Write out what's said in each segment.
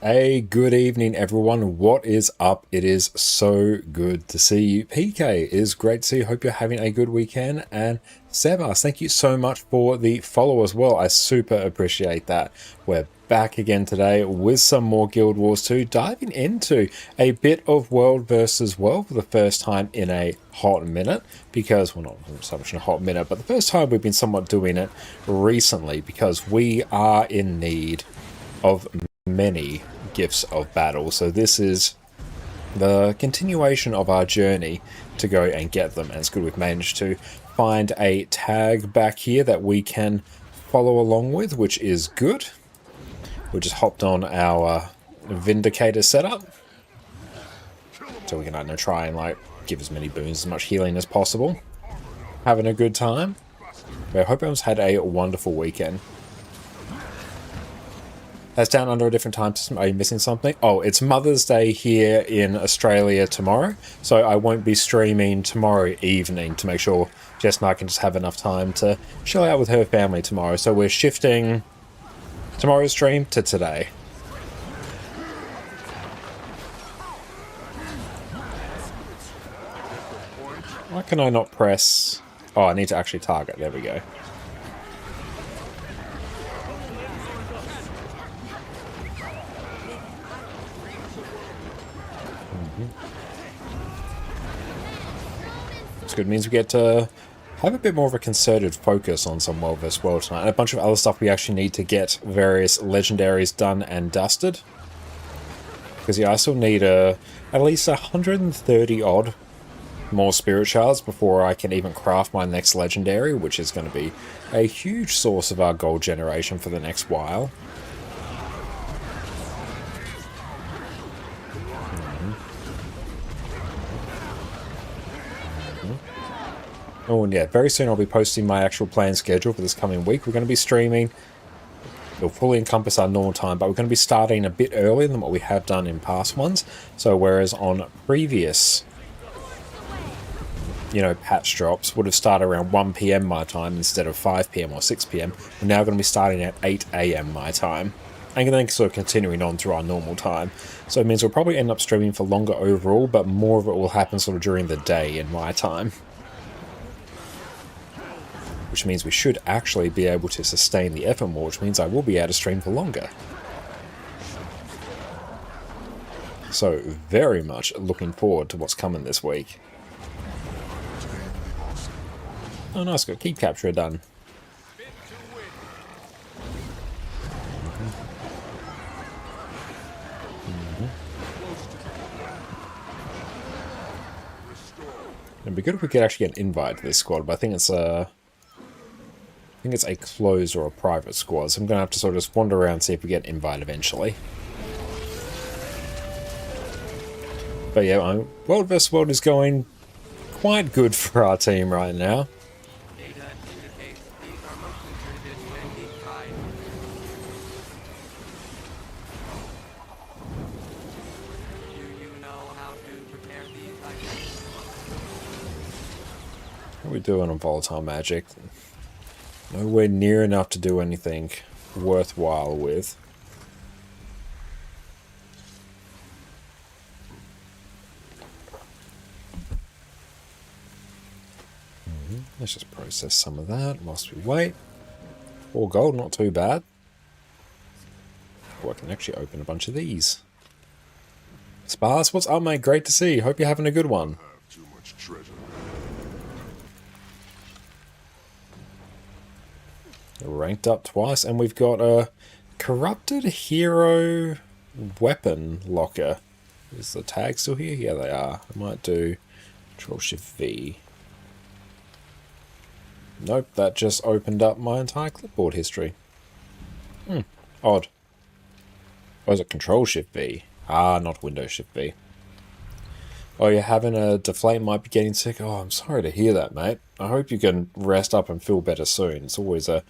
Hey, good evening, everyone. What is up? It is so good to see you. PK is great to see you. Hope you're having a good weekend. And Sebas, thank you so much for the follow as well. I super appreciate that. We're back again today with some more Guild Wars 2, diving into a bit of World versus World for the first time in a hot minute. Because, well, not so much in a hot minute, but the first time we've been somewhat doing it recently because we are in need of many gifts of battle. So this is the continuation of our journey to go and get them, and it's good we've managed to find a tag back here that we can follow along with, which is good. We just hopped on our Vindicator setup so we can try and give as many boons, as much healing as possible. Having a good time. But I hope everyone's had a wonderful weekend. That's down under a different time system. Are you missing something? Oh, it's Mother's Day here in Australia tomorrow, so I won't be streaming tomorrow evening to make sure Jess and I can just have enough time to chill out with her family tomorrow. So we're shifting tomorrow's stream to today. Why can I not press... Oh, I need to actually target. There we go. It's good. It means we get to have a bit more of a concerted focus on some World vs. World tonight. And a bunch of other stuff we actually need to get various Legendaries done and dusted. Because yeah, I still need at least 130 odd more Spirit Shards before I can even craft my next Legendary, which is going to be a huge source of our gold generation for the next while. Oh, and yeah, very soon I'll be posting my actual planned schedule for this coming week. We're going to be streaming. It'll fully encompass our normal time, but we're going to be starting a bit earlier than what we have done in past ones. So whereas on previous, patch drops would have started around 1 PM my time instead of 5 PM or 6 PM, we're now going to be starting at 8 AM my time. And then sort of continuing on through our normal time. So it means we'll probably end up streaming for longer overall, but more of it will happen sort of during the day in my time. Which means we should actually be able to sustain the effort more, which means I will be able to stream for longer. So, very much looking forward to what's coming this week. Oh nice, got keep capture done. It'd be good if we could actually get an invite to this squad, but I think it's a closed or a private squad, so I'm going to have to sort of just wander around and see if we get an invite eventually. But yeah, World vs. World is going quite good for our team right now. What are we doing on Volatile Magic? Nowhere near enough to do anything worthwhile with. Let's just process some of that whilst we wait. 4 gold, not too bad. Oh, I can actually open a bunch of these. Sparse, what's up, mate? Great to see you. Hope you're having a good one. Ranked up twice, and we've got a corrupted hero weapon locker. Is the tag still here? Yeah, they are. I might do Control-Shift-V. Nope, that just opened up my entire clipboard history. Odd. Oh, is it Control-Shift-V? Ah, not Window-Shift-V. Oh, you're having a deflate, might be getting sick. Oh, I'm sorry to hear that, mate. I hope you can rest up and feel better soon. It's always a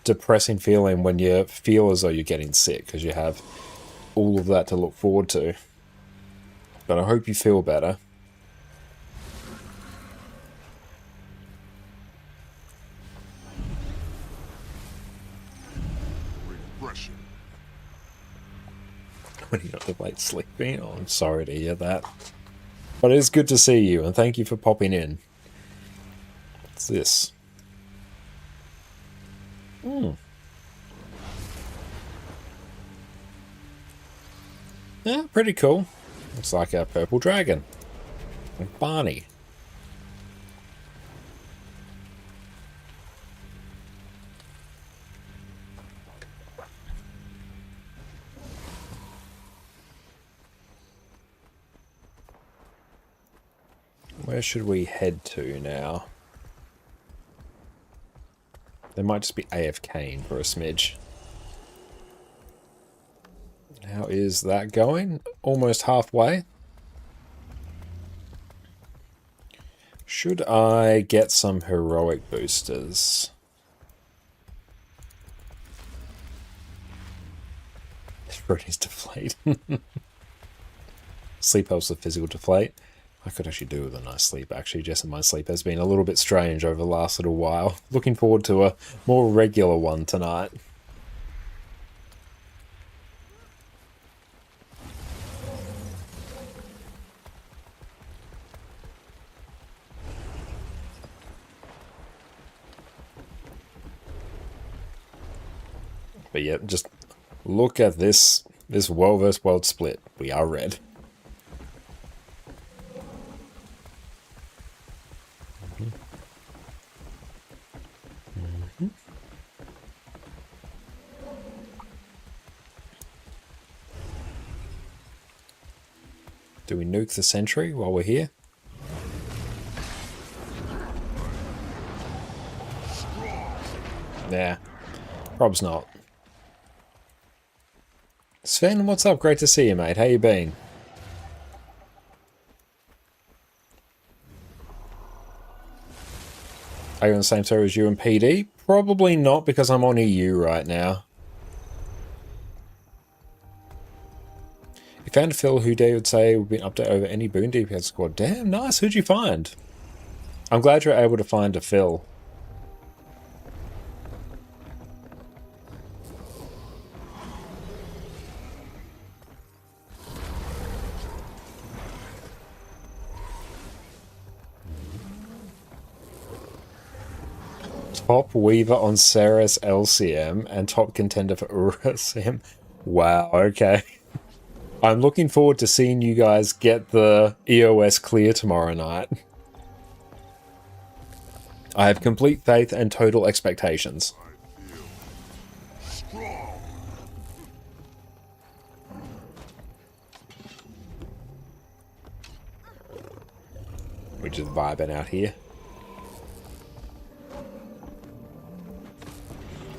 depressing feeling when you feel as though you're getting sick, because you have all of that to look forward to. But I hope you feel better. When you got the late sleeping. Oh, I'm sorry to hear that. But it is good to see you, and thank you for popping in. What's this? Yeah, pretty cool. Looks like a purple dragon. Like Barney. Where should we head to now? There might just be AFK for a smidge. How is that going? Almost halfway. Should I get some heroic boosters? Everybody's deflate. Sleep helps with physical deflate. I could actually do with a nice sleep, actually. Jess and my sleep has been a little bit strange over the last little while. Looking forward to a more regular one tonight. But yeah, just look at this world versus world split. We are red. Do we nuke the sentry while we're here? Nah, prob's not. Sven, what's up? Great to see you, mate. How you been? Are you on the same server as you and PD? Probably not, because I'm on EU right now. You found a Phil who Dave would say would be an update over any boon DPS squad. Damn, nice. Who'd you find? I'm glad you're able to find a Phil. Top Weaver on Ceres LCM and top contender for URSM. Wow, okay. I'm looking forward to seeing you guys get the EOS clear tomorrow night. I have complete faith and total expectations. We're just vibing out here.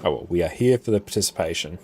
Oh, well, we are here for the participation.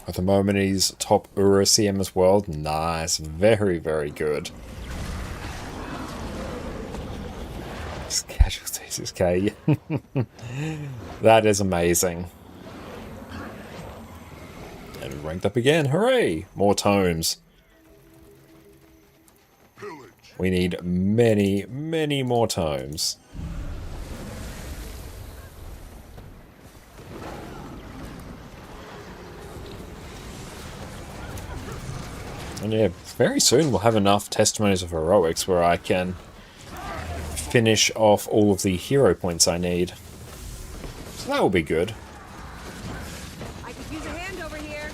At the moment, he's top URSM as well. Nice. Very, very good. Casualties is K. That is amazing. And ranked up again. Hooray! More tomes. We need many, many more tomes. And yeah, very soon we'll have enough testimonies of heroics where I can finish off all of the hero points I need. So that will be good. I could use a hand over here.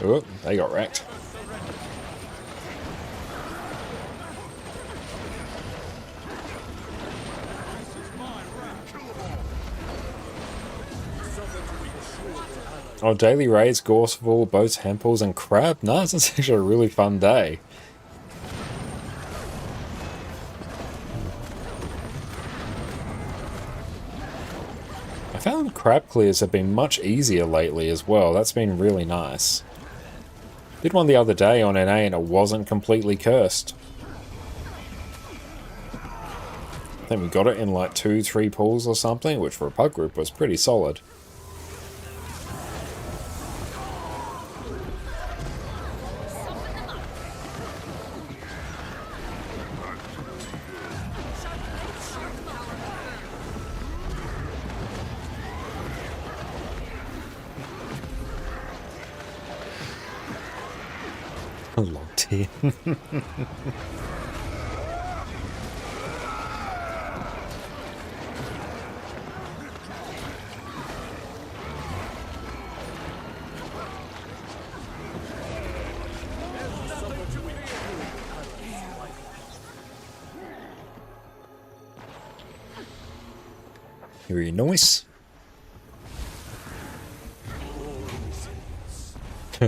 Oh, they got wrecked. Oh, daily raids, Gorseville, boats, Hempels, and Crab. Nice, that's actually a really fun day. I found crab clears have been much easier lately as well. That's been really nice. Did one the other day on NA and it wasn't completely cursed. I think we got it in like 2-3 pulls or something, which for a pug group was pretty solid. Locked in. Very nice.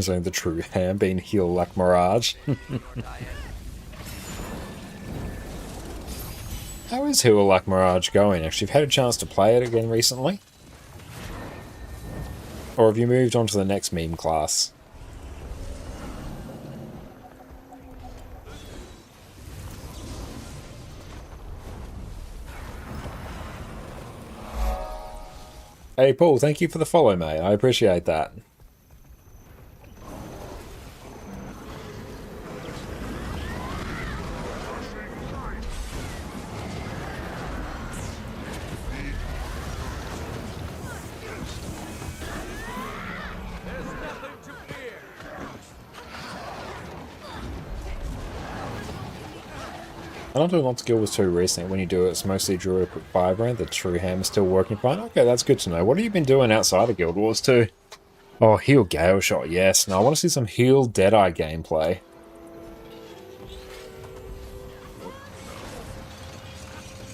Saying the true ham being heal like Mirage. How is Heal Like Mirage going? Actually, have you had a chance to play it again recently? Or have you moved on to the next meme class? Hey Paul, thank you for the follow, mate. I appreciate that. I'm not doing lots of Guild Wars 2 recently. When you do it, it's mostly Druid quick firebrand. The true ham is still working fine. Okay, that's good to know. What have you been doing outside of Guild Wars 2? Oh, heal Gale Shot, yes. Now I want to see some heal Deadeye gameplay.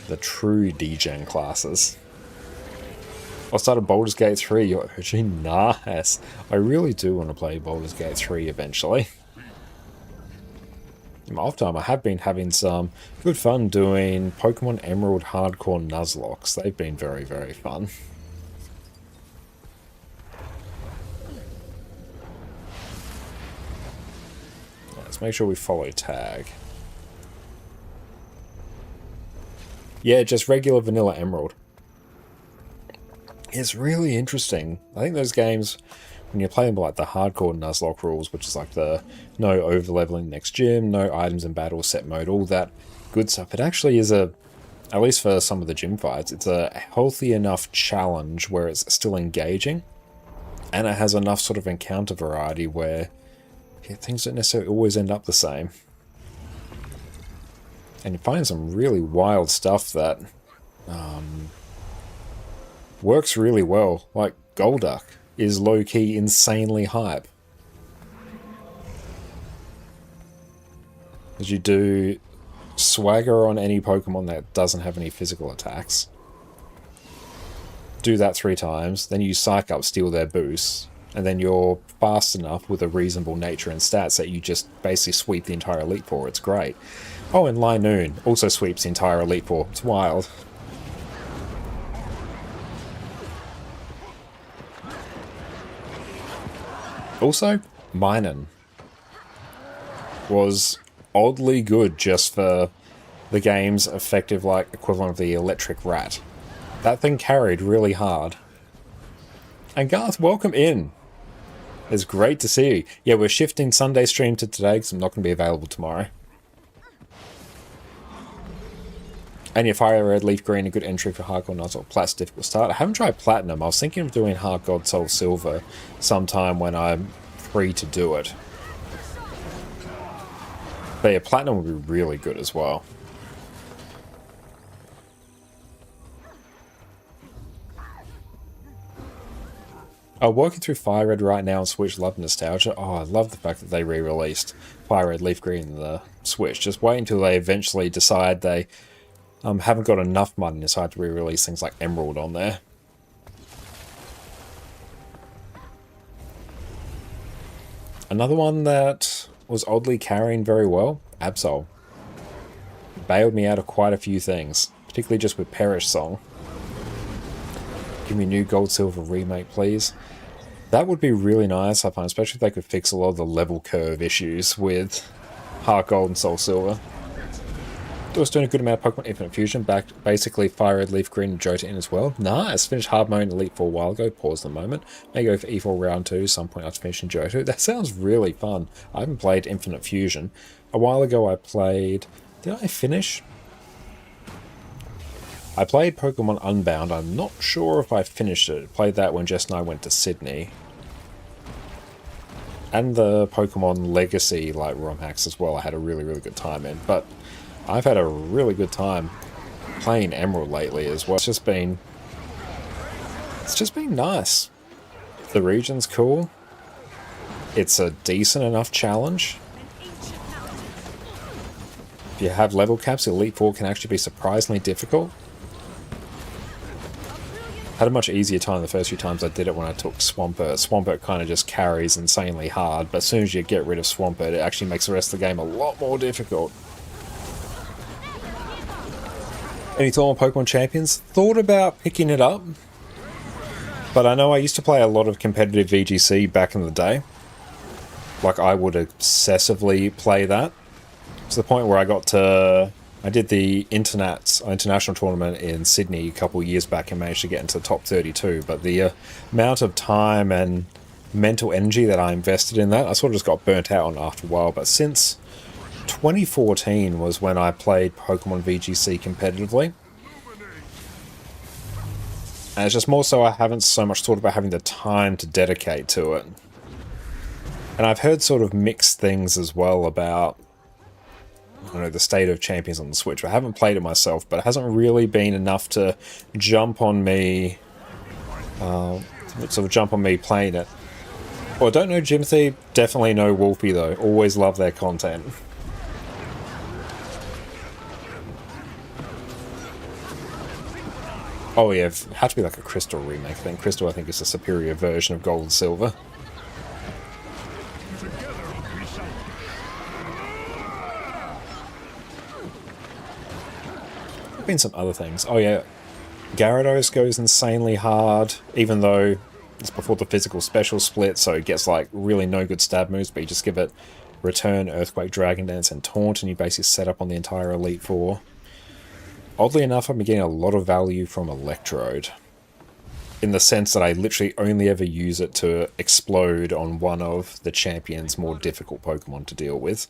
The true degen classes. I started Baldur's Gate 3. You're actually nice. I really do want to play Baldur's Gate 3 eventually. In my off time, I have been having some good fun doing Pokemon Emerald Hardcore Nuzlockes. They've been very, very fun. Let's make sure we follow tag. Yeah, just regular vanilla Emerald. It's really interesting. I think those games, when you're playing like the hardcore Nuzlocke rules, which is like the no over-leveling next gym, no items in battle, set mode, all that good stuff, it actually is a, at least for some of the gym fights, it's a healthy enough challenge where it's still engaging, and it has enough sort of encounter variety where things don't necessarily always end up the same. And you find some really wild stuff that works really well, like Golduck is low-key insanely hype. As you do Swagger on any Pokemon that doesn't have any physical attacks. Do that 3 times, then you Psych Up, steal their boosts, and then you're fast enough with a reasonable nature and stats that you just basically sweep the entire Elite Four. It's great. Oh, and Linoon also sweeps the entire Elite Four. It's wild. Also, Minun was oddly good just for the game's effective, like, equivalent of the electric rat. That thing carried really hard. And Garth, welcome in. It's great to see you. Yeah, we're shifting Sunday stream to today because I'm not going to be available tomorrow. And your Fire Red, Leaf Green, a good entry for Hardcore Nuzlocke. Plat's difficult start. I haven't tried Platinum. I was thinking of doing Heart Gold Soul Silver sometime when I'm free to do it. But yeah, Platinum would be really good as well. I'm working through Fire Red right now on Switch. Love Nostalgia. Oh, I love the fact that they re-released Fire Red, Leaf Green, and the Switch. Just wait until they eventually decide they haven't got enough money and decide to re-release things like Emerald on there. Another one that was oddly carrying very well, Absol. Bailed me out of quite a few things, particularly just with Perish Song. Give me a new Gold Silver remake, please. That would be really nice, I find, especially if they could fix a lot of the level curve issues with Heart Gold and Soul Silver. I was doing a good amount of Pokemon Infinite Fusion, back basically Fire Red, Leaf Green, and Johto in as well. Nice! Finished Hard Mode in Elite Four a while ago, paused a moment. May go for E4 Round 2 some point after finishing Johto. That sounds really fun. I haven't played Infinite Fusion. A while ago I played... Did I finish? I played Pokemon Unbound. I'm not sure if I finished it. I played that when Jess and I went to Sydney. And the Pokemon Legacy like ROM hacks as well. I had a really, really good time in. But I've had a really good time playing Emerald lately as well. It's just been nice. The region's cool. It's a decent enough challenge. If you have level caps, Elite Four can actually be surprisingly difficult. Had a much easier time the first few times I did it when I took Swampert. Swampert kind of just carries insanely hard, but as soon as you get rid of Swampert, it actually makes the rest of the game a lot more difficult. Any thought on Pokemon Champions? Thought about picking it up, but I know I used to play a lot of competitive VGC back in the day. Like, I would obsessively play that, to the point where I did the international tournament in Sydney a couple of years back and managed to get into the top 32, but the amount of time and mental energy that I invested in that, I sort of just got burnt out on after a while. But since 2014 was when I played Pokemon VGC competitively, and it's just more so I haven't so much thought about having the time to dedicate to it. And I've heard sort of mixed things as well about, I don't know, the state of Champions on the Switch. I haven't played it myself, but it hasn't really been enough to jump on me, playing it. Well, don't know Jimothy, definitely know Wolfie though. Always love their content. Oh yeah, it had to be like a Crystal remake thing. Crystal, I think, is a superior version of Gold and Silver. Been some other things. Oh yeah, Gyarados goes insanely hard, even though it's before the physical special split, so it gets like really no good stab moves, but you just give it Return, Earthquake, Dragon Dance, and Taunt, and you basically set up on the entire Elite Four. Oddly enough, I've been getting a lot of value from Electrode, in the sense that I literally only ever use it to explode on one of the champion's more difficult Pokemon to deal with.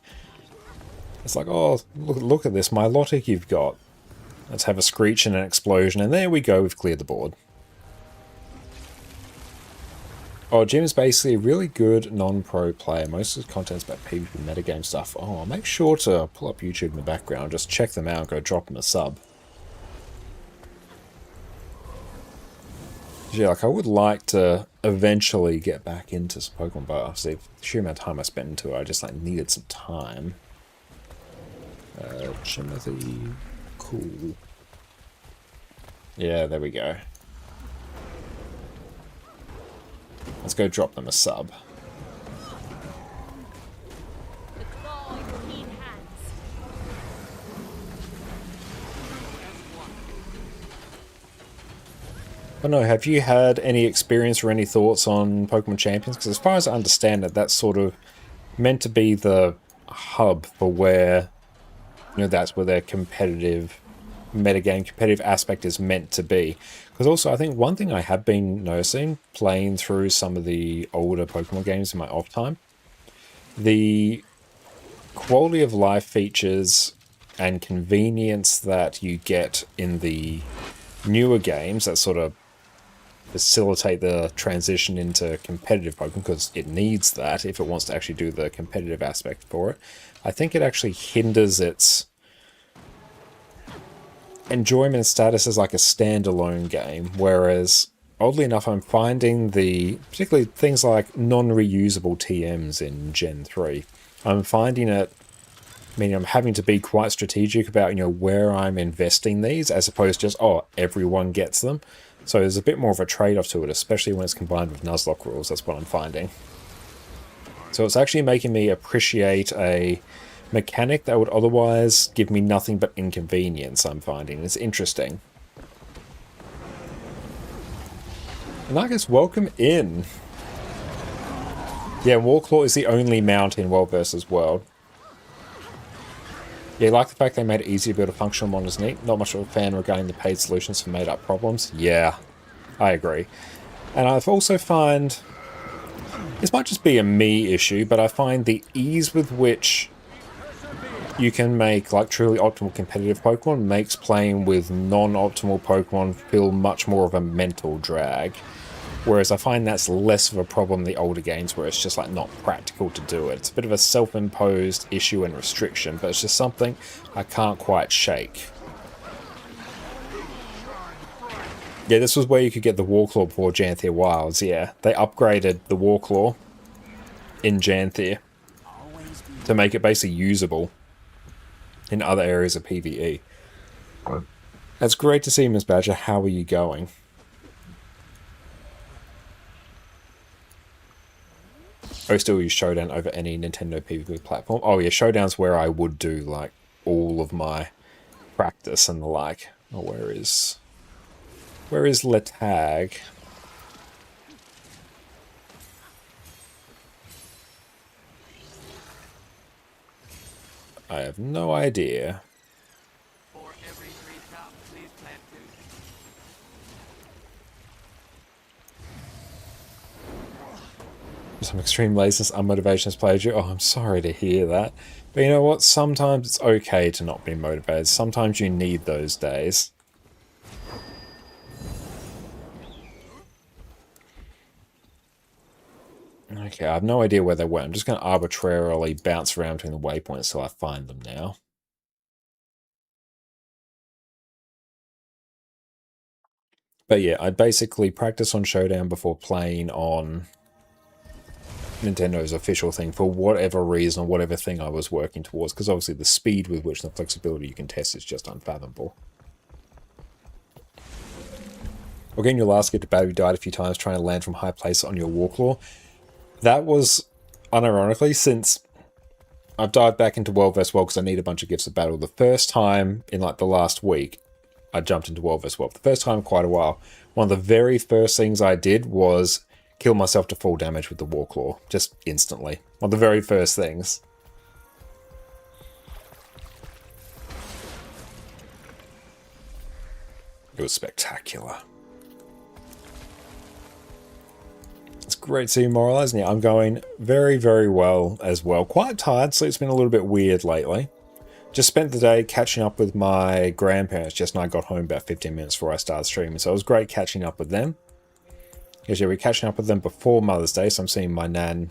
It's like, oh, look at this Milotic you've got. Let's have a screech and an explosion, and there we go, we've cleared the board. Oh, Jim is basically a really good non-pro player. Most of his content's about PvP metagame stuff. Oh, I'll make sure to pull up YouTube in the background, just check them out and go drop them a sub. Yeah, like I would like to eventually get back into some Pokemon, but obviously the sheer amount of time I spent into it, I just like needed some time. Jimothy... Cool. Yeah, there we go. Let's go drop them a sub. I don't know, have you had any experience or any thoughts on Pokemon Champions? Because as far as I understand it, that's sort of meant to be the hub for where, you know, that's where their competitive metagame, competitive aspect is meant to be. Because also, I think one thing I have been noticing, playing through some of the older Pokemon games in my off time, the quality of life features and convenience that you get in the newer games that sort of facilitate the transition into competitive Pokemon, because it needs that if it wants to actually do the competitive aspect for it. I think it actually hinders its enjoyment status as like a standalone game, whereas oddly enough I'm finding particularly things like non-reusable TMs in Gen 3, I'm finding it, I mean, I'm having to be quite strategic about, you know, where I'm investing these, as opposed to just, oh, everyone gets them. So there's a bit more of a trade-off to it, especially when it's combined with Nuzlocke rules. That's what I'm finding. So it's actually making me appreciate a mechanic that would otherwise give me nothing but inconvenience, I'm finding. It's interesting. And I guess welcome in. Yeah, Warclaw is the only mount in World vs. World. Yeah, like the fact they made it easy to build a functional mod is neat. Not much of a fan regarding the paid solutions for made up problems. Yeah, I agree. And I've also find, this might just be a me issue, but I find the ease with which you can make like truly optimal competitive Pokemon makes playing with non-optimal Pokemon feel much more of a mental drag. Whereas I find that's less of a problem in the older games where it's just like not practical to do it. It's a bit of a self-imposed issue and restriction, but it's just something I can't quite shake. Yeah, this was where you could get the Warclaw before Janthir Wilds, yeah. They upgraded the Warclaw in Janthir to make it basically usable in other areas of PvE. That's great to see, Miss Badger. How are you going? I still use Showdown over any Nintendo PvP platform. Oh yeah, Showdown's where I would do like all of my practice and the like. Oh, where is Letag? I have no idea. Some extreme laziness, unmotivation has played you. Oh, I'm sorry to hear that. But you know what? Sometimes it's okay to not be motivated. Sometimes you need those days. Okay, I have no idea where they went. I'm just going to arbitrarily bounce around between the waypoints till I find them now. But yeah, I'd basically practice on Showdown before playing on Nintendo's official thing for whatever reason or whatever thing I was working towards, because obviously the speed with which the flexibility you can test is just unfathomable. Again, your last get to battle, you died a few times trying to land from high place on your Warclaw. That was, unironically, since I've dived back into World vs. World because I need a bunch of gifts of battle. The first time in like the last week, I jumped into World vs. World. The first time in quite a while. One of the very first things I did was kill myself to full damage with the Warclaw. Just instantly. One of the very first things. It was spectacular. It's great to see you moralizing. Yeah, I'm going very, very well as well. Quite tired, so it's been a little bit weird lately. Just spent the day catching up with my grandparents. Jess and I got home about 15 minutes before I started streaming, so it was great catching up with them. Because yeah, we're catching up with them before Mother's Day, so I'm seeing my nan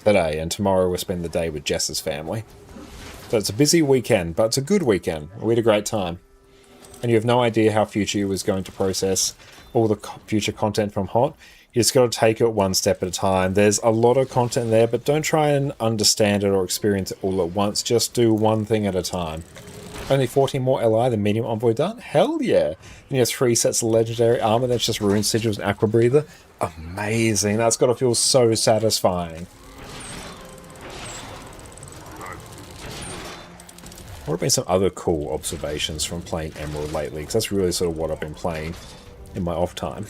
today, and tomorrow we'll spend the day with Jess's family. So it's a busy weekend, but it's a good weekend. We had a great time. And you have no idea how Future was going to process all the future content from HOT. You just got to take it one step at a time. There's a lot of content there, but don't try and understand it or experience it all at once. Just do one thing at a time. Only 14 more LI than Medium Envoy done? Hell yeah. And you have 3 sets of Legendary armor that's just Rune Sigils and Aqua Breather. Amazing. That's got to feel so satisfying. What have been some other cool observations from playing Emerald lately? Because that's really sort of what I've been playing in my off time.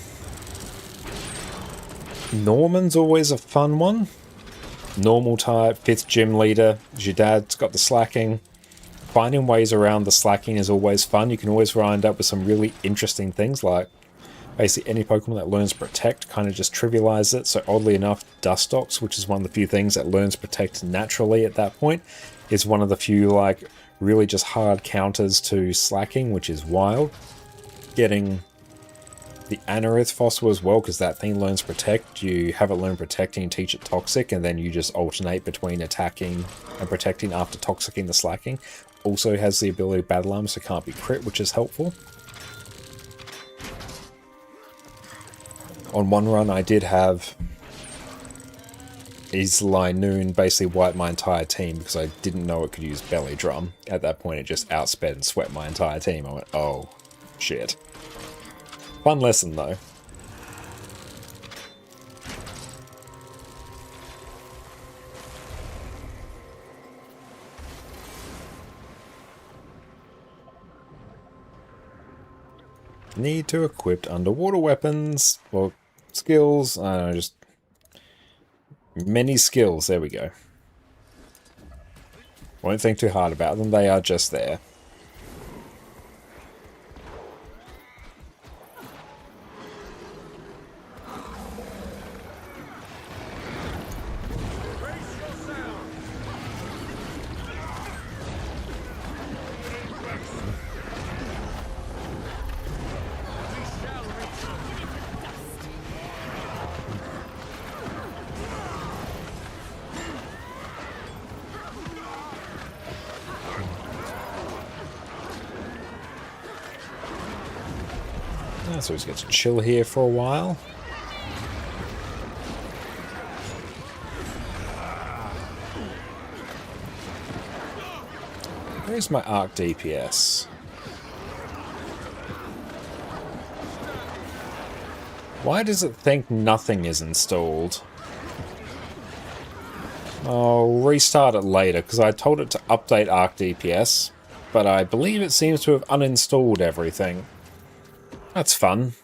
Norman's always a fun one. Normal type, 5th gym leader. Your dad's got the slacking. Finding ways around the slacking is always fun. You can always wind up with some really interesting things, like basically any Pokemon that learns Protect kind of just trivializes it. So oddly enough, Dustox, which is one of the few things that learns Protect naturally at that point, is one of the few like really just hard counters to slacking, which is wild. Getting the Anorith Fossil as well, because that thing learns Protect. You have it learn Protect and you teach it Toxic, and then you just alternate between attacking and protecting after Toxicing the slacking. Also has the ability to Battle Armor, so can't be crit, which is helpful. On one run I did have Isli Noon basically wipe my entire team because I didn't know it could use Belly Drum. At that point it just outsped and swept my entire team. I went, oh shit. Fun lesson though. need to equip underwater weapons or skills. I don't know, just many skills. There we go. Won't think too hard about them. They are just there. So we just get to chill here for a while. Where's my arc DPS? Why does it think nothing is installed? I'll restart it later because I told it to update arc DPS, but I believe it seems to have uninstalled everything. That's fun.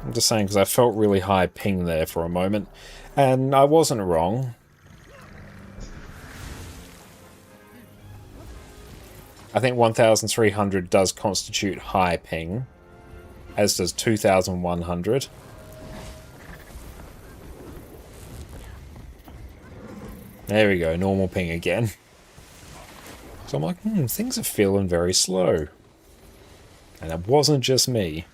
I'm just saying because I felt really high ping there for a moment, and I wasn't wrong. I think 1300 does constitute high ping, as does 2100. There we go, normal ping again. So I'm like, things are feeling very slow. And it wasn't just me.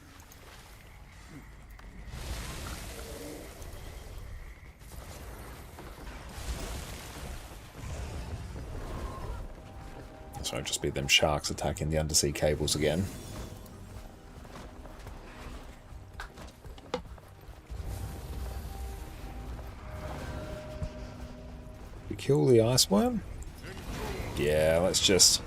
So it'll just be them sharks attacking the undersea cables again. We kill the ice worm? Yeah, let's just...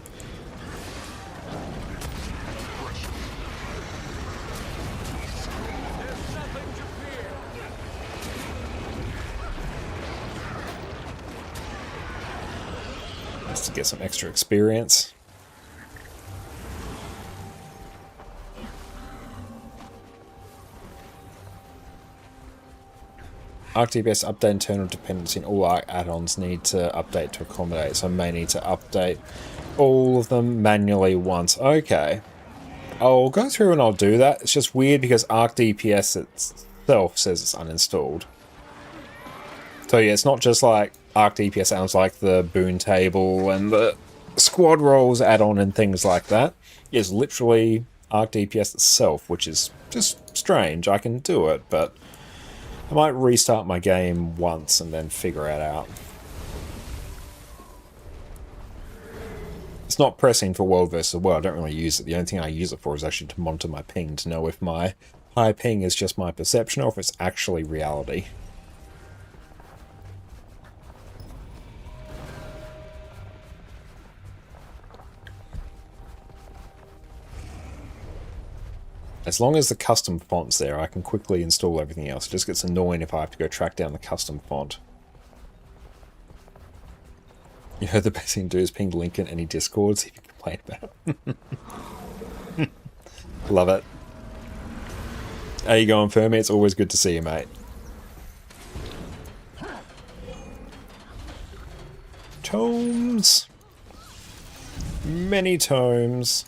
to get some extra experience. Arc DPS update internal dependency and all Arc add-ons need to update to accommodate, so I may need to update all of them manually once. Okay. I'll go through and I'll do that. It's just weird because Arc DPS itself says it's uninstalled. So yeah, it's not just like Arc DPS sounds like the boon table and the squad rolls add-on and things like that. It's literally Arc DPS itself, which is just strange. I can do it, but I might restart my game once and then figure it out. It's not pressing for World vs. World. I don't really use it. The only thing I use it for is actually to monitor my ping to know if my high ping is just my perception or if it's actually reality. As long as the custom font's there, I can quickly install everything else. It just gets annoying if I have to go track down the custom font. You heard the best thing to do is ping Link in any Discord, see if you can complain about it. Love it. How you going, Fermi? It's always good to see you, mate. Tomes. Many tomes.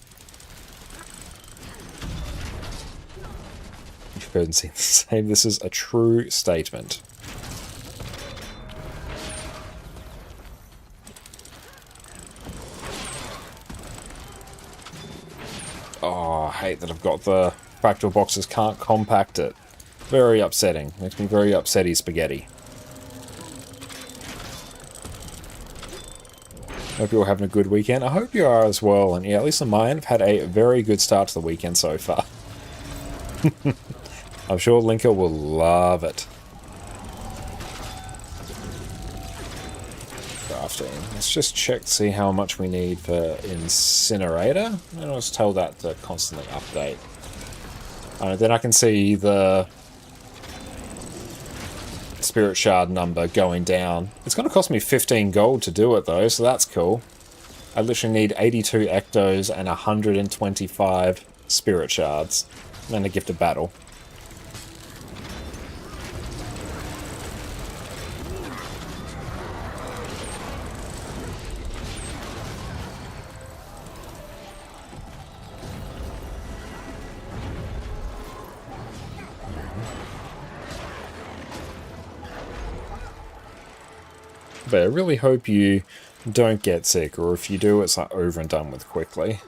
You've heard and seen the same. This is a true statement. Oh, I hate that I've got the fractal boxes can't compact it. Very upsetting. Makes me very upsetty spaghetti. Hope you're all having a good weekend. I hope you are as well. And yeah, at least on mine, I've had a very good start to the weekend so far. I'm sure Linker will love it. Crafting. Let's just check to see how much we need for Incinerator. And I'll just tell that to constantly update. Then I can see the Spirit Shard number going down. It's going to cost me 15 gold to do it though, so that's cool. I literally need 82 Ectos and 125 Spirit Shards. And a Gift of Battle. But I really hope you don't get sick, or if you do, it's like over and done with quickly.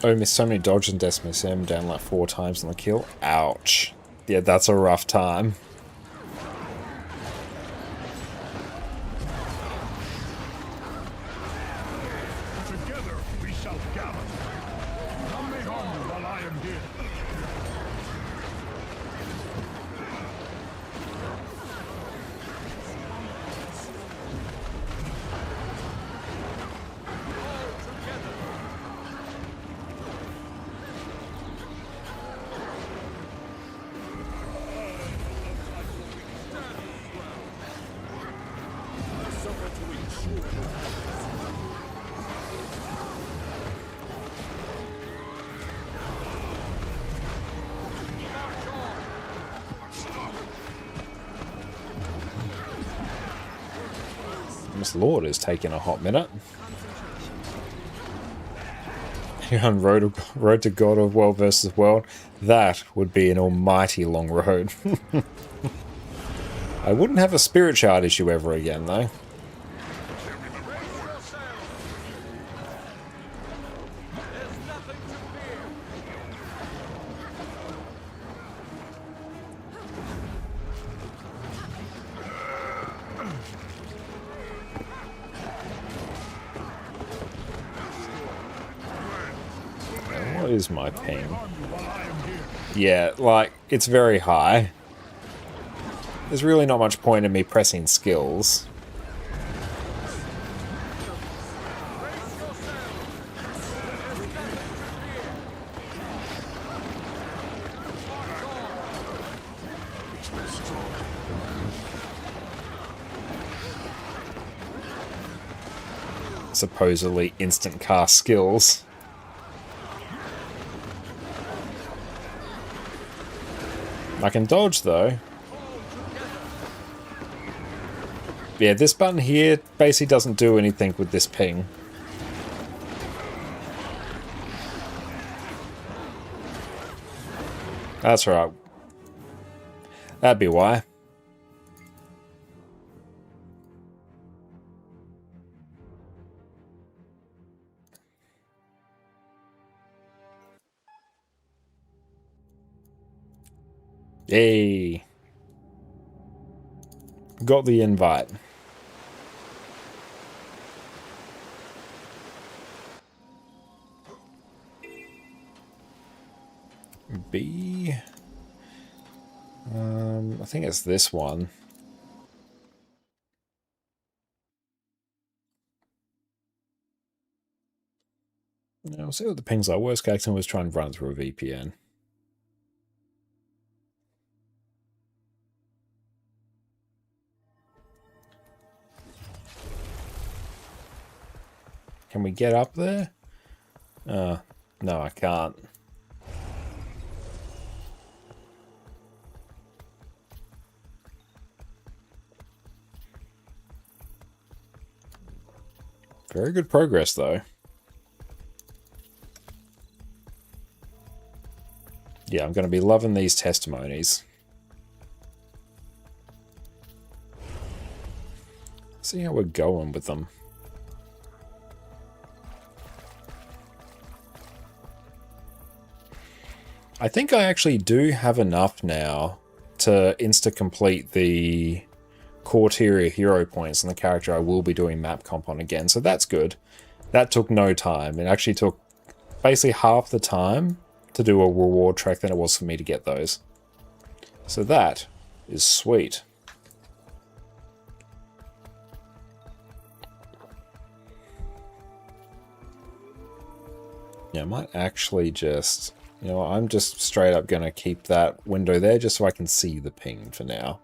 Oh, missed so many dodges and Decimus him down like 4 times on the kill. Ouch. Yeah, that's a rough time. Together we shall gather. None may harm you while I am here. Miss Lord is taking a hot minute. You're on road to God of World versus World. That would be an almighty long road. I wouldn't have a Spirit Shard issue ever again, though. What is my ping? Yeah, like, it's very high. There's really not much point in me pressing skills. Supposedly instant cast skills. I can dodge though. Yeah, this button here basically doesn't do anything with this ping. That's right. That'd be why. Yay. Got the invite. B. I think it's this one. Now, we'll see what the ping's like. Worst case, I was trying to run through a VPN. Can we get up there? No, I can't. Very good progress, though. Yeah, I'm going to be loving these testimonies. See how we're going with them. I think I actually do have enough now to insta-complete the core tier hero points on the character I will be doing map comp on again, so that's good. That took no time. It actually took basically half the time to do a reward track than it was for me to get those. So that is sweet. Yeah, I might actually just, you know, I'm just straight up going to keep that window there just so I can see the ping for now.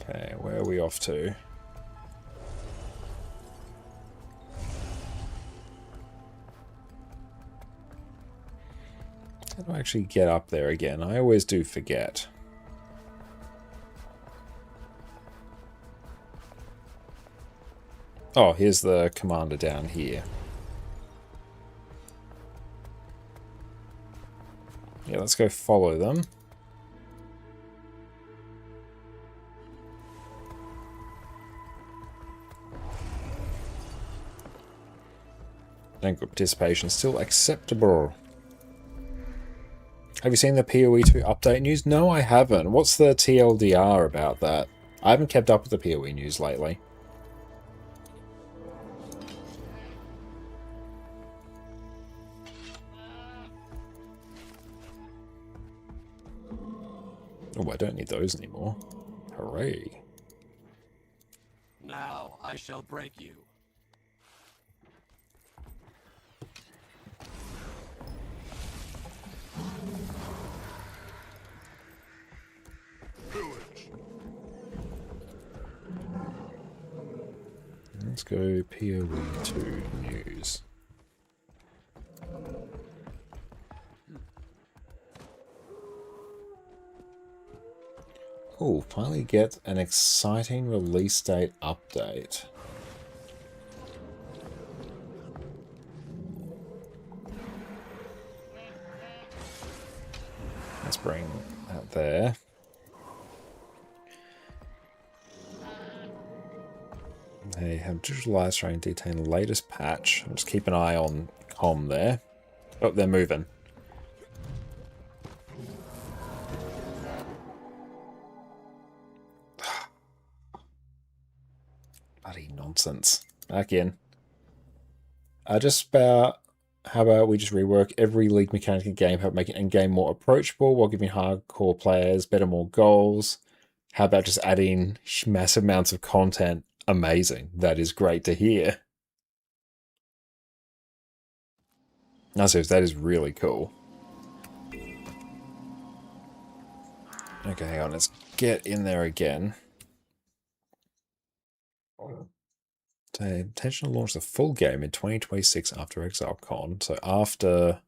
Okay, where are we off to? How do I actually get up there again? I always do forget. Oh, here's the commander down here. Yeah, let's go follow them. And participation still acceptable. Have you seen the PoE 2 update news? No, I haven't. What's the TLDR about that? I haven't kept up with the PoE news lately. Oh, I don't need those anymore. Hooray. Now I shall break you. Let's go PoE 2 news. Oh, finally get an exciting release date update. Let's bring that there. They have digital live stream detail latest patch. I'll just keep an eye on comm there. Oh, they're moving. Bloody nonsense. Back in. Just about, how about we just rework every league mechanic in game, help make it in-game more approachable while giving hardcore players better, more goals. How about just adding massive amounts of content? Amazing. That is great to hear. No, seriously, that is really cool. Okay, hang on. Let's get in there again. So, intention to launch the full game in 2026 after ExileCon. So after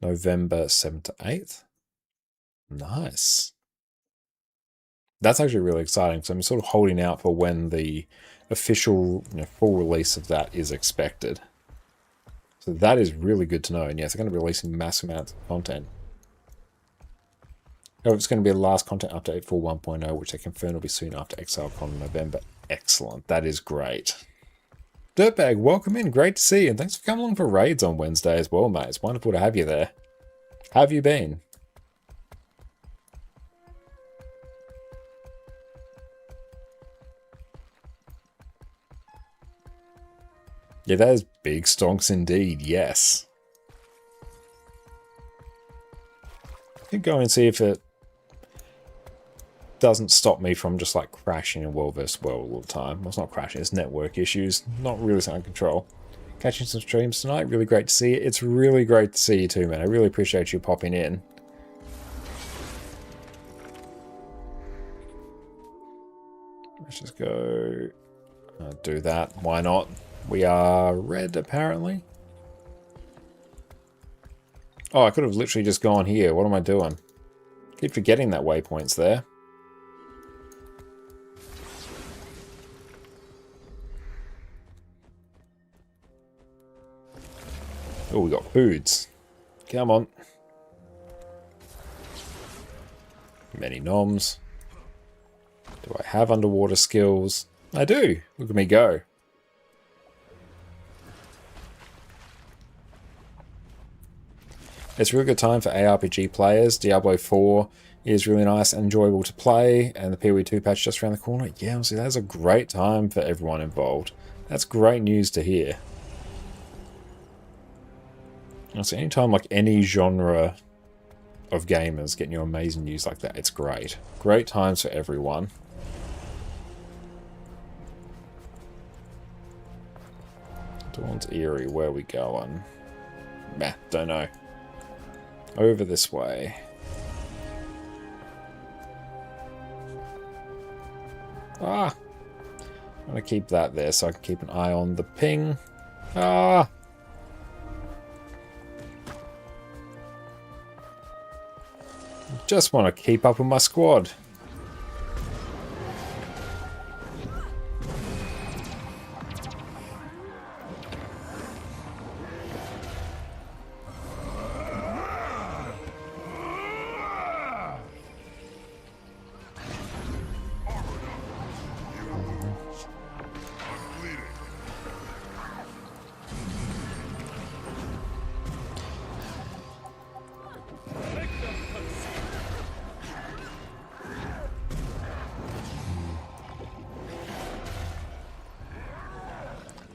November 7th to 8th. Nice. That's actually really exciting. So I'm sort of holding out for when the official, full release of that is expected. So that is really good to know. And yes, they're going to be releasing massive amounts of content. Oh, it's going to be the last content update for 1.0, which they confirm will be soon after ExileCon in November. Excellent. That is great. Dirtbag, welcome in. Great to see you. And thanks for coming along for raids on Wednesday as well, mate. It's wonderful to have you there. How have you been? Yeah, that is big stonks indeed, yes. I could go and see if it doesn't stop me from just like crashing in World vs. World all the time. Well, it's not crashing, it's network issues. Not really something I control. Catching some streams tonight, really great to see you. It's really great to see you too, man. I really appreciate you popping in. Let's just go do that. Why not? We are red, apparently. Oh, I could have literally just gone here. What am I doing? Keep forgetting that waypoint's there. Oh, we got foods. Come on. Many noms. Do I have underwater skills? I do. Look at me go. It's a really good time for ARPG players. Diablo 4 is really nice and enjoyable to play, and the PvE 2 patch just around the corner. Yeah, honestly, that's a great time for everyone involved. That's great news to hear. Honestly, anytime like any genre of gamers getting you amazing news like that, it's great. Great times for everyone. Dawn's Eerie, where are we going? Meh, don't know. Over this way. Ah! I'm gonna keep that there so I can keep an eye on the ping. Ah! Just want to keep up with my squad.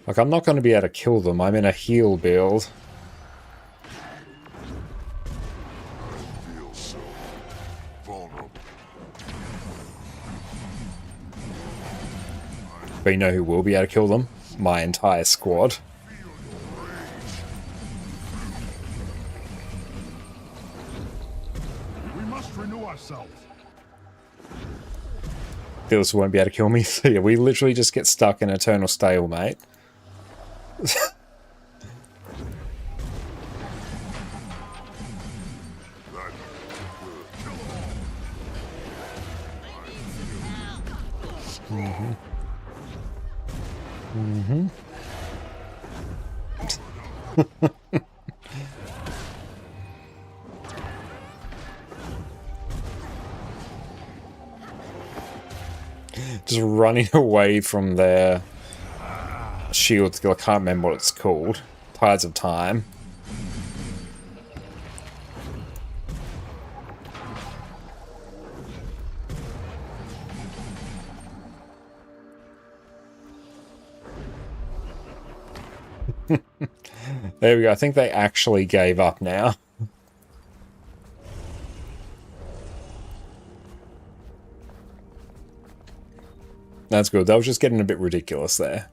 Like, I'm not going to be able to kill them. I'm in a heal build. But you know who will be able to kill them? My entire squad. We must renew ourselves. They also won't be able to kill me. So yeah, we literally just get stuck in eternal stalemate. Just running away from their shield. I can't remember what it's called. Tides of Time. There we go. I think they actually gave up now. That's good. That was just getting a bit ridiculous there.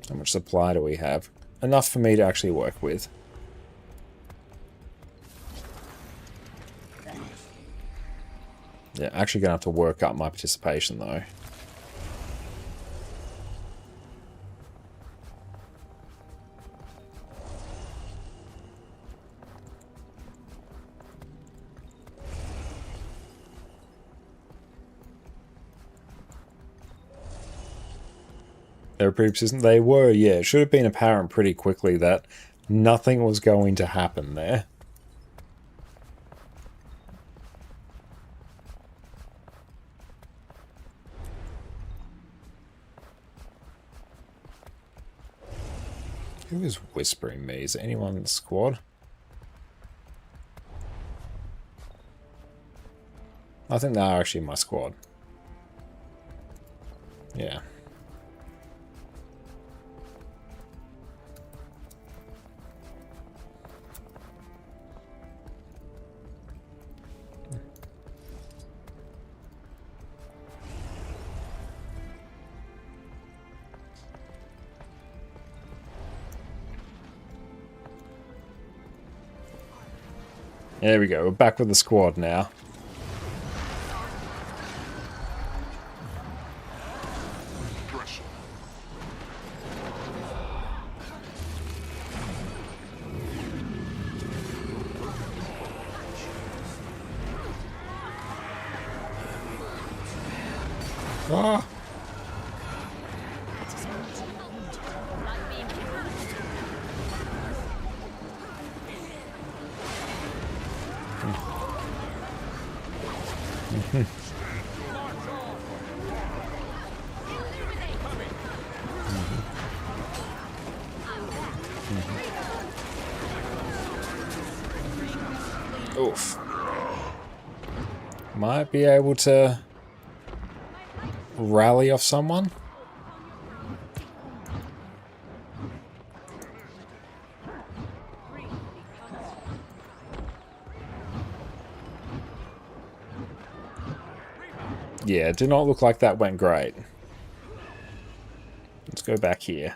How much supply do we have? Enough for me to actually work with. Yeah, actually going to have to work up my participation though. They were pretty persistent. They were, yeah. It should have been apparent pretty quickly that nothing was going to happen there. Who is whispering me? Is there anyone in the squad? I think they are actually my squad. Yeah. There we go, we're back with the squad now. Ah! Oof. Might be able to rally off someone. Yeah, it did not look like that went great. Let's go back here.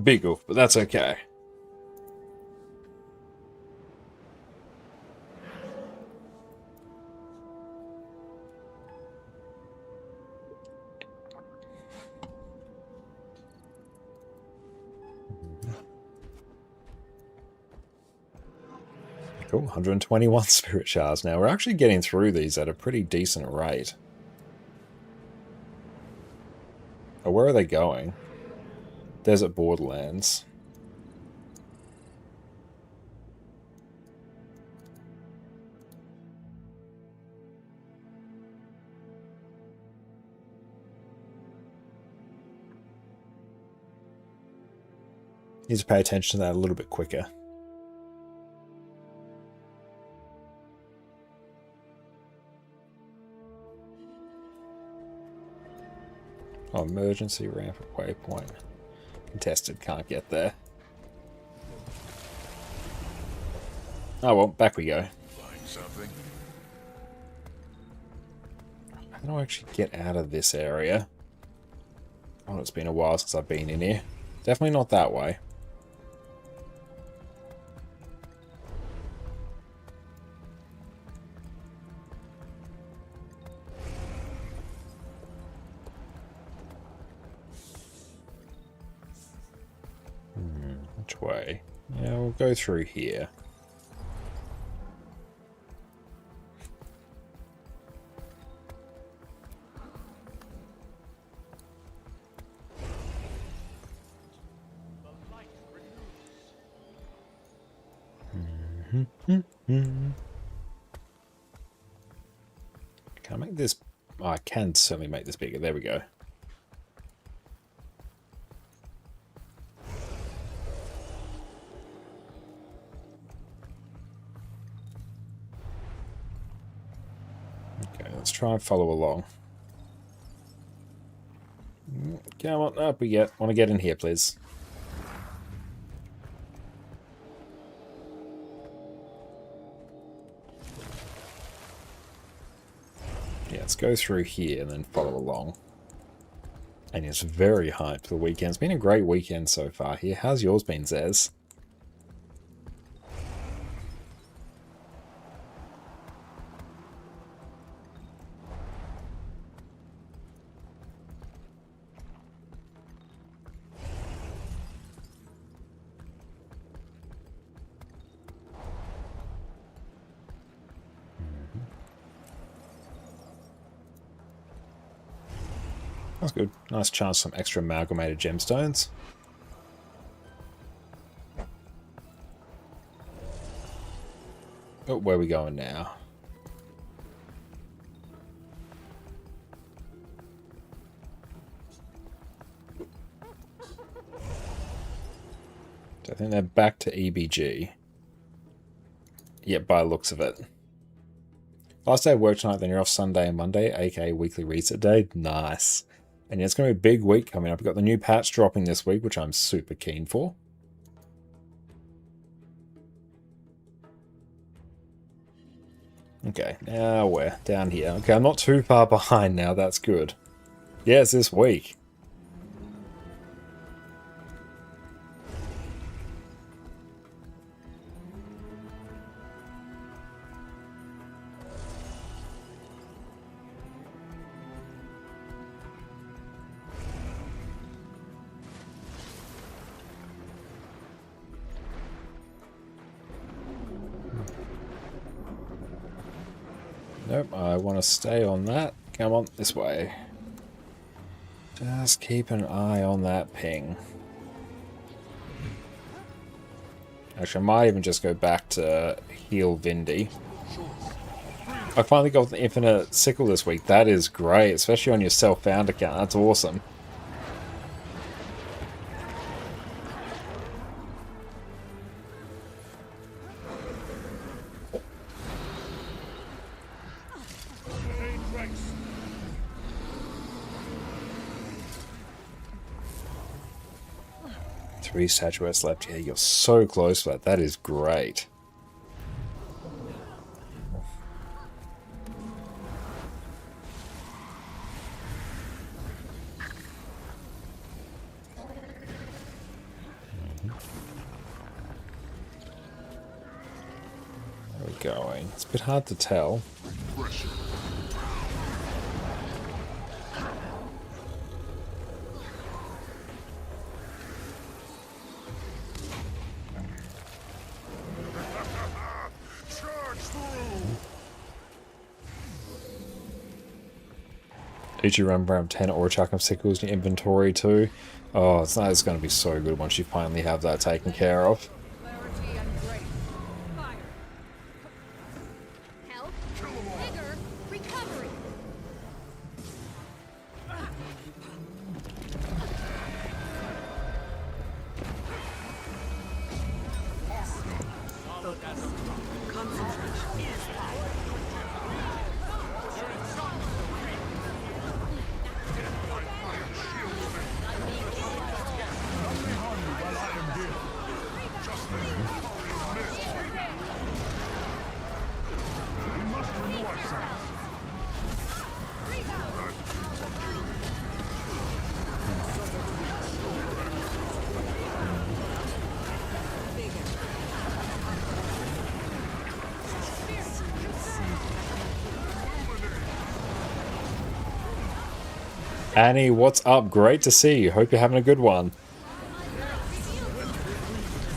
Big oof, but that's okay. Cool, 121 Spirit Shards now. We're actually getting through these at a pretty decent rate. Oh, where are they going? Desert Borderlands. Need to pay attention to that a little bit quicker. Oh, emergency ramp at waypoint. Contested, can't get there. Oh well, back we go. Find something. How do I actually get out of this area? Oh, it's been a while since I've been in here. Definitely not that way. Which way? Yeah, we'll go through here. Can I make this? Oh, I can certainly make this bigger. There we go. Okay, let's try and follow along. Come on, up we get. Want to get in here, please? Yeah, let's go through here and then follow along. And it's very hyped for the weekend. It's been a great weekend so far here. How's yours been, Zez? That's good. Nice chance for some extra amalgamated gemstones. Oh, where are we going now? So I think they're back to EBG. Yep, by the looks of it. Last day of work tonight, then you're off Sunday and Monday, aka weekly reset day. Nice. And yeah, it's going to be a big week coming up. We've got the new patch dropping this week, which I'm super keen for. Okay, now we're down here. Okay, I'm not too far behind now. That's good. Yeah, it's this week. Nope, I want to stay on that. Come on, this way. Just keep an eye on that ping. Actually, I might even just go back to heal Vindy. I finally got the infinite sickle this week. That is great, especially on your self-found account. That's awesome. Three statuettes left. Yeah, you're so close to that. That is great. Where are we going? It's a bit hard to tell. Did you run around 10 or chuck of sickles in your inventory too? Oh, it's going to be so good once you finally have that taken care of. Clarity and grace. Fire. Health. Vigor. Recovery. Concentration is power. Annie, what's up? Great to see you. Hope you're having a good one.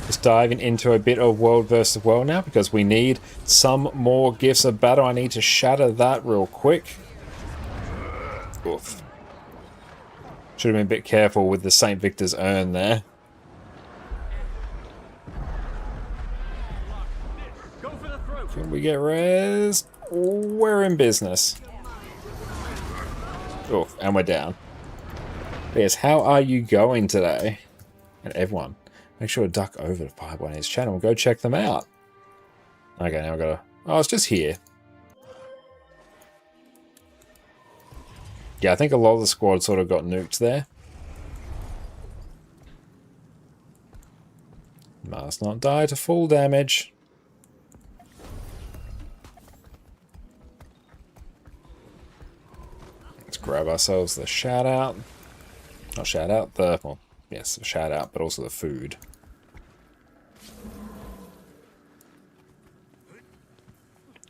Just diving into a bit of world versus world now because we need some more gifts of battle. I need to shatter that real quick. Oof. Should have been a bit careful with the St. Victor's urn there. Can we get res? We're in business. Oof, and we're down. But yes, how are you going today? And everyone, make sure to duck over to Fireborn's channel and go check them out. Okay, now I've got to... Oh, it's just here. Yeah, I think a lot of the squad sort of got nuked there. Must not die to full damage. Let's grab ourselves the shout out. Not shout out, the... Well, yes, the shout out, but also the food.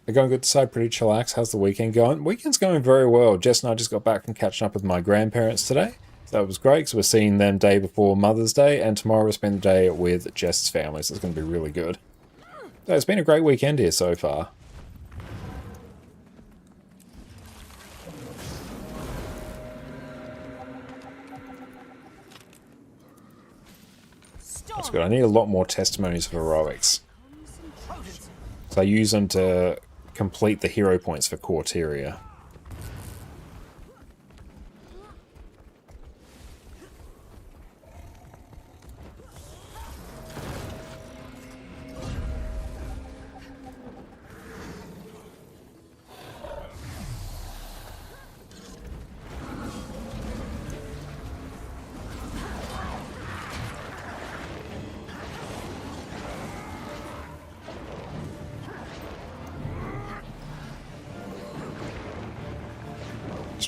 They're going good side, pretty chillax. How's the weekend going? Weekend's going very well. Jess and I just got back from catching up with my grandparents today. So that was great because we're seeing them day before Mother's Day, and tomorrow we'll spend the day with Jess's family, so it's going to be really good. So it's been a great weekend here so far. That's good. I need a lot more testimonies of heroics. So I use them to complete the hero points for Corteria.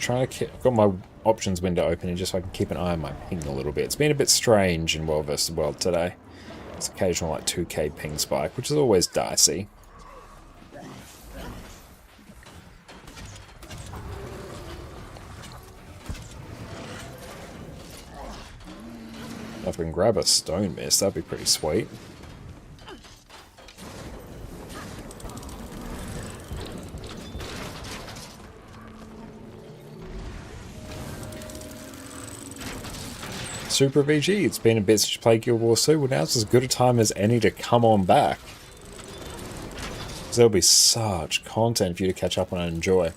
Trying to keep, got my options window open and just so I can keep an eye on my ping a little bit. It's been a bit strange in World vs. World today. It's occasional like 2k ping spike, which is always dicey. If we can grab a stone mist, that'd be pretty sweet. Super VG, it's been a bit since you played Guild Wars 2. Well, now's as good a time as any to come on back. There'll be such content for you to catch up on and enjoy.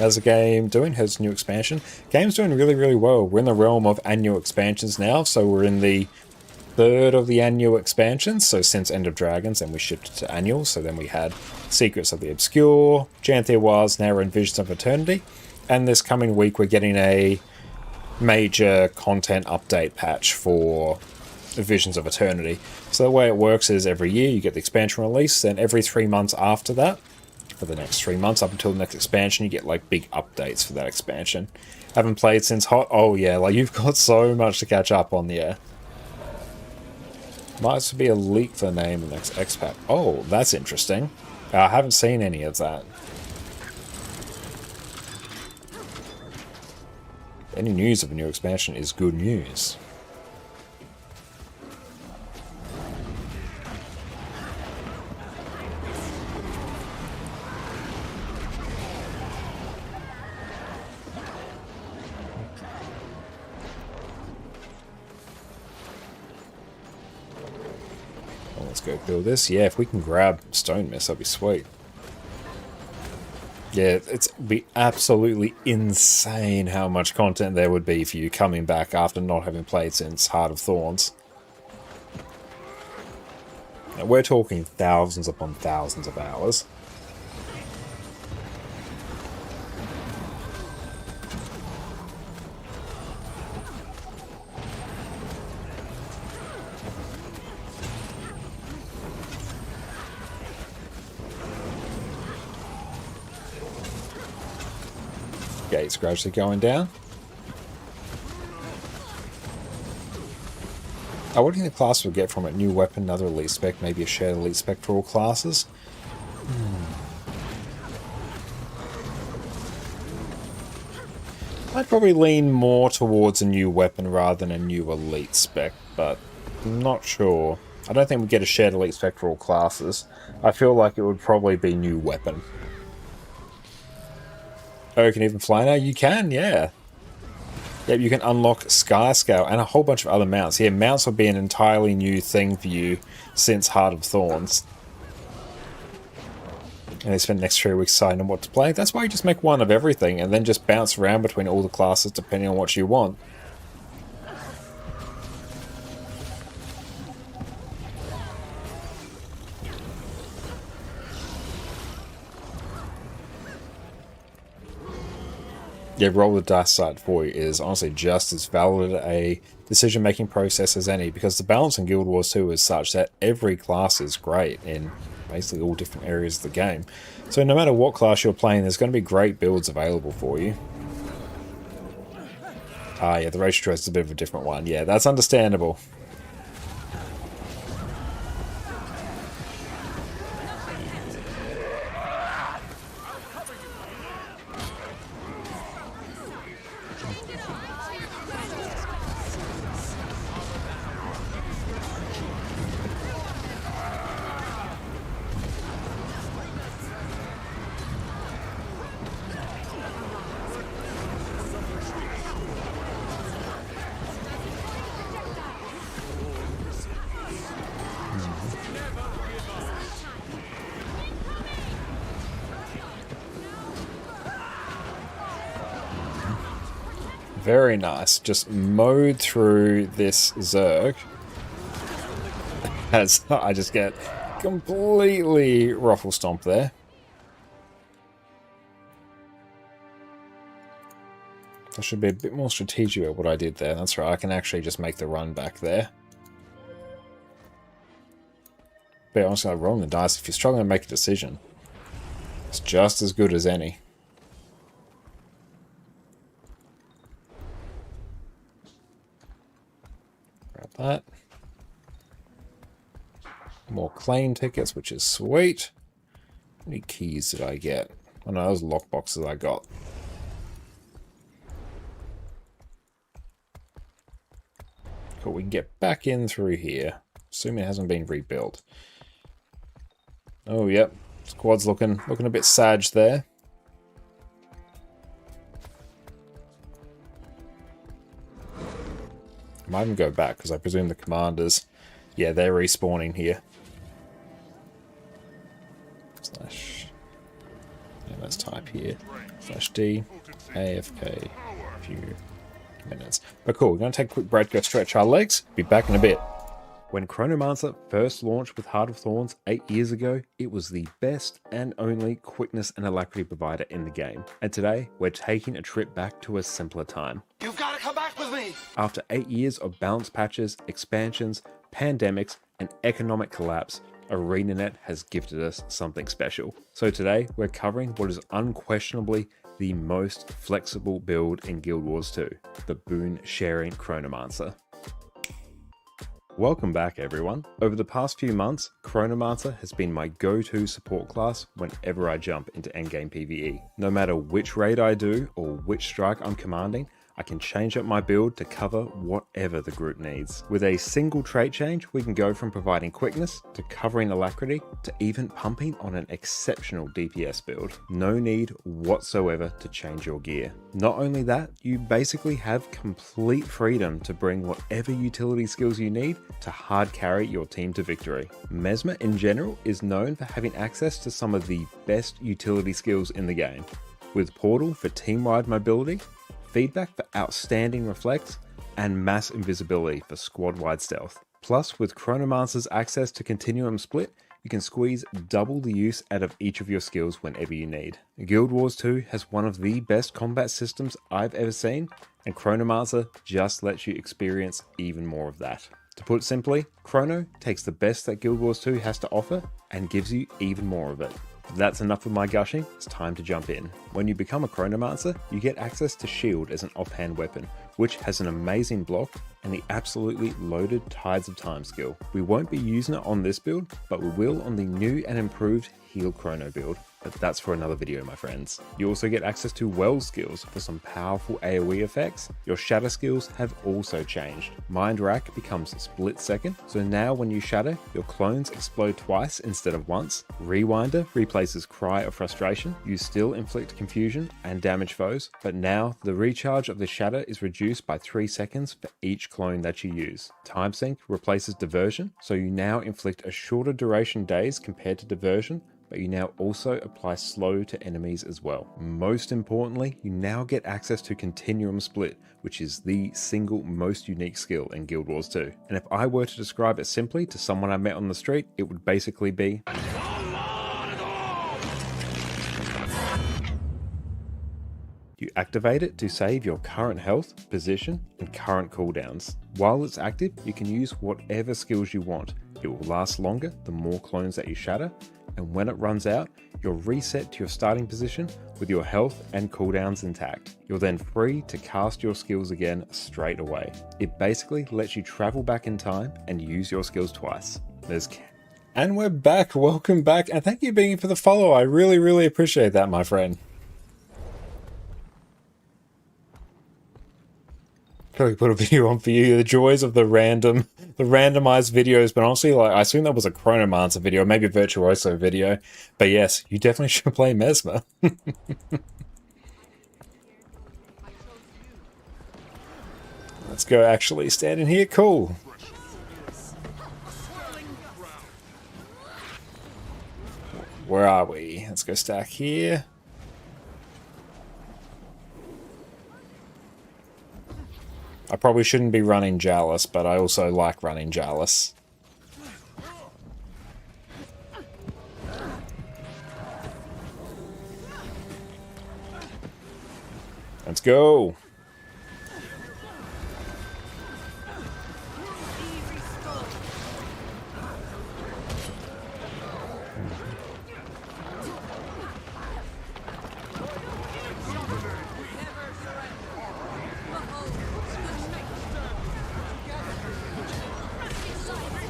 How's the game doing? How's the new expansion? Game's doing really, really well. We're in the realm of annual expansions now, so we're in the third of the annual expansions. So since End of Dragons, and we shifted to annual. So then we had Secrets of the Obscure, Janthia Wars, now we're in Visions of Eternity. And this coming week, we're getting a major content update patch for Visions of Eternity. So the way it works is every year you get the expansion release, then every 3 months after that, for the next 3 months up until the next expansion, you get like big updates for that expansion. Haven't played since Hot. Oh yeah, like you've got so much to catch up on. Yeah, might as well be a leak for the name of the next X-Pack. Oh, that's interesting. I haven't seen any of that. Any news of a new expansion is good news. Let's go kill this. Yeah, if we can grab Stone Mist, that'd be sweet. Yeah, it'd be absolutely insane how much content there would be for you coming back after not having played since Heart of Thorns. Now, we're talking thousands upon thousands of hours. Gates gradually going down. What do you think the class will get from it? New weapon, another elite spec, maybe a shared elite spec for all classes? I'd probably lean more towards a new weapon rather than a new elite spec, but I'm not sure. I don't think we get a shared elite spec for all classes. I feel like it would probably be new weapon. Oh, you can even fly now? You can, yeah. Yep, you can unlock Sky Scale and a whole bunch of other mounts. Yeah, mounts will be an entirely new thing for you since Heart of Thorns. And they spend the next 3 weeks deciding on what to play. That's why you just make one of everything and then just bounce around between all the classes depending on what you want. Yeah, roll the dice side for you is honestly just as valid a decision-making process as any, because the balance in Guild Wars 2 is such that every class is great in basically all different areas of the game. So no matter what class you're playing, there's going to be great builds available for you. Ah, yeah, the racial choice is a bit of a different one. Yeah, that's understandable. Very nice. Just mowed through this Zerg. As I just get completely ruffle stomped there. I should be a bit more strategic at what I did there. That's right, I can actually just make the run back there. But honestly, like rolling the dice, if you're struggling to make a decision, it's just as good as any. Grab that. More claim tickets, which is sweet. How many keys did I get? Oh no, those lockboxes I got. Cool, we can get back in through here. Assuming it hasn't been rebuilt. Oh, yep. Squad's looking a bit sag there. might even go back, because I presume the commanders, yeah, they're respawning here. Slash, yeah, let's type here, /D, AFK, few minutes. But cool, we're going to take a quick break, go stretch our legs, be back in a bit. When Chronommancer first launched with Heart of Thorns 8 years ago, it was the best and only quickness and alacrity provider in the game. And today, we're taking a trip back to a simpler time. You've got to come back with me! After 8 years of balance patches, expansions, pandemics, and economic collapse, ArenaNet has gifted us something special. So today, we're covering what is unquestionably the most flexible build in Guild Wars 2, the boon sharing Chronommancer. Welcome back everyone. Over the past few months, Chronommancer has been my go-to support class whenever I jump into endgame PvE. No matter which raid I do or which strike I'm commanding, I can change up my build to cover whatever the group needs. With a single trait change, we can go from providing quickness to covering alacrity to even pumping on an exceptional DPS build. No need whatsoever to change your gear. Not only that, you basically have complete freedom to bring whatever utility skills you need to hard carry your team to victory. Mesmer in general is known for having access to some of the best utility skills in the game, with Portal for team-wide mobility, Feedback for outstanding reflex, and mass invisibility for squad-wide stealth. Plus, with Chronomancer's access to Continuum Split, you can squeeze double the use out of each of your skills whenever you need. Guild Wars 2 has one of the best combat systems I've ever seen, and Chronomancer just lets you experience even more of that. To put it simply, Chrono takes the best that Guild Wars 2 has to offer and gives you even more of it. That's enough of my gushing, it's time to jump in. When you become a Chronomancer, you get access to Shield as an offhand weapon, which has an amazing block and the absolutely loaded Tides of Time skill. We won't be using it on this build, but we will on the new and improved Heal Chrono build, but that's for another video, my friends. You also get access to Well skills for some powerful AoE effects. Your Shatter skills have also changed. Mind Rack becomes split second, so now when you shatter, your clones explode twice instead of once. Rewinder replaces Cry of Frustration. You still inflict confusion and damage foes, but now the recharge of the shatter is reduced by 3 seconds for each clone that you use. Time Sync replaces Diversion, so you now inflict a shorter duration days compared to Diversion, but you now also apply slow to enemies as well. Most importantly, you now get access to Continuum Split, which is the single most unique skill in Guild Wars 2. And if I were to describe it simply to someone I met on the street, it would basically be, you activate it to save your current health, position, and current cooldowns. While it's active, you can use whatever skills you want. It will last longer the more clones that you shatter, and when it runs out, you're reset to your starting position with your health and cooldowns intact. You're then free to cast your skills again straight away. It basically lets you travel back in time and use your skills twice. And we're back, welcome back, and thank you Bingy for the follow. I really appreciate that, my friend. Probably put a video on for you, the joys of the randomized videos, but honestly, like, I assume that was a Chronomancer video, maybe a Virtuoso video, but yes, you definitely should play Mesmer. Let's go actually stand in here, cool. Where are we? Let's go stack here. I probably shouldn't be running Jealous, but I also like running Jealous. Let's go!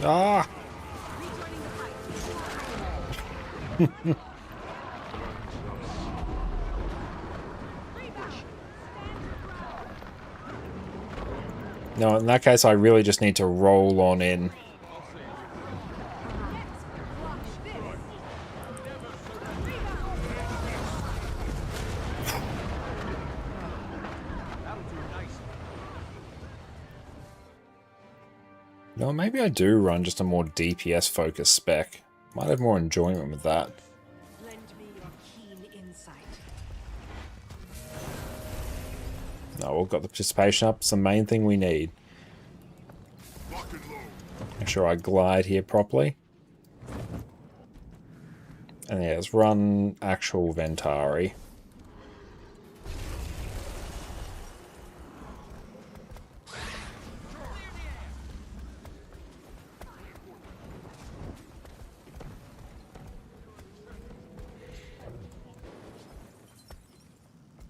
Ah! No, in that case, I really just need to roll on in. No, maybe I do run just a more DPS focused spec. Might have more enjoyment with that. Lend me your keen insight. No, we've got the participation up. It's the main thing we need. Lock and load. Make sure I glide here properly. And yeah, let's run actual Ventari.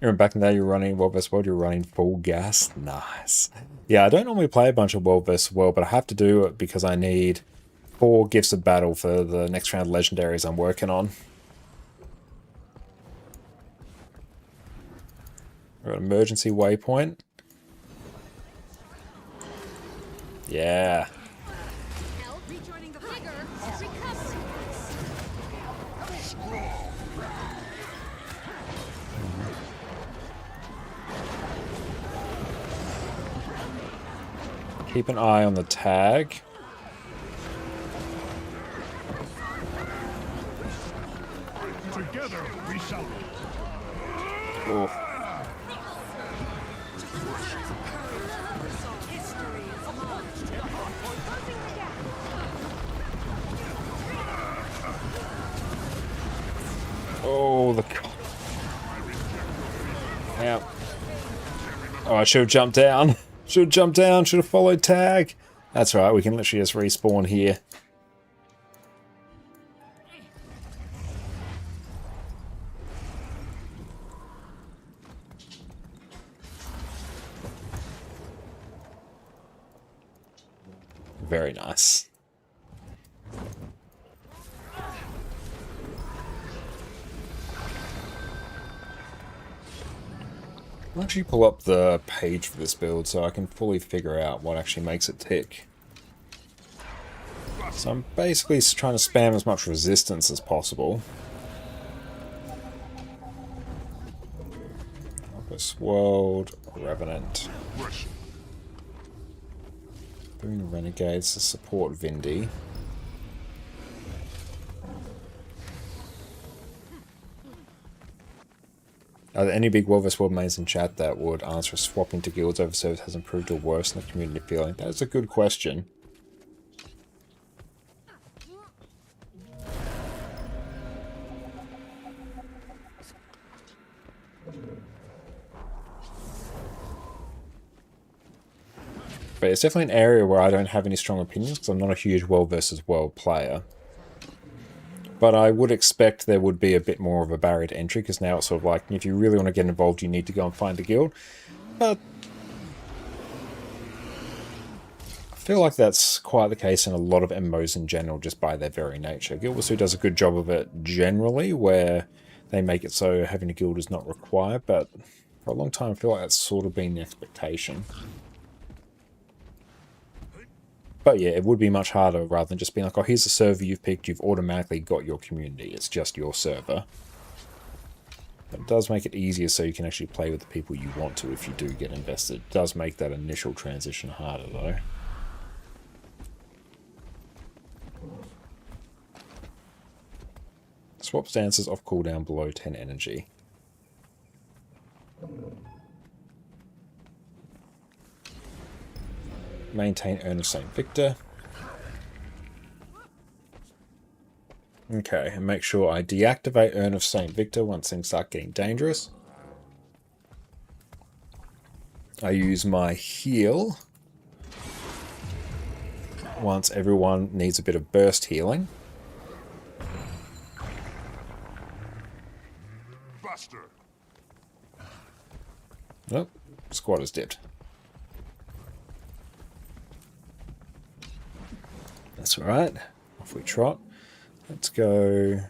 You're back in there, you're running World vs. World, you're running full gas. Nice. Yeah, I don't normally play a bunch of World vs. World, but I have to do it because I need 4 gifts of battle for the next round of Legendaries I'm working on. We've got emergency waypoint. Yeah. Rejoining the figure. Recover. Keep an eye on the tag. Together we shall. Oof. History is mine. Oh, the... Yeah. Oh, I should have jumped down. Should have jumped down. Should have followed tag. That's right. We can literally just respawn here. Very nice. I'll actually pull up the page for this build so I can fully figure out what actually makes it tick. So I'm basically trying to spam as much resistance as possible. Opus World, Revenant. Boon Renegades to support Vindy. Are there any big World vs. World mains in chat that would answer swapping to guilds over service has improved or worsened the community feeling? That is a good question. But it's definitely an area where I don't have any strong opinions because I'm not a huge World vs. World player. But I would expect there would be a bit more of a barrier to entry because now it's sort of like, if you really want to get involved, you need to go and find a guild. But I feel like that's quite the case in a lot of MMOs in general, just by their very nature. Guild Wars 2 does a good job of it generally, where they make it so having a guild is not required, but for a long time I feel like that's sort of been the expectation. But yeah, it would be much harder rather than just being like, oh, here's the server you've picked, you've automatically got your community. It's just your server. But it does make it easier so you can actually play with the people you want to if you do get invested. It does make that initial transition harder though. Swap stances off cooldown below 10 energy. Maintain Urn of St. Victor. Okay, and make sure I deactivate Urn of St. Victor once things start getting dangerous. I use my heal once everyone needs a bit of burst healing. Buster. Nope, squad has dipped. That's alright. Off we trot. Let's go.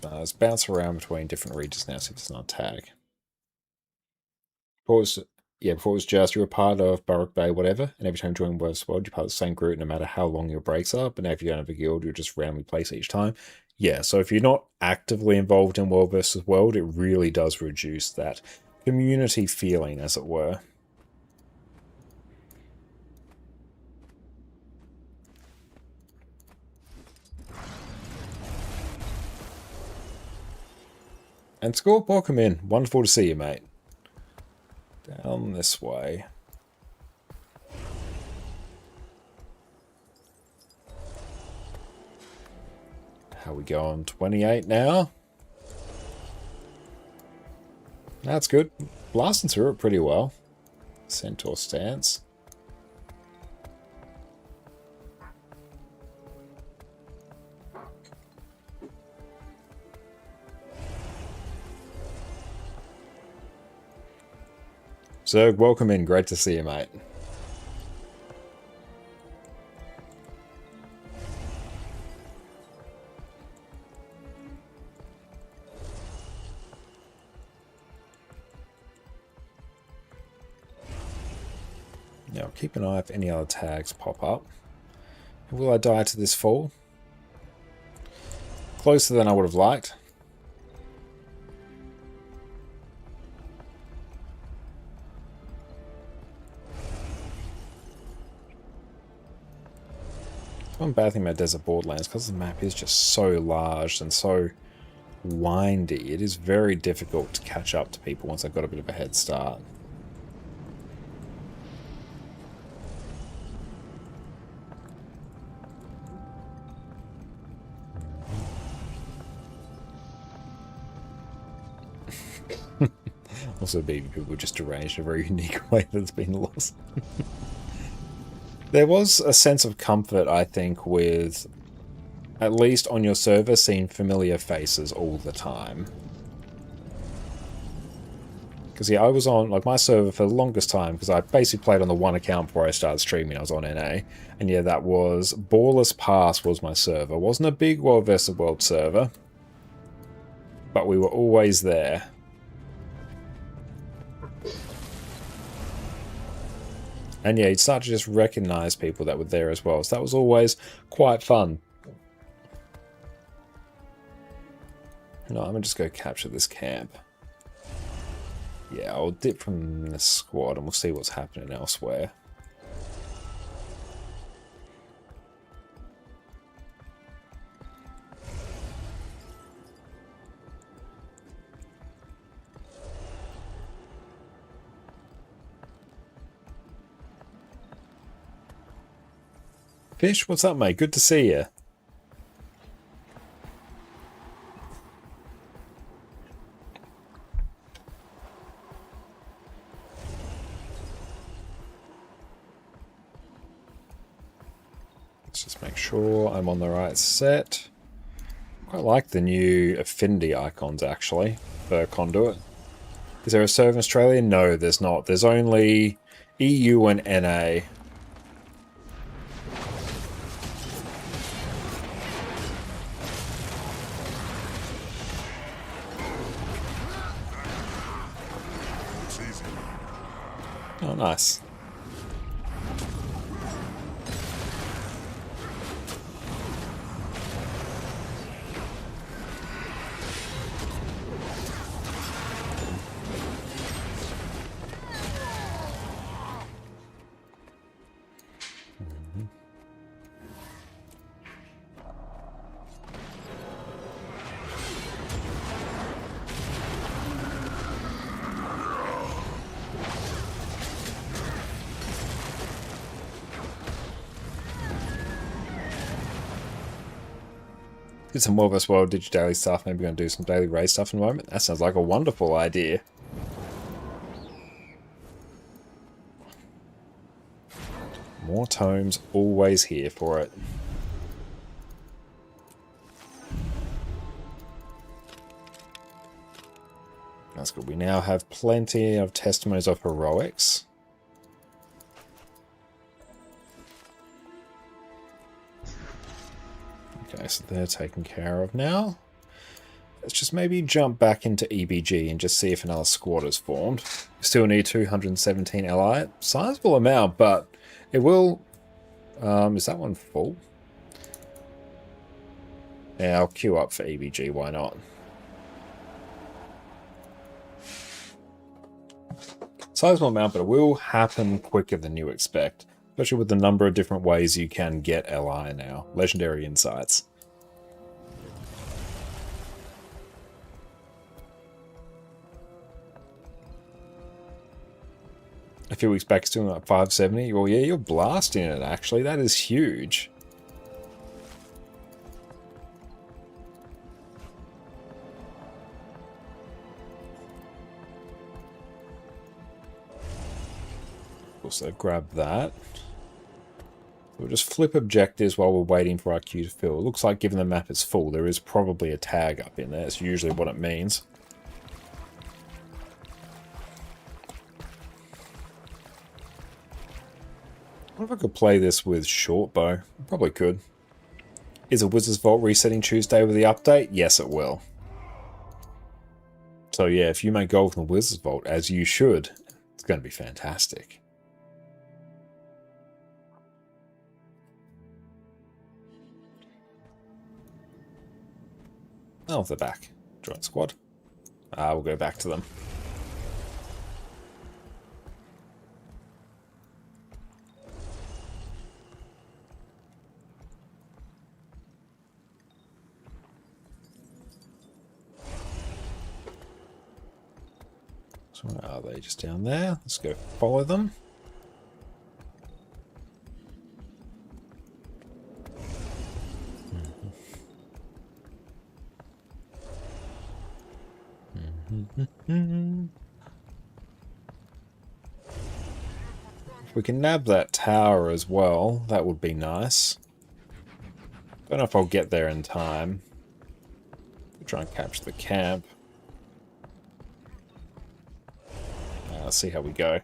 Let's bounce around between different regions now, see if it's not a tag. Before it was just you were part of Baruch Bay, whatever, and every time you join World vs. World, you're part of the same group no matter how long your breaks are, but now if you don't have a guild, you'll just randomly place each time. Yeah, so if you're not actively involved in World vs. World, it really does reduce that community feeling, as it were. And Score, welcome in. Wonderful to see you, mate. Down this way. How we going? 28 now? That's good. Blasting through it pretty well. Centaur stance. Zerg, welcome in. Great to see you, mate. Now, keep an eye if any other tags pop up. Will I die to this fall? Closer than I would have liked. One bad thing about Desert Borderlands, because the map is just so large and so windy, it is very difficult to catch up to people once they've got a bit of a head start. Also, baby people just arranged a very unique way that's been lost. There was a sense of comfort, I think, with, at least on your server, seeing familiar faces all the time. Because, yeah, I was on, like, my server for the longest time, because I basically played on the one account before I started streaming. I was on NA. And, yeah, that was, Baller's Pass was my server. It wasn't a big World vs. World server, but we were always there. And yeah, you'd start to just recognize people that were there as well. So that was always quite fun. No, I'm going to just go capture this camp. Yeah, I'll dip from this squad and we'll see what's happening elsewhere. Fish, what's up, mate? Good to see you. Let's just make sure I'm on the right set. I quite like the new affinity icons, actually, for Conduit. Is there a server in Australia? No, there's not. There's only EU and NA. Oh, nice. Did some World vs. World, did your daily stuff, maybe going to do some daily raid stuff in a moment. That sounds like a wonderful idea. More tomes, always here for it. That's good. We now have plenty of testimonies of heroics. Okay, so they're taken care of now. Let's just maybe jump back into EBG and just see if another squad is formed. We still need 217 LI. Sizable amount, but it will... is that one full? Yeah, I'll queue up for EBG, why not? Sizable amount, but it will happen quicker than you expect. Especially with the number of different ways you can get LI now. Legendary insights. A few weeks back, it's doing like 570. Well, yeah, you're blasting it, actually. That is huge. Also, grab that. We'll just flip objectives while we're waiting for our queue to fill. It looks like, given the map is full, there is probably a tag up in there. It's usually what it means. I wonder if I could play this with short bow. Probably could. Is a Wizard's Vault resetting Tuesday with the update? Yes, it will. So yeah, if you make gold from the Wizard's Vault, as you should, it's going to be fantastic. Oh, they're back. Join squad. We'll go back to them. So where are they? Just down there. Let's go follow them. If we can nab that tower as well, that would be nice. Don't know if I'll get there in time. We'll try and capture the camp. Let's see how we go.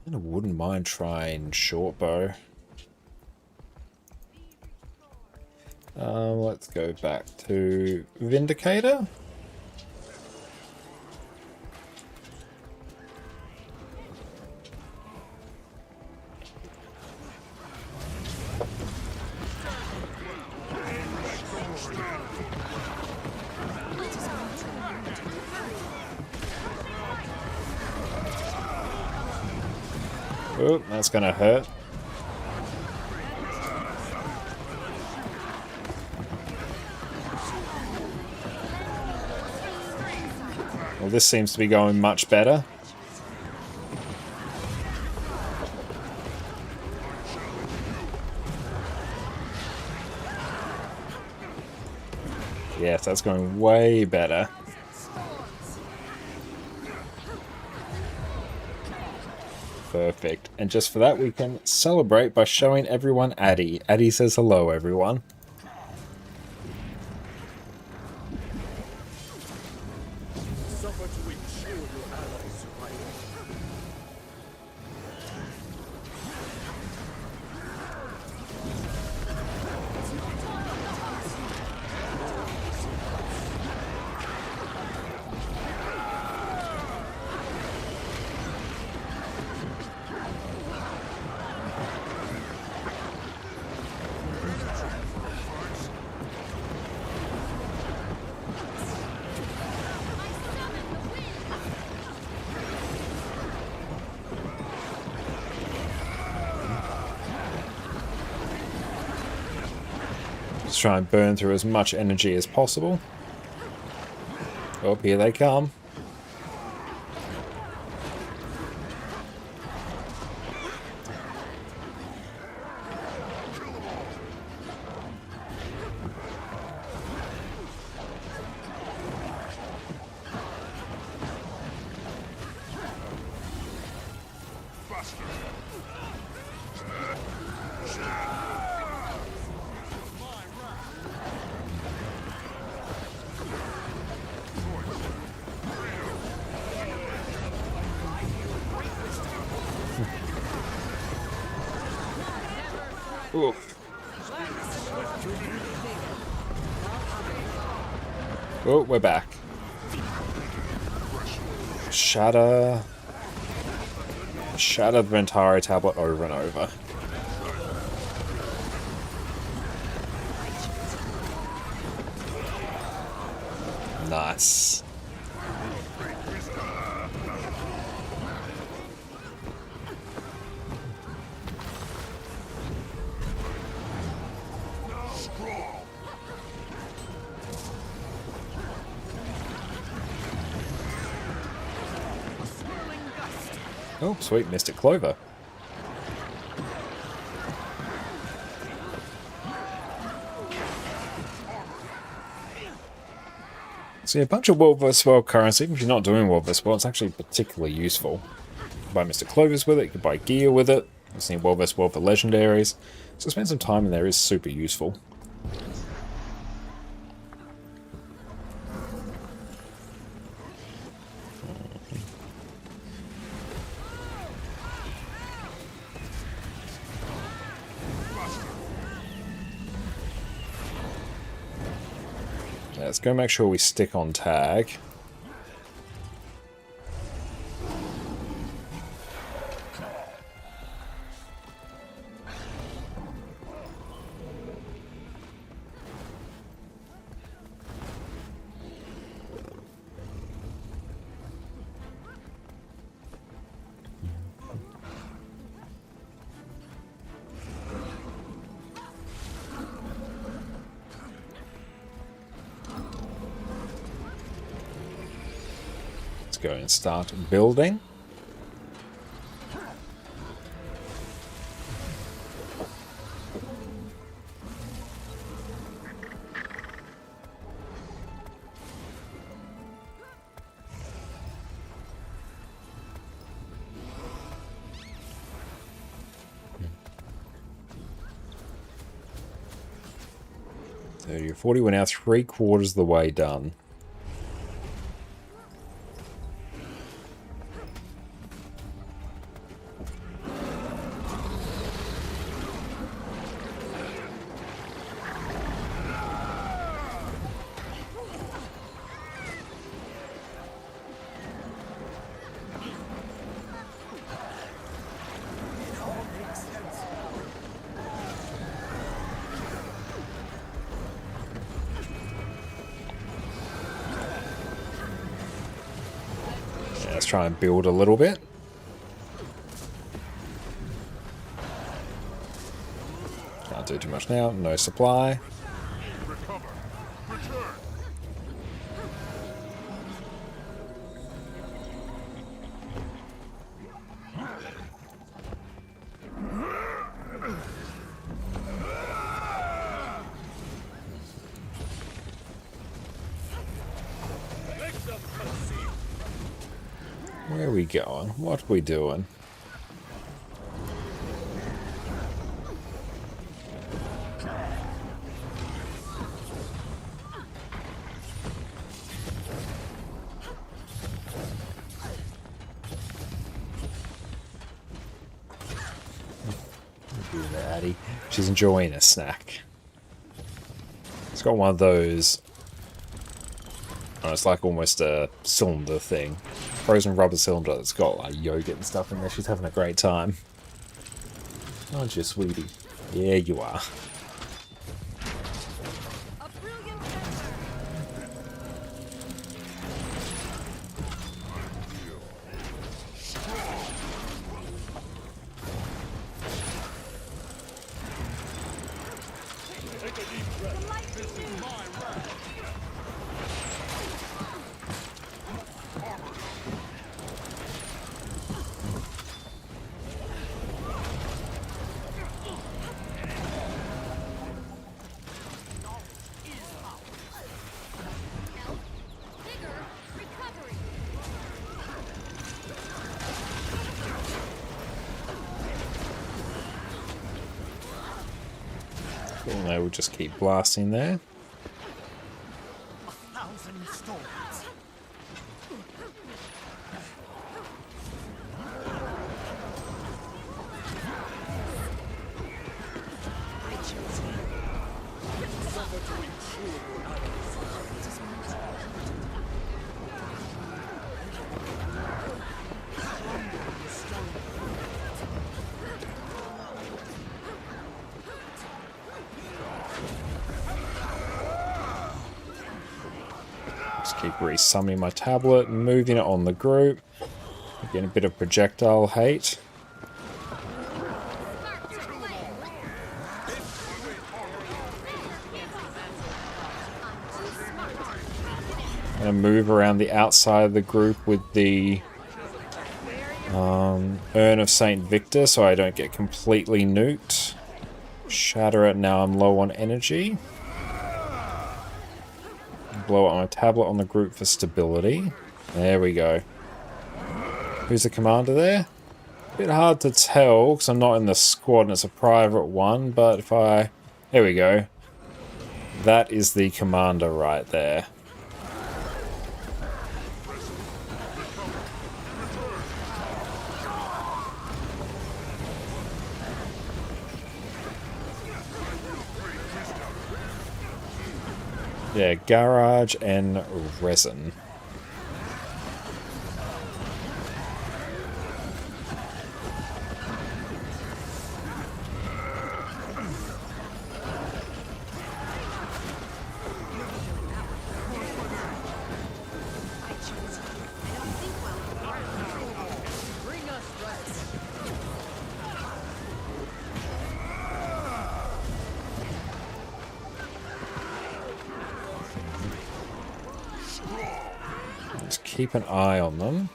Kind of wouldn't mind trying short bow. Let's go back to Vindicator. Oh, that's gonna hurt. Well, this seems to be going much better. Yes, that's going way better. Perfect. And just for that, we can celebrate by showing everyone Addy. Addy says hello, everyone. Just try and burn through as much energy as possible. Oh, here they come. Oof. Oh, we're back. Shatter. Shatter the Ventari tablet over and over. Nice. Oh, sweet, Mystic Clover. So yeah, a bunch of World vs. World currency. Even if you're not doing World vs. World, it's actually particularly useful. You can buy Mystic Clovers with it, you can buy gear with it. I've seen World vs. World for Legendaries. So spend some time in there is super useful. Let's go make sure we stick on tag. Go and start building. So you're 40, we're now 3/4 of the way done. Let's try and build a little bit. Can't do too much now. No supply. Recover. Return. Where are we going? What are we doing? Addie. She's enjoying a snack. It's got one of those. Oh, it's like almost a cylinder thing. Frozen rubber cylinder that's got like yogurt and stuff in there. She's having a great time. Aren't you, sweetie? Yeah, you are. A brilliant fencer. The lightning new. Cool, now we'll just keep blasting there. Just keep resummoning my tablet and moving it on the group. Getting a bit of projectile hate. I'm gonna move around the outside of the group with the Urn of Saint Victor so I don't get completely nuked. Shatter it, now I'm low on energy. Blow it on a tablet on the group for stability. There we go. Who's the commander there? Bit hard to tell because I'm not in the squad and it's a private one, but if I... There we go. That is the commander right there. Yeah, garage and resin. Just keep an eye on them.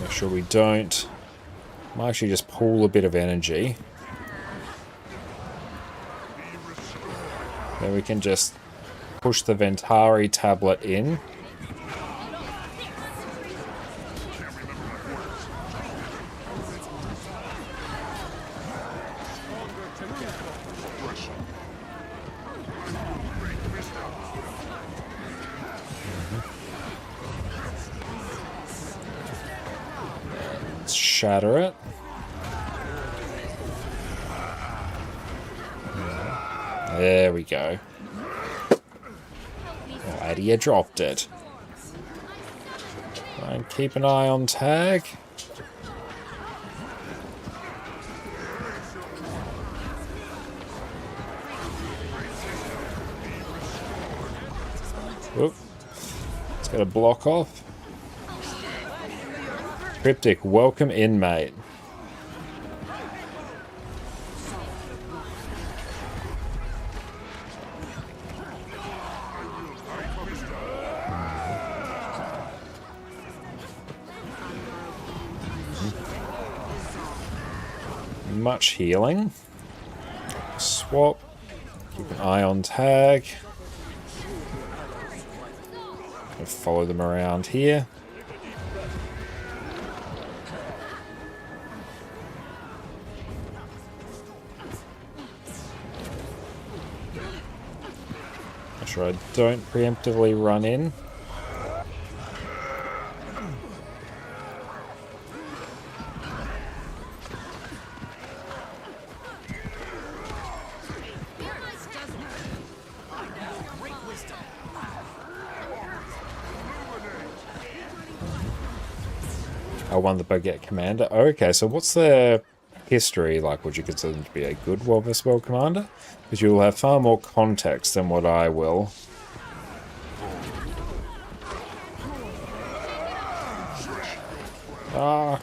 Make sure we don't. Might actually just pull a bit of energy. Then we can just push the Ventari tablet in. Shatter it. There we go. Oh, Adia dropped it. Try and keep an eye on tag. Oop. Let's get a block off. Cryptic, welcome in, mate. Much healing. Swap. Keep an eye on tag. Follow them around here. Make sure I don't preemptively run in. I won the Baguette Commander. Okay, so what's their history like? Would you consider them to be a good World vs. World Commander? Because you'll have far more context than what I will. Ah.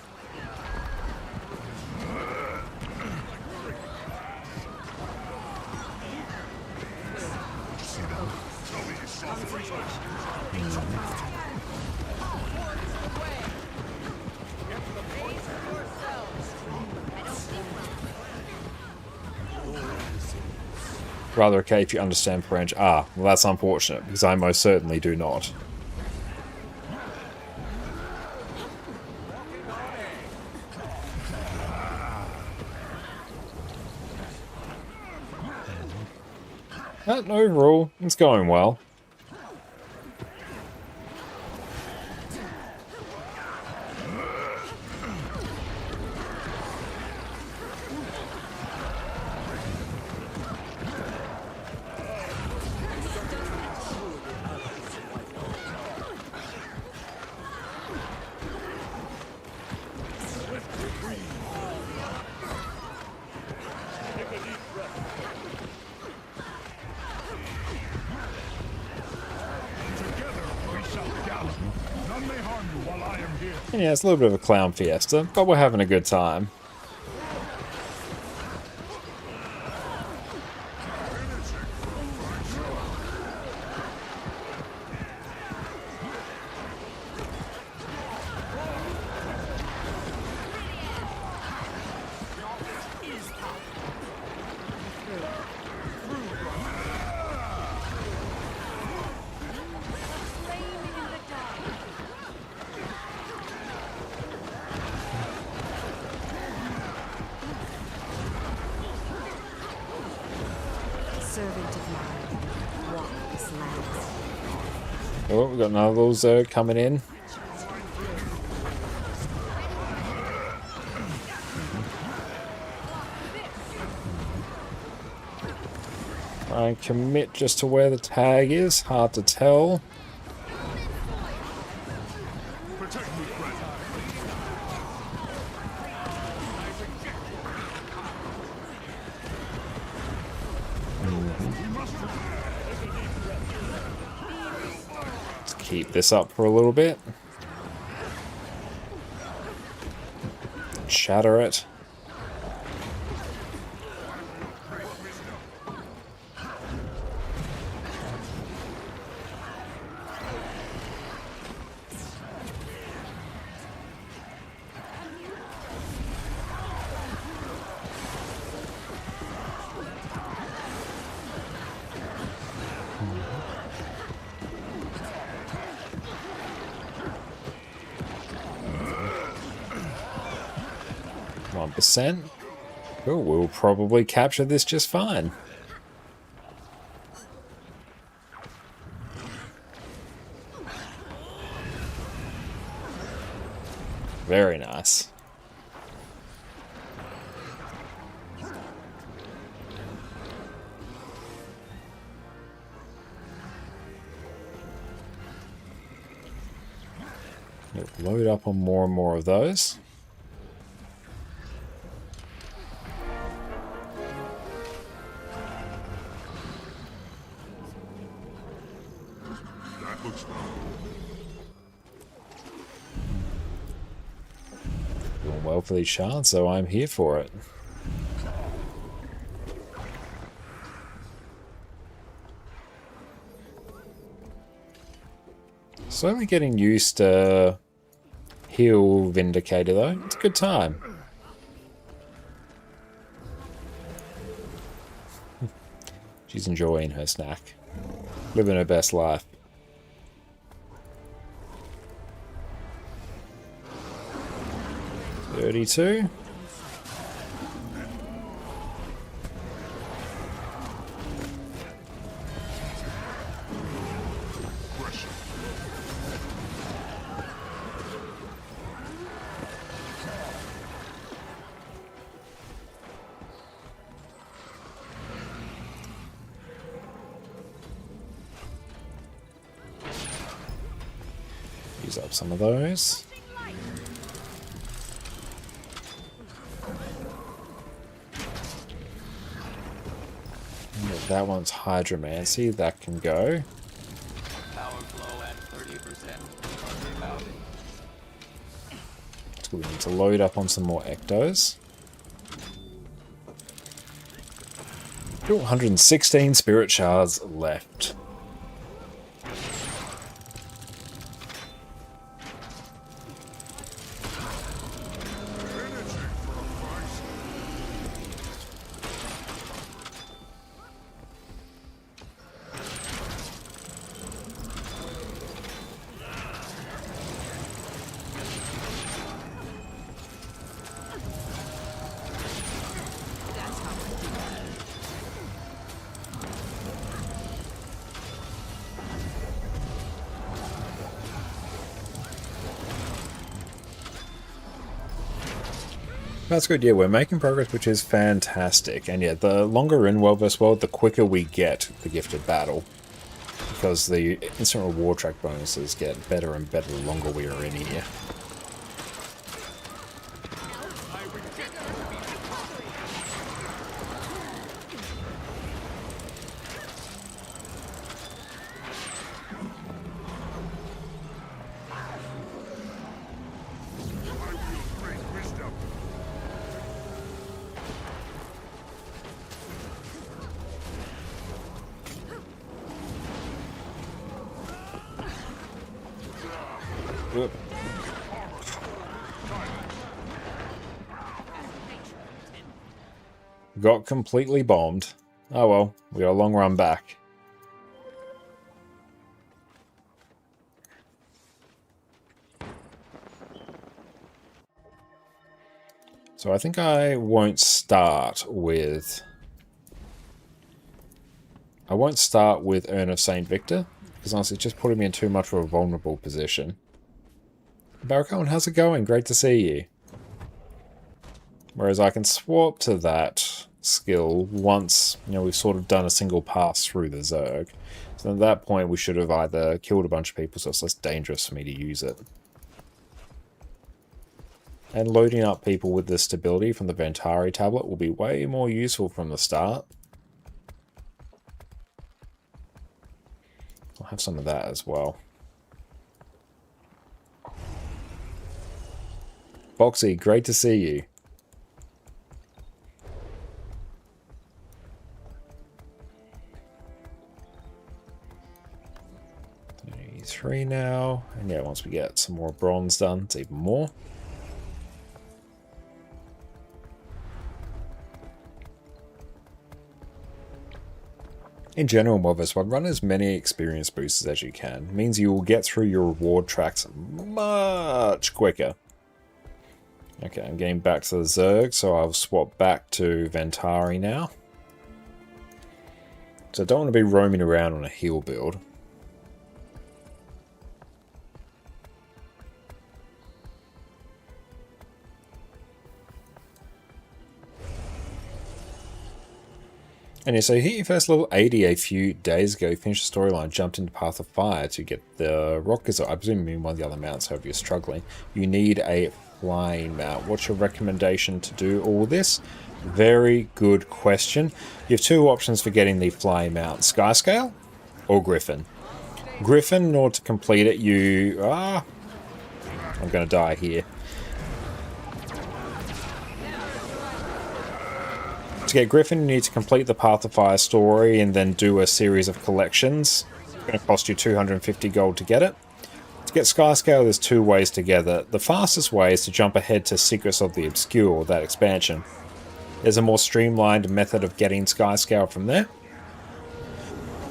Rather okay if you understand French. Ah, well that's unfortunate, because I most certainly do not. But overall, it's going well. And yeah, it's a little bit of a clown fiesta, but we're having a good time. Servant of mine, walk this land. Oh, we've got another little coming in. Try and commit just to where the tag is. Hard to tell. Protect me, friend. Let's keep this up for a little bit. Shatter it. %. Cool, we'll probably capture this just fine. Very nice. Load up on more and more of those. Doing well for these shards, so I'm here for it. Slowly getting used to heal Vindicator though. It's a good time. She's enjoying her snack. Living her best life. $32. Use up some of those. That one's Hydromancy, that can go. Power flow at 30%. So we need to load up on some more Ectos. 116 Spirit Shards left. That's good, yeah, we're making progress, which is fantastic. And yeah, the longer we're in World vs. World, the quicker we get the Gifted Battle. Because the instant reward track bonuses get better and better the longer we are in here. Got completely bombed. Oh well, we got a long run back. So I think I won't start with... Urn of St. Victor, because honestly it's just putting me in too much of a vulnerable position. Barracone, how's it going? Great to see you. Whereas I can swap to that skill once, you know, we've sort of done a single pass through the Zerg. So at that point we should have either killed a bunch of people so it's less dangerous for me to use it. And loading up people with the stability from the Ventari tablet will be way more useful from the start. I'll have some of that as well. Boxy, great to see you. Three now, and yeah, once we get some more bronze done, it's even more. In general, Movis, run as many experience boosters as you can. It means you will get through your reward tracks much quicker. Okay, I'm getting back to the Zerg, so I'll swap back to Ventari now. So I don't want to be roaming around on a heal build. And yeah, so you hit your first level 80 a few days ago, finished the storyline, jumped into Path of Fire to get the Rock Gazelle. I presume you mean one of the other mounts, however you're struggling. You need a flying mount. What's your recommendation to do all this? Very good question. You have two options for getting the flying mount, Skyscale or Griffin. Griffin, in order to complete it, you... I'm going to die here. To get Griffin, you need to complete the Path of Fire story and then do a series of collections. It's going to cost you 250 gold to get it. To get Skyscale, there's two ways to get it. The fastest way is to jump ahead to Secrets of the Obscure, that expansion. There's a more streamlined method of getting Skyscale from there.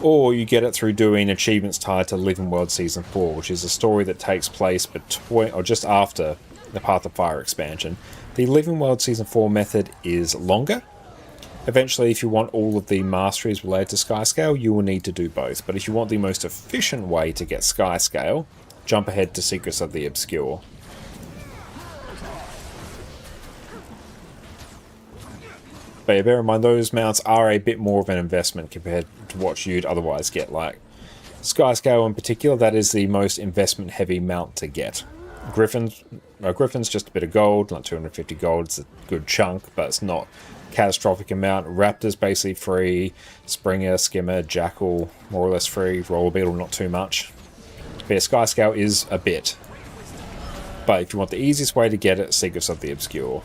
Or you get it through doing achievements tied to Living World Season 4, which is a story that takes place between, or just after the Path of Fire expansion. The Living World Season 4 method is longer. Eventually, if you want all of the masteries related to Skyscale, you will need to do both. But if you want the most efficient way to get Skyscale, jump ahead to Secrets of the Obscure. But yeah, bear in mind, those mounts are a bit more of an investment compared to what you'd otherwise get. Like Skyscale in particular, that is the most investment-heavy mount to get. Griffin's just a bit of gold, like 250 gold. It's a good chunk, but it's not catastrophic amount. Raptor's basically free. Springer, Skimmer, Jackal, more or less free. Roller Beetle, not too much. But yeah, Skyscale is a bit. But if you want the easiest way to get it, Secrets of the Obscure.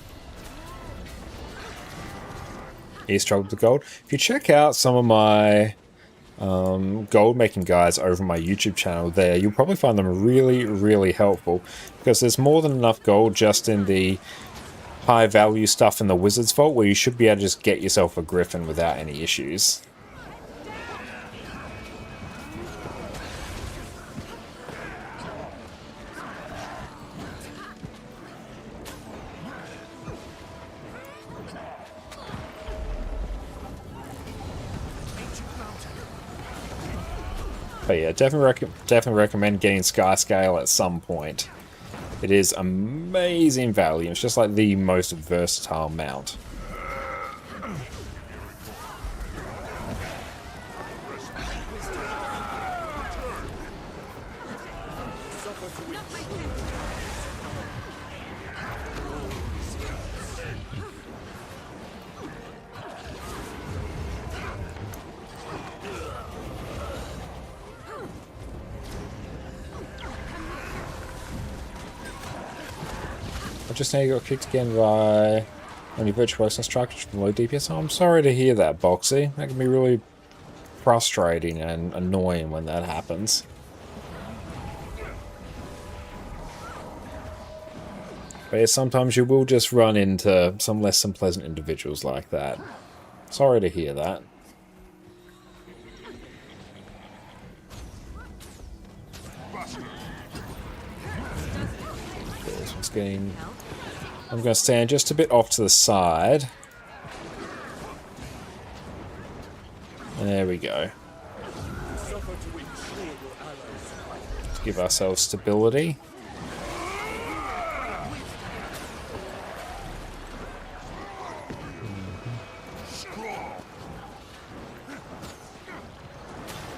You struggled with gold. If you check out some of my gold making guides over my YouTube channel there, you'll probably find them really, really helpful, because there's more than enough gold just in the high value stuff in the Wizard's Vault where you should be able to just get yourself a Griffin without any issues. But yeah, definitely recommend getting Skyscale at some point. It is amazing value. It's just like the most versatile mount. Just now you got kicked again by only virtual instructors from low DPS. I'm sorry to hear that, Boxy. That can be really frustrating and annoying when that happens. But yeah, sometimes you will just run into some less than pleasant individuals like that. Sorry to hear that. This one's getting... I'm going to stand just a bit off to the side. There we go. Let's give ourselves stability.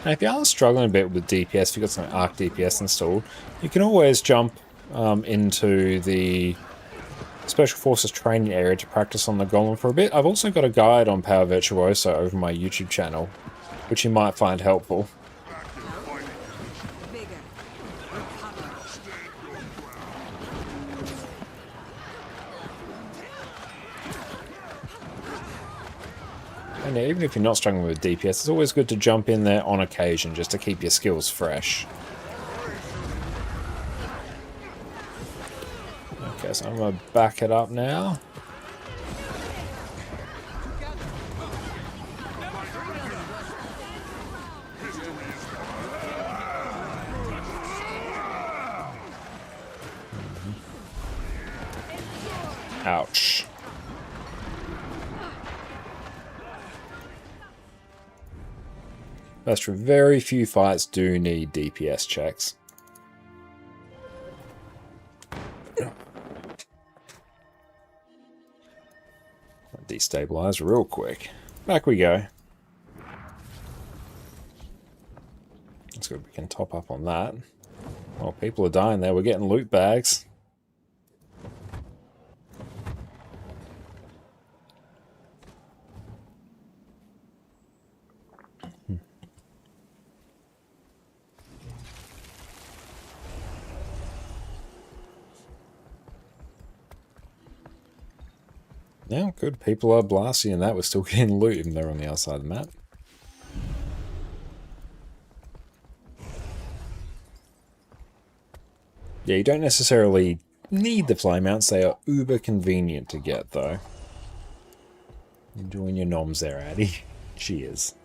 Now, if you are struggling a bit with DPS, if you've got some Arc DPS installed, you can always jump into the Special Forces training area to practice on the Golem for a bit. I've also got a guide on Power Virtuoso over my YouTube channel, which you might find helpful. And yeah, even if you're not struggling with DPS, it's always good to jump in there on occasion just to keep your skills fresh. Okay, so I'm going to back it up now. Ouch. That's true. Very few fights do need DPS checks. Destabilize real quick. Back we go. That's good. We can top up on that. Well, people are dying there. We're getting loot bags. Yeah, good. People are blasting that. We're still getting loot even though they're on the outside of the map. Yeah, you don't necessarily need the flame mounts. They are uber convenient to get, though. Enjoying your noms there, Addy. Cheers.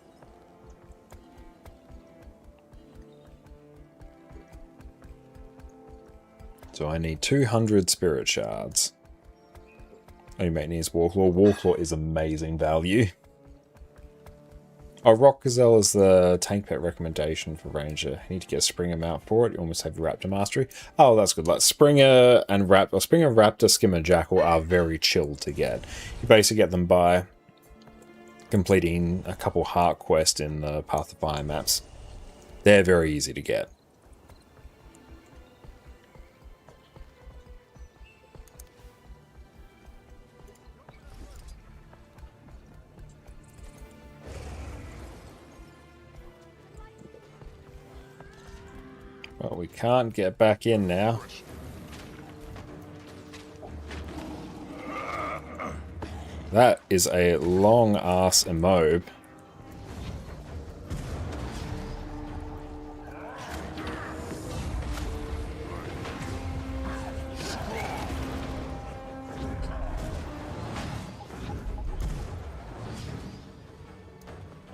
So I need 200 Spirit Shards. Only mate needs Warclaw. Warclaw is amazing value. Oh, Rock Gazelle is the tank pet recommendation for Ranger. You need to get a Springer mount for it. You almost have Raptor Mastery. Oh, that's good. Like Springer and Raptor, Springer, Raptor, Skimmer, Jackal are very chill to get. You basically get them by completing a couple heart quests in the Path of Fire maps. They're very easy to get. Well, we can't get back in now. That is a long-ass emobe.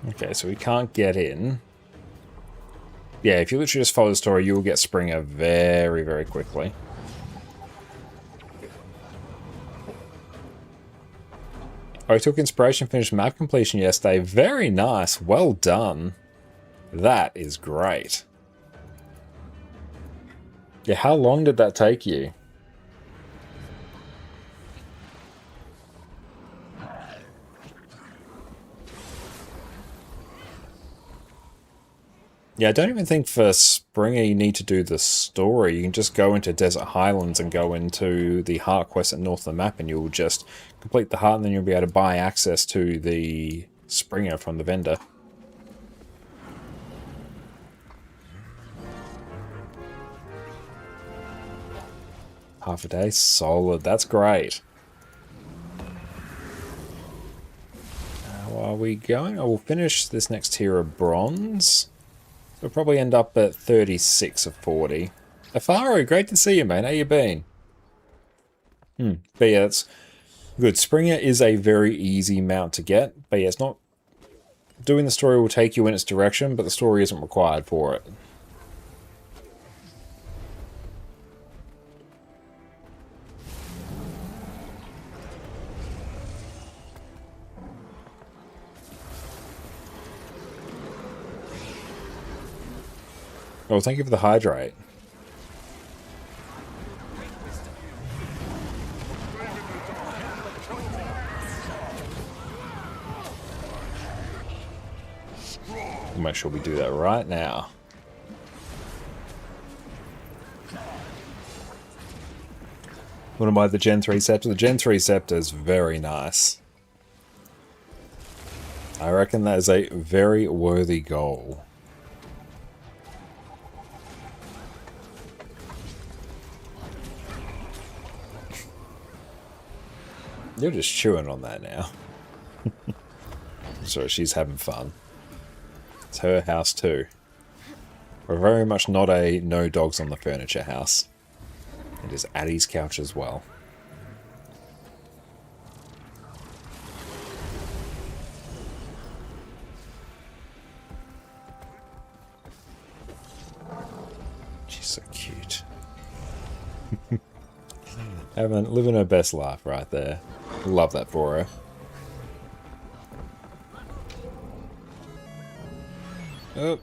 Okay, so we can't get in. Yeah, if you literally just follow the story, you will get Springer very, very quickly. I took inspiration, finished map completion yesterday. Very nice. Well done. That is great. Yeah, how long did that take you? Yeah, I don't even think for Springer you need to do the story. You can just go into Desert Highlands and go into the heart quest at north of the map and you'll just complete the heart and then you'll be able to buy access to the Springer from the vendor. Half a day? Solid. That's great. How are we going? I will finish this next tier of bronze. We'll probably end up at 36 of 40. Afaro, great to see you, man. How you been? But yeah, Good. Springer is a very easy mount to get, but yeah, it's not... Doing the story will take you in its direction, but the story isn't required for it. Oh, thank you for the hydrate. We'll make sure we do that right now. Want to buy the Gen 3 Scepter? The Gen 3 Scepter is very nice. I reckon that is a very worthy goal. You're just chewing on that now. So she's having fun. It's her house too. We're very much not a no dogs on the furniture house. It is Addie's couch as well. She's so cute. Living her best life right there. Love that for her. Oh.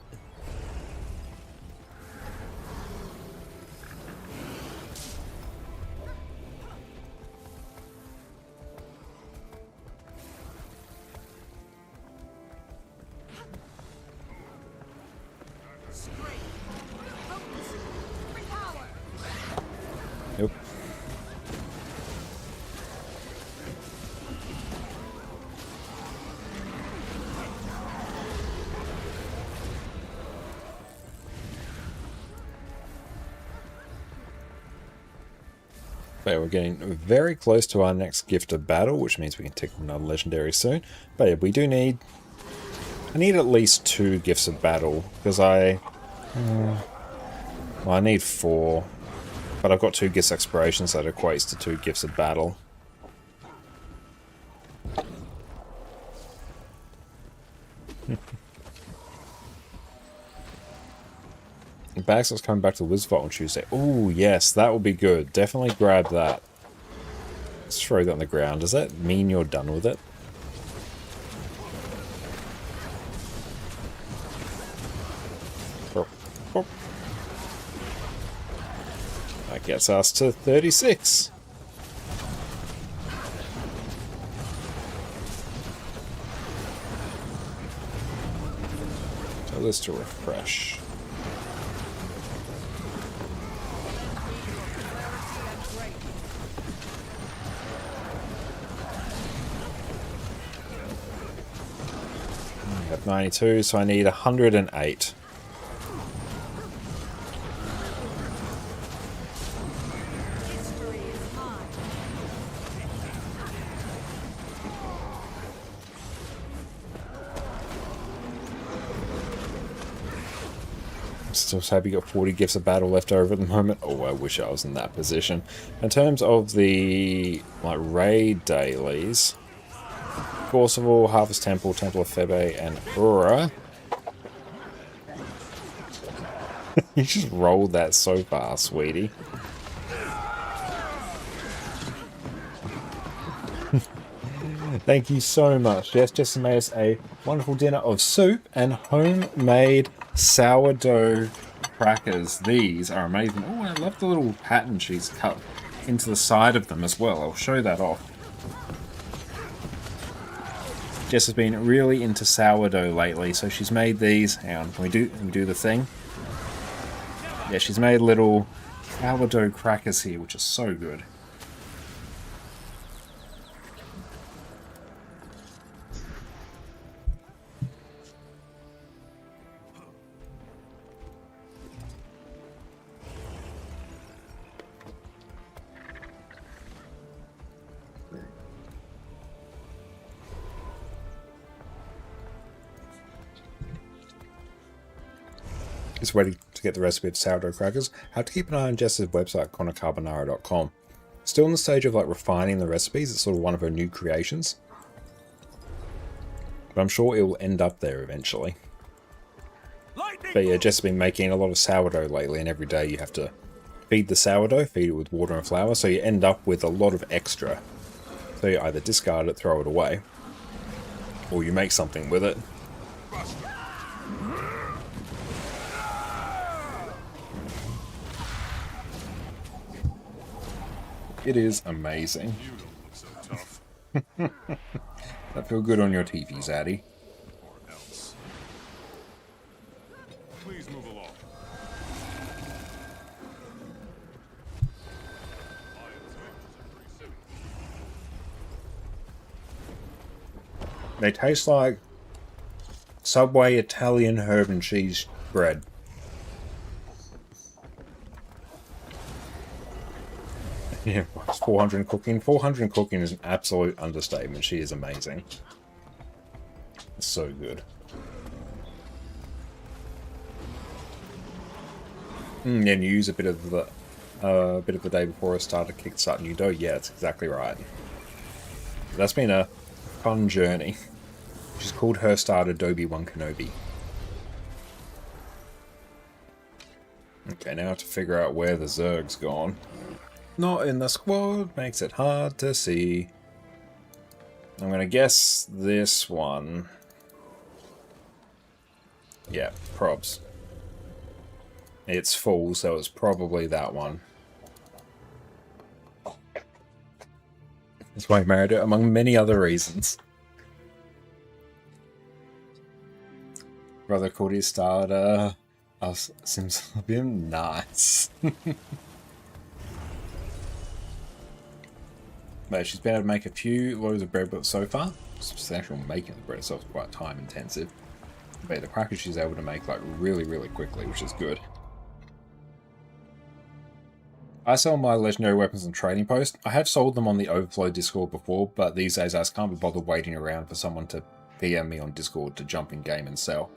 Nope. But we're getting very close to our next gift of battle, which means we can take another legendary soon. But yeah, we do need... I need at least 2 gifts of battle, because well, I need 4. But I've got 2 gifts exploration, so that equates to 2 gifts of battle. Baxter's coming back to Liz Vault on Tuesday. Oh, yes, that will be good. Definitely grab that. Let's throw that on the ground. Does that mean you're done with it? That gets us to 36. Tell this to refresh. I have 92, so I need 108. Still happy you got 40 gifts of battle left over at the moment. Oh, I wish I was in that position. In terms of the raid dailies, Forcible, Harvest Temple, Temple of Febe, and Ura. You just rolled that so fast, sweetie. Thank you so much. Jess just made us a wonderful dinner of soup and homemade sourdough crackers. These are amazing. Oh, I love the little pattern she's cut into the side of them as well. I'll show that off. Jess has been really into sourdough lately, so she's made these. Hang on, can we do the thing? Yeah, she's made little sourdough crackers here, which are so good. Is ready to get the recipe of sourdough crackers. Have to keep an eye on Jess's website, ConnorConCarne.com. Still in the stage of like refining the recipes. It's sort of one of her new creations. But I'm sure it will end up there eventually. But yeah, Jess has been making a lot of sourdough lately, and every day you have to feed the sourdough, feed it with water and flour, so you end up with a lot of extra. So you either discard it, throw it away, or you make something with it. It is amazing. You don't look so tough. That feel good on your TV, Zaddy. Or else. Please move along. They taste like Subway Italian herb and cheese bread. Yeah, it's 400 cooking. 400 cooking is an absolute understatement. She is amazing. It's so good. And you use a bit of the day before a starter kickstart new dough. Yeah, that's exactly right. That's been a fun journey. She's called her start Adobe One Kenobi. Okay, now I have to figure out where the Zerg's gone. Not in the squad, makes it hard to see. I'm gonna guess this one. Yeah, probs. It's full, so it's probably that one. That's why I married it, among many other reasons. Brother called his starter. Simsalabim, nice. But she's been able to make a few loads of bread, but so far, substantial making the bread itself is quite time intensive. But the crackers she's able to make like really, really quickly, which is good. I sell my legendary weapons on Trading Post. I have sold them on the Overflow Discord before, but these days I just can't be bothered waiting around for someone to PM me on Discord to jump in game and sell.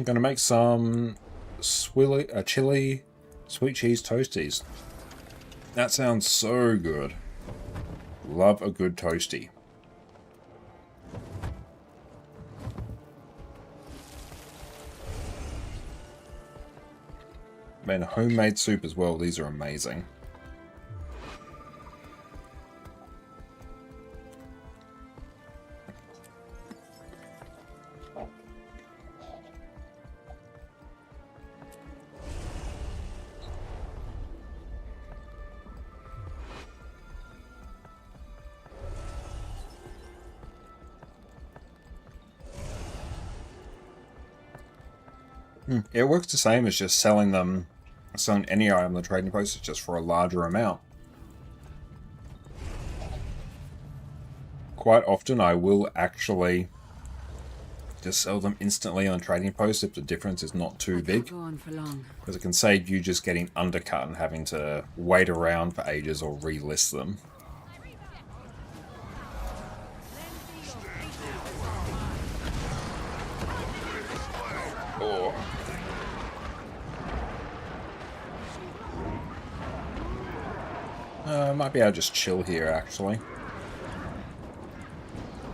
Gonna make some chili sweet cheese toasties. That sounds so good. Love a good toasty. Man, homemade soup as well. These are amazing. It works the same as just selling any item on the Trading Post, it's just for a larger amount. Quite often I will actually just sell them instantly on Trading Post if the difference is not too big. Because it can save you just getting undercut and having to wait around for ages or relist them. Oh. I might be able to just chill here, actually.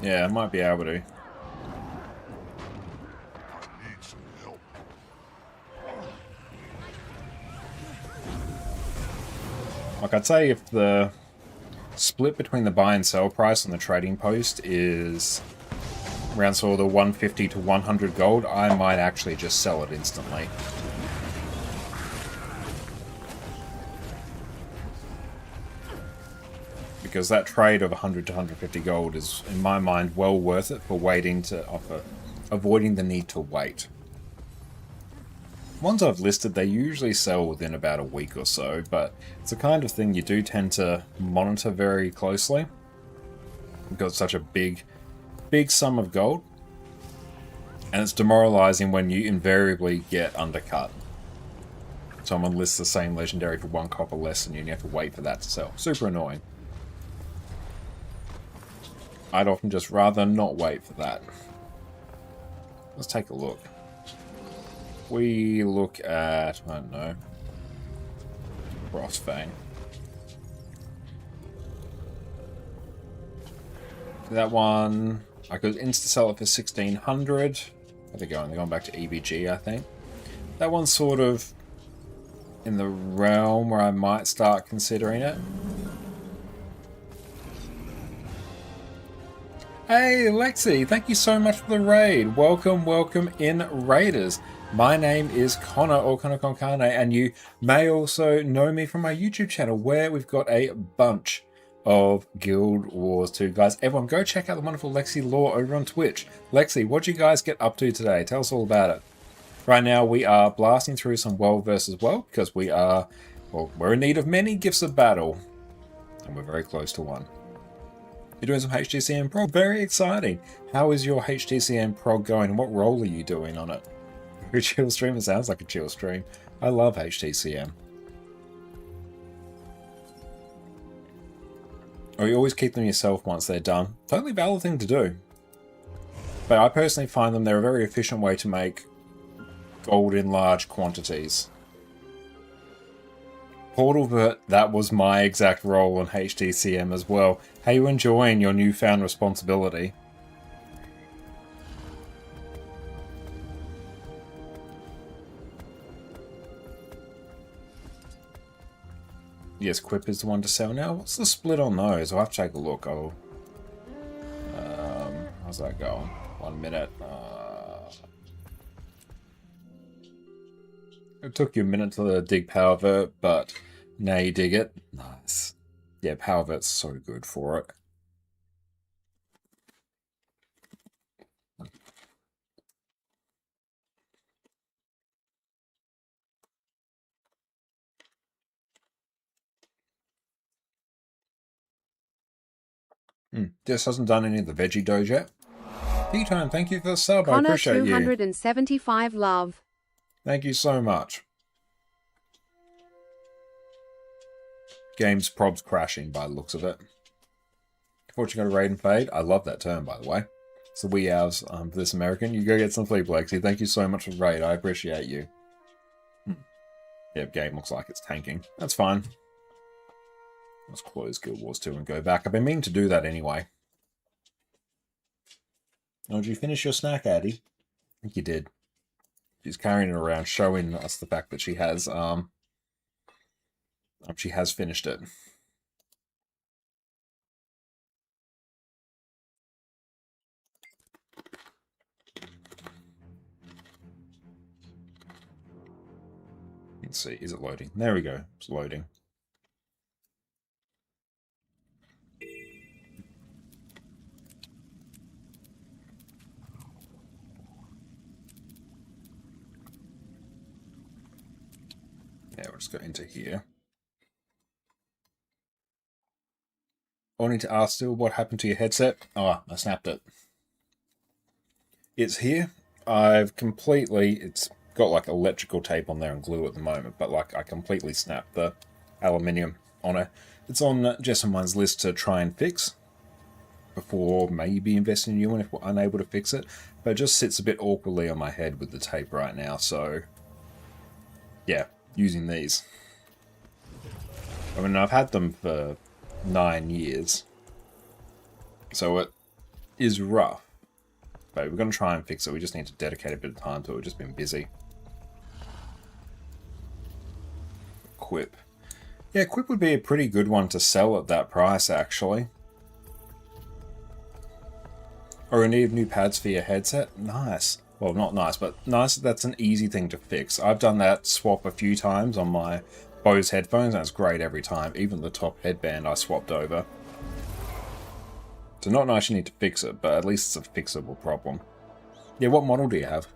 Yeah, I might be able to. Need some help. Like, I'd say if the split between the buy and sell price on the Trading Post is around sort of the 150 to 100 gold, I might actually just sell it instantly. Because that trade of 100 to 150 gold is, in my mind, well worth it for avoiding the need to wait. Ones I've listed, they usually sell within about a week or so, but it's the kind of thing you do tend to monitor very closely. You've got such a big sum of gold, and it's demoralizing when you invariably get undercut. Someone lists the same legendary for 1 copper less and you have to wait for that to sell. Super annoying. I'd often just rather not wait for that. Let's take a look. We look at, I don't know, Crossfang. That one, I could insta-sell it for 1600. They're going back to EBG, I think. That one's sort of in the realm where I might start considering it. Hey, Lexi, thank you so much for the raid. Welcome, welcome in, Raiders. My name is Connor, or ConnorConCarne, and you may also know me from my YouTube channel, where we've got a bunch of Guild Wars 2. Guys, everyone go check out the wonderful Lexi Law over on Twitch. Lexi, what'd you guys get up to today? Tell us all about it. Right now, we are blasting through some World versus World, because we are, well, we're in need of many gifts of battle, and we're very close to one. You're doing some HTCM prog. Very exciting. How is your HTCM prog going? What role are you doing on it? Very chill stream. It sounds like a chill stream. I love HTCM. Or you always keep them yourself once they're done. Totally valid thing to do. But I personally find them they're a very efficient way to make gold in large quantities. Portalvert, that was my exact role on HTCM as well. How are you enjoying your newfound responsibility? Yes, Quip is the one to sell now. What's the split on those? I'll have to take a look. Oh, how's that going? 1 minute. It took you a minute to dig Powervert, but now you dig it. Nice. Yeah, Powervert's so good for it. Just hasn't done any of the veggie doge yet. P-Time, thank you for the sub. Connor, I appreciate you. 275 love. Thank you so much. Game's probs crashing by the looks of it. Fortunately got a raid and fade. I love that term, by the way. It's the wee hours for this American. You go get some sleep, Lexi. Thank you so much for the raid. I appreciate you. Yeah, game looks like it's tanking. That's fine. Let's close Guild Wars 2 and go back. I've been meaning to do that anyway. Oh, did you finish your snack, Addie? I think you did. She's carrying it around, showing us the fact that she has finished it. Let's see, is it loading? There we go, it's loading. Yeah, we'll just go into here. I need to ask still, what happened to your headset? Oh, I snapped it. It's here. It's got like electrical tape on there and glue at the moment, but like I completely snapped the aluminium on it. It's on Jess and mine's list to try and fix before maybe investing in a new one if we're unable to fix it. But it just sits a bit awkwardly on my head with the tape right now, so yeah, using these. I mean, I've had them for 9 years, so it is rough, but we're going to try and fix it. We just need to dedicate a bit of time to it. We've just been busy. Quip. Yeah, Quip would be a pretty good one to sell at that price, actually. Or in need of new pads for your headset? Nice. Well, not nice, but nice. That's an easy thing to fix. I've done that swap a few times on my Bose headphones, and it's great every time. Even the top headband I swapped over. So not nice you need to fix it, but at least it's a fixable problem. Yeah, what model do you have?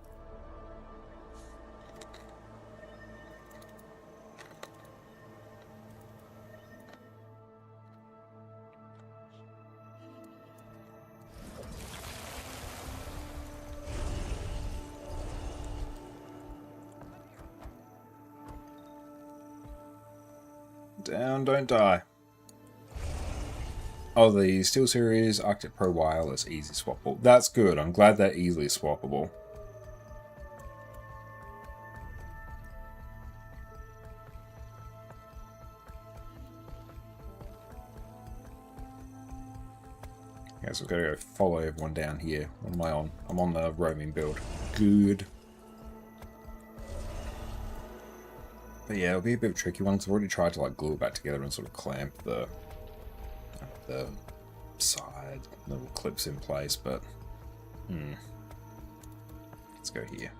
Down, don't die. Oh, the SteelSeries Arctic Pro Wireless easy swappable. That's good. I'm glad they're easily swappable. Okay, so we've got to go follow everyone down here. What am I on? I'm on the roaming build. Good. But yeah, it'll be a bit of a tricky one, because I've already tried to like glue it back together and sort of clamp the side little clips in place, but let's go here.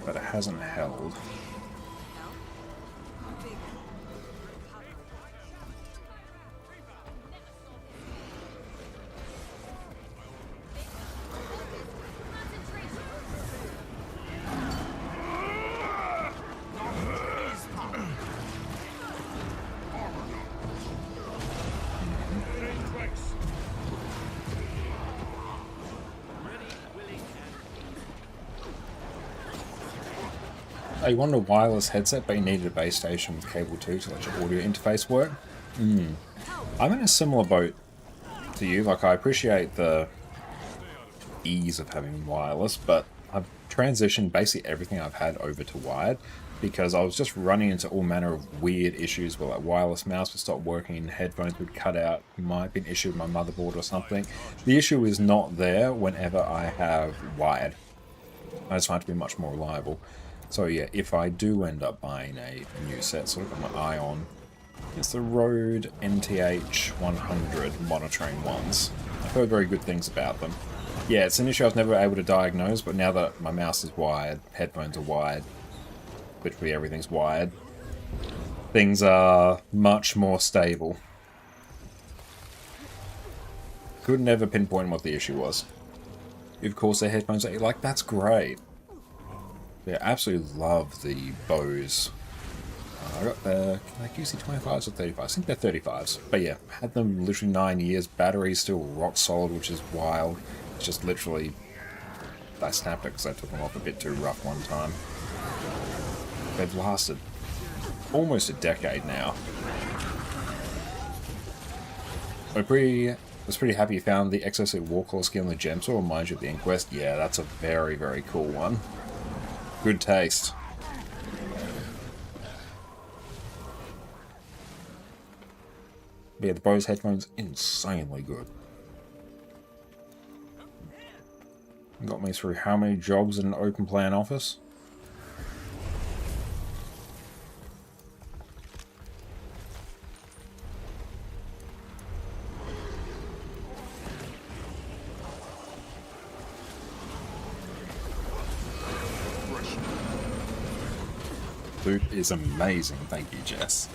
But it hasn't held. Oh, you wanted a wireless headset, but you needed a base station with cable too to let your audio interface work? I'm in a similar boat to you. Like, I appreciate the ease of having wireless, but I've transitioned basically everything I've had over to wired, because I was just running into all manner of weird issues where like wireless mouse would stop working, headphones would cut out, might be an issue with my motherboard or something. The issue is not there whenever I have wired. I just find it to be much more reliable. So yeah, if I do end up buying a new set, sort of got my eye on, it's the Rode NTH 100 monitoring ones. I've heard very good things about them. Yeah, it's an issue I was never able to diagnose, but now that my mouse is wired, headphones are wired, literally everything's wired, things are much more stable. Could never pinpoint what the issue was. Of course, the headphones that you like, that's great. Yeah, absolutely love the Bose. I got the QC 25s or 35s. I think they're 35s. But yeah, had them literally 9 years. Batteries still rock solid, which is wild. It's just literally, I snapped it because I took them off a bit too rough one time. They've lasted almost a decade now. I was pretty happy you found the Exosuit Warclaw skin on the Gem Store. Reminds you of the Inquest. Yeah, that's a very, very cool one. Good taste. But yeah, the Bose headphones, insanely good. Got me through how many jobs in an open plan office? Loot is amazing, thank you, Jess.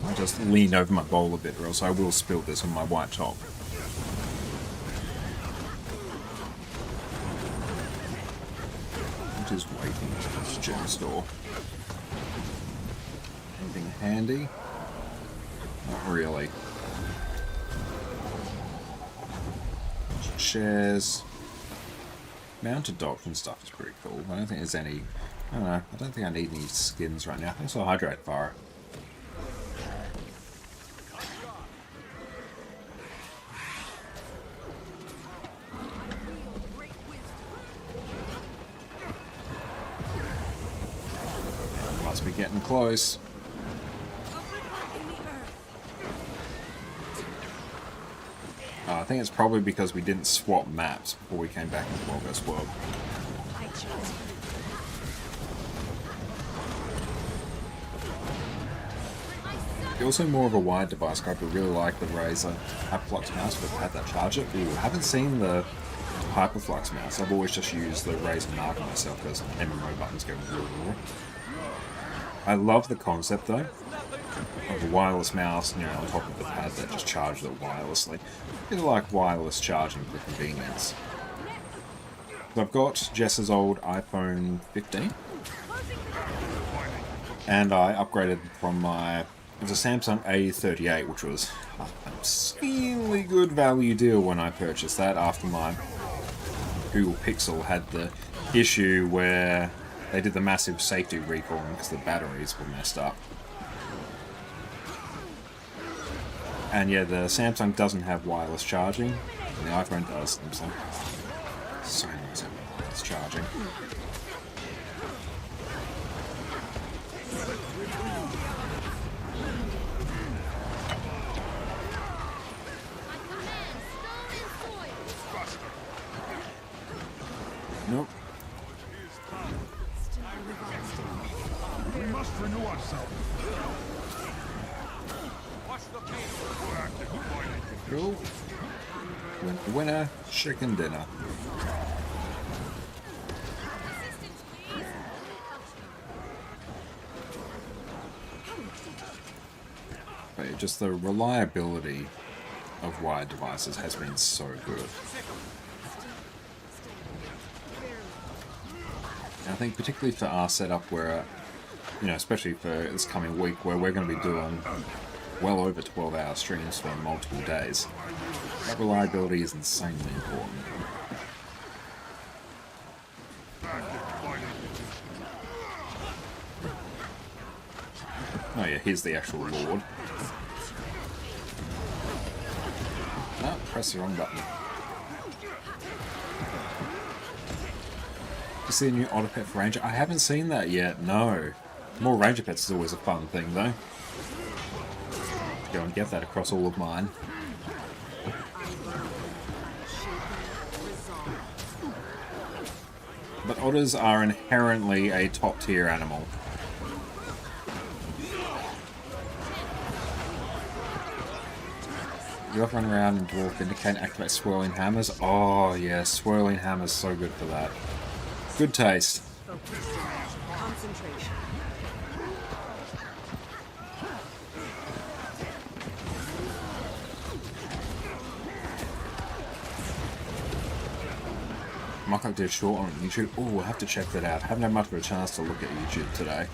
I just lean over my bowl a bit, or else I will spill this on my white top. I'm just waiting for this gem store. Anything handy? Not really. Shares. Mounted doctrine stuff is pretty cool. I don't think there's any... I don't know. I don't think I need any skins right now. I think it's a Hydrate Fire. Must be getting close. I think it's probably because we didn't swap maps before we came back into World vs. World. You're also more of a wired device guy, but really like the Razer Hyperflux mouse, but had that charger. Ooh, I haven't seen the Hyperflux mouse. I've always just used the Razer Mark myself because MMO buttons go raw. I love the concept though of a wireless mouse, you know, on top of the pad that just charges it wirelessly. I feel like wireless charging for convenience. So I've got Jess's old iPhone 15, and I upgraded from my, it was a Samsung A38, which was an obscenely good value deal when I purchased that after my Google Pixel had the issue where they did the massive safety recall because the batteries were messed up. And yeah, the Samsung doesn't have wireless charging, The iPhone does them so noisy. It's charging. Nope. We must renew ourselves. Cool. Winner, chicken dinner. But just the reliability of wired devices has been so good. I think particularly for our setup where, you know, especially for this coming week where we're going to be doing well over 12-hour streams for multiple days, that reliability is insanely important. Oh yeah, here's the actual Lord. No, press the wrong button. You see a new Otter Pet for Ranger? I haven't seen that yet, no. More Ranger Pets is always a fun thing, though. Go and get that across all of mine. But otters are inherently a top-tier animal. You often run around and Dwarf Vindicate and activate Swirling Hammers. Oh, yeah, Swirling Hammers so good for that. Good taste. Concentration. Mock-up did a short on YouTube. Oh, we'll have to check that out. Haven't had much of a chance to look at YouTube today.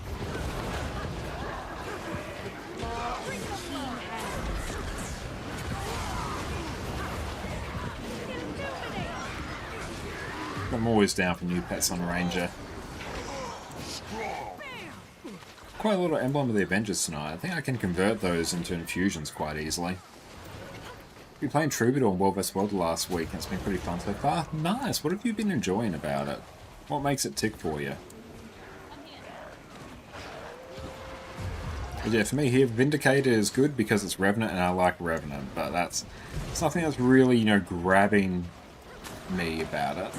I'm always down for new pets on Ranger. Quite a lot of Emblem of the Avengers tonight. I think I can convert those into infusions quite easily. We were playing Troubadour in World vs. World last week and it's been pretty fun so far. Nice! What have you been enjoying about it? What makes it tick for you? But yeah, for me here, Vindicator is good because it's Revenant and I like Revenant, but that's something that's really, you know, grabbing me about it.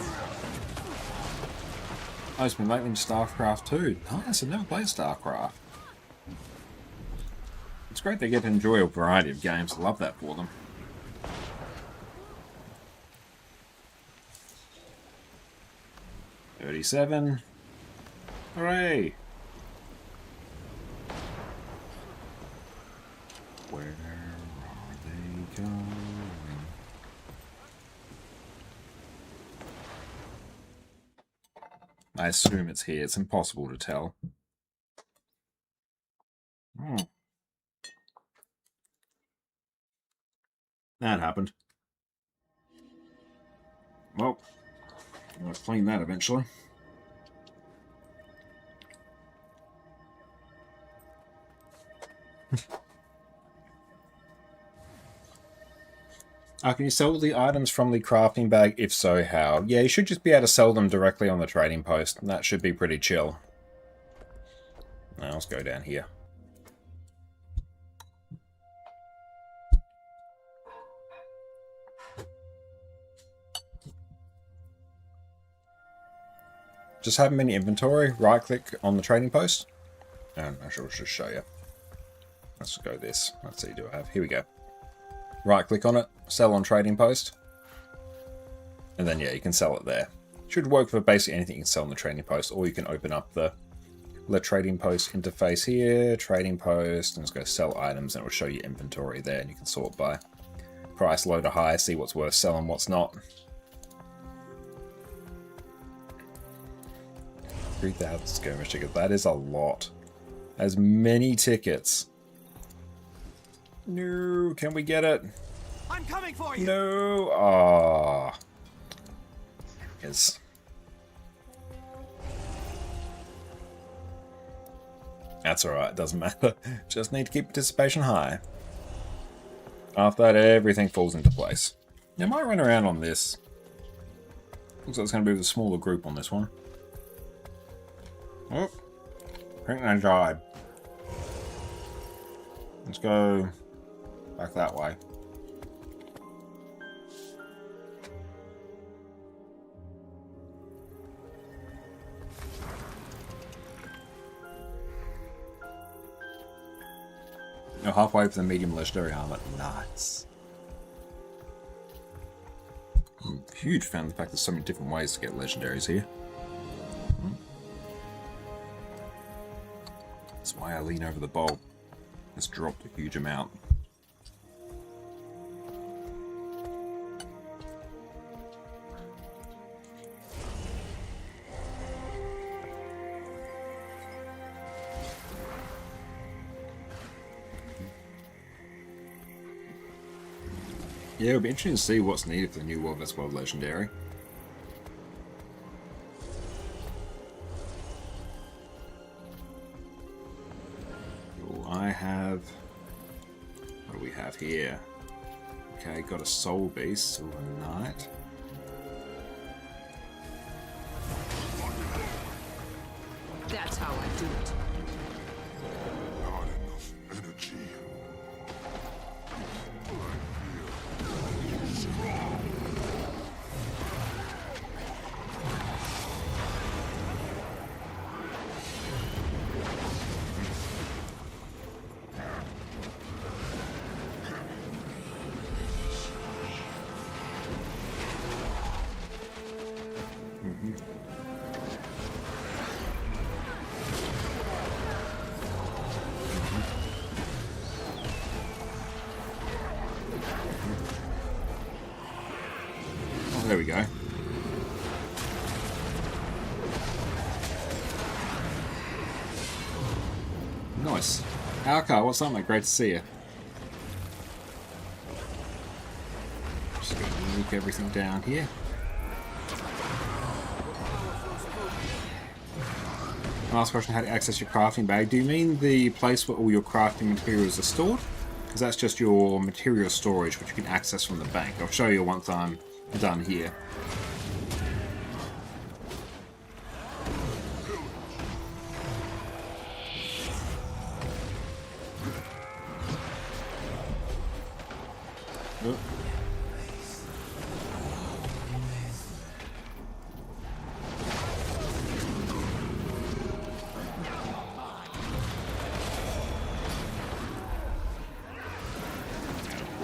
Oh, it's been lately in StarCraft too. Nice, I've never played StarCraft. It's great they get to enjoy a variety of games. I love that for them. $37. Hooray! Where are they going? I assume it's here. It's impossible to tell. That happened. Well, I'll clean that eventually. Can you sell the items from the crafting bag? If so, how? Yeah, you should just be able to sell them directly on the trading post. That should be pretty chill. Now let's go down here. Just have them in inventory, right click on the trading post. And I shall just show you. Let's go this. Let's see, do I have? Here we go. Right click on it, sell on trading post. And then yeah, you can sell it there. Should work for basically anything you can sell on the trading post, or you can open up the trading post interface here, trading post, and just go sell items, and it will show you inventory there, and you can sort by price, low to high, see what's worth selling, what's not. 3,000 skirmish tickets. That is a lot. As many tickets. No, can we get it? I'm coming for you. No. Ah. Yes. That's alright, doesn't matter. Just need to keep participation high. After that, everything falls into place. Yeah, I might run around on this. Looks like it's going to be with a smaller group on this one. Oh, I think they died. Let's go back that way. You're halfway for the medium legendary armor. Nice. I'm a huge fan of the fact there's so many different ways to get legendaries here. That's why I lean over the bowl. It's dropped a huge amount. Yeah, it'll be interesting to see what's needed for the new World vs. World Legendary. I have... What do we have here? Okay, got a Soul Beast, Silver Knight. That's how I do it. Not enough energy. Oh, there we go. Nice. Alka, what's up, mate? Great to see you. Just gonna nuke everything down here. Last question, how to access your crafting bag. Do you mean the place where all your crafting materials are stored? Because that's just your material storage, which you can access from the bank. I'll show you once I'm done here. Oh.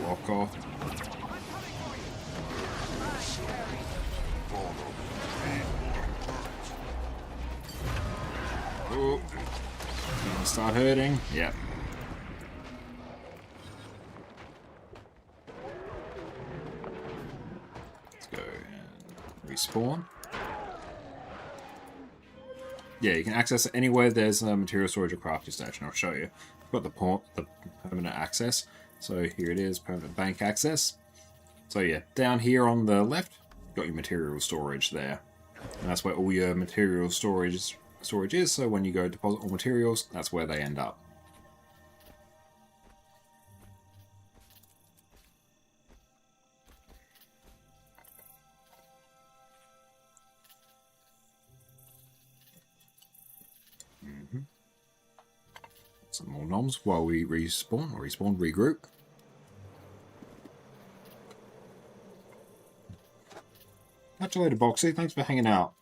Walk off. Oh. Gonna start hurting. Yep. Let's go and respawn. Yeah, you can access it anywhere there's a material storage or crafting station. I'll show you. I've got the permanent access. So here it is, permanent bank access. So yeah, down here on the left, you've got your material storage there. And that's where all your material storage is, so when you go deposit all materials, that's where they end up. Some more noms while we respawn, regroup. Catch you later, Boxy. Thanks for hanging out.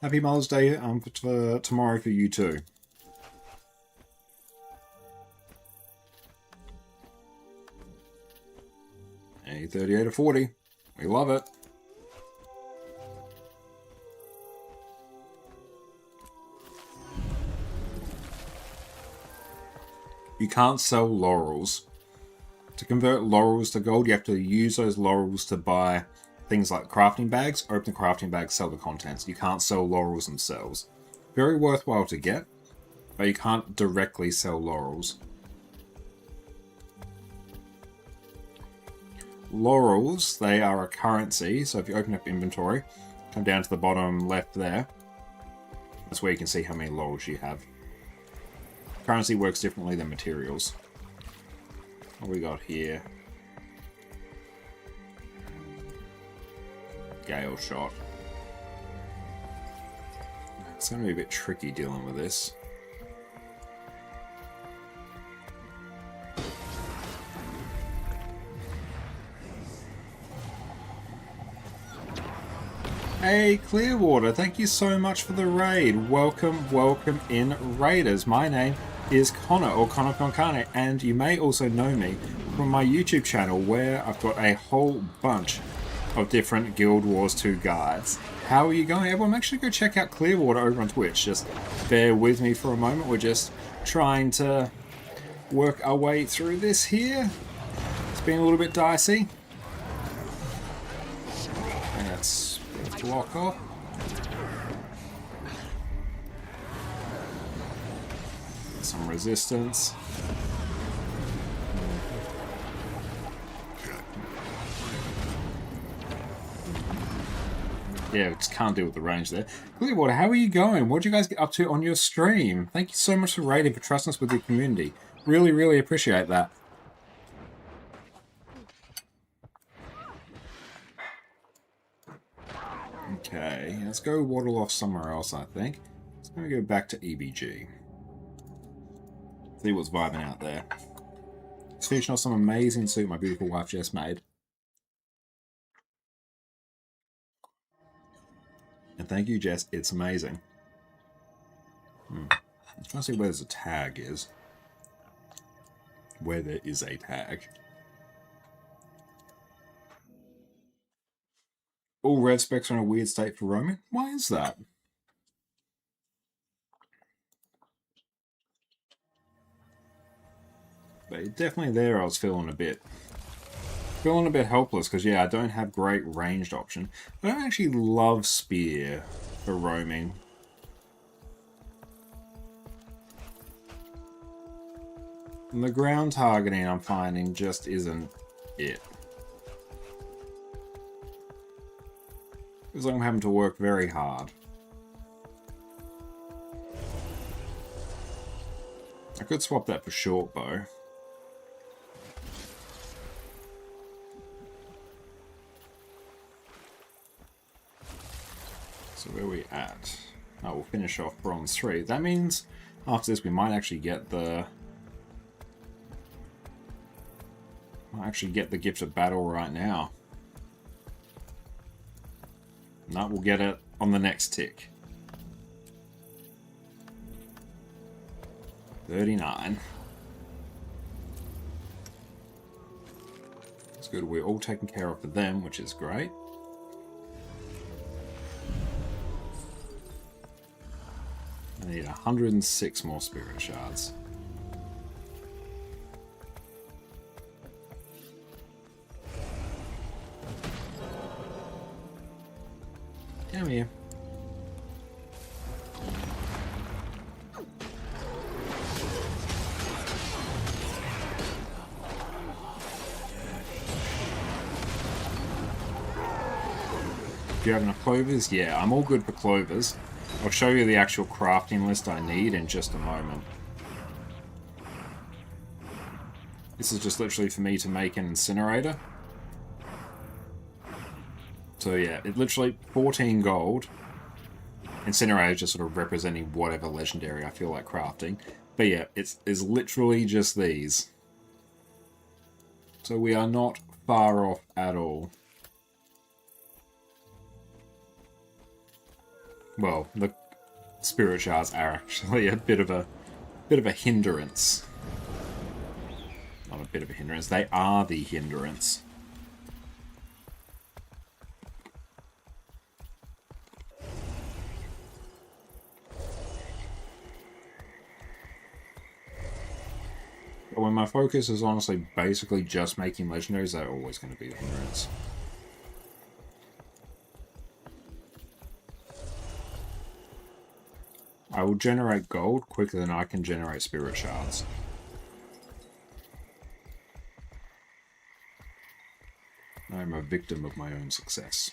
Happy Mother's Day for tomorrow for you too. A 38 or 40. We love it. You can't sell laurels. To convert laurels to gold, you have to use those laurels to buy things like crafting bags, open the crafting bags, sell the contents. You can't sell laurels themselves. Very worthwhile to get, but you can't directly sell laurels. Laurels, they are a currency, so if you open up inventory, come down to the bottom left there, that's where you can see how many laurels you have. Currency works differently than materials. What we got here? Gale Shot. It's going to be a bit tricky dealing with this. Hey, Clearwater, thank you so much for the raid. Welcome, welcome in, Raiders. My name is Connor, or ConnorConCarne, and you may also know me from my YouTube channel, where I've got a whole bunch of different Guild Wars 2 guides. How are you going, everyone? Make sure to go check out Clearwater over on Twitch. Just bear with me for a moment. We're just trying to work our way through this here. It's been a little bit dicey. And that's block off. Some resistance. Yeah, we just can't deal with the range there. Clearwater, how are you going? What did you guys get up to on your stream? Thank you so much for raiding, for trusting us with your community. Really, really appreciate that. Okay, let's go waddle off somewhere else, I think. Let's go back to EBG. See what's vibing out there. It's featuring some amazing suit my beautiful wife just made. And thank you, Jess. It's amazing. I'm trying to see where there's a tag is. Where there is a tag. All red specs are in a weird state for roaming. Why is that? But definitely there I was feeling a bit helpless, because yeah, I don't have great ranged option. I don't actually love spear for roaming. And the ground targeting I'm finding just isn't it. Feels like I'm having to work very hard. I could swap that for short bow. So where are we at? Oh, we'll finish off bronze 3. That means after this we might actually get the gift of battle right now. No, we'll get it on the next tick. 39. It's good. We're all taken care of for them, which is great. I need 106 more Spirit Shards. Come here. Do you have enough clovers? Yeah, I'm all good for clovers. I'll show you the actual crafting list I need in just a moment. This is just literally for me to make an incinerator. So yeah, it literally 14 gold. Incinerator just sort of representing whatever legendary I feel like crafting. But yeah, it's literally just these. So we are not far off at all. Well, the Spirit Shards are actually a bit of a hindrance. Not a bit of a hindrance, they are the hindrance. But when my focus is honestly basically just making legendaries, they're always going to be the hindrance. I will generate gold quicker than I can generate Spirit Shards. I'm a victim of my own success.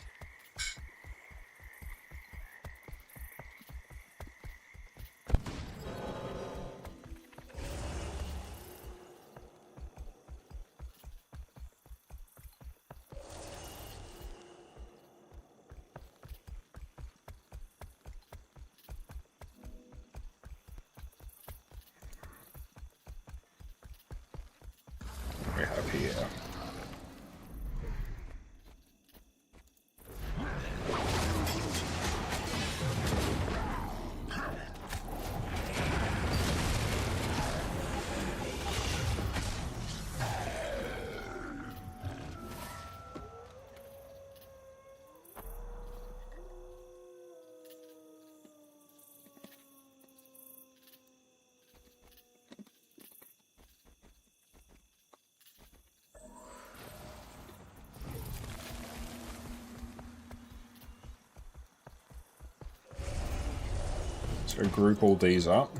So group all these up.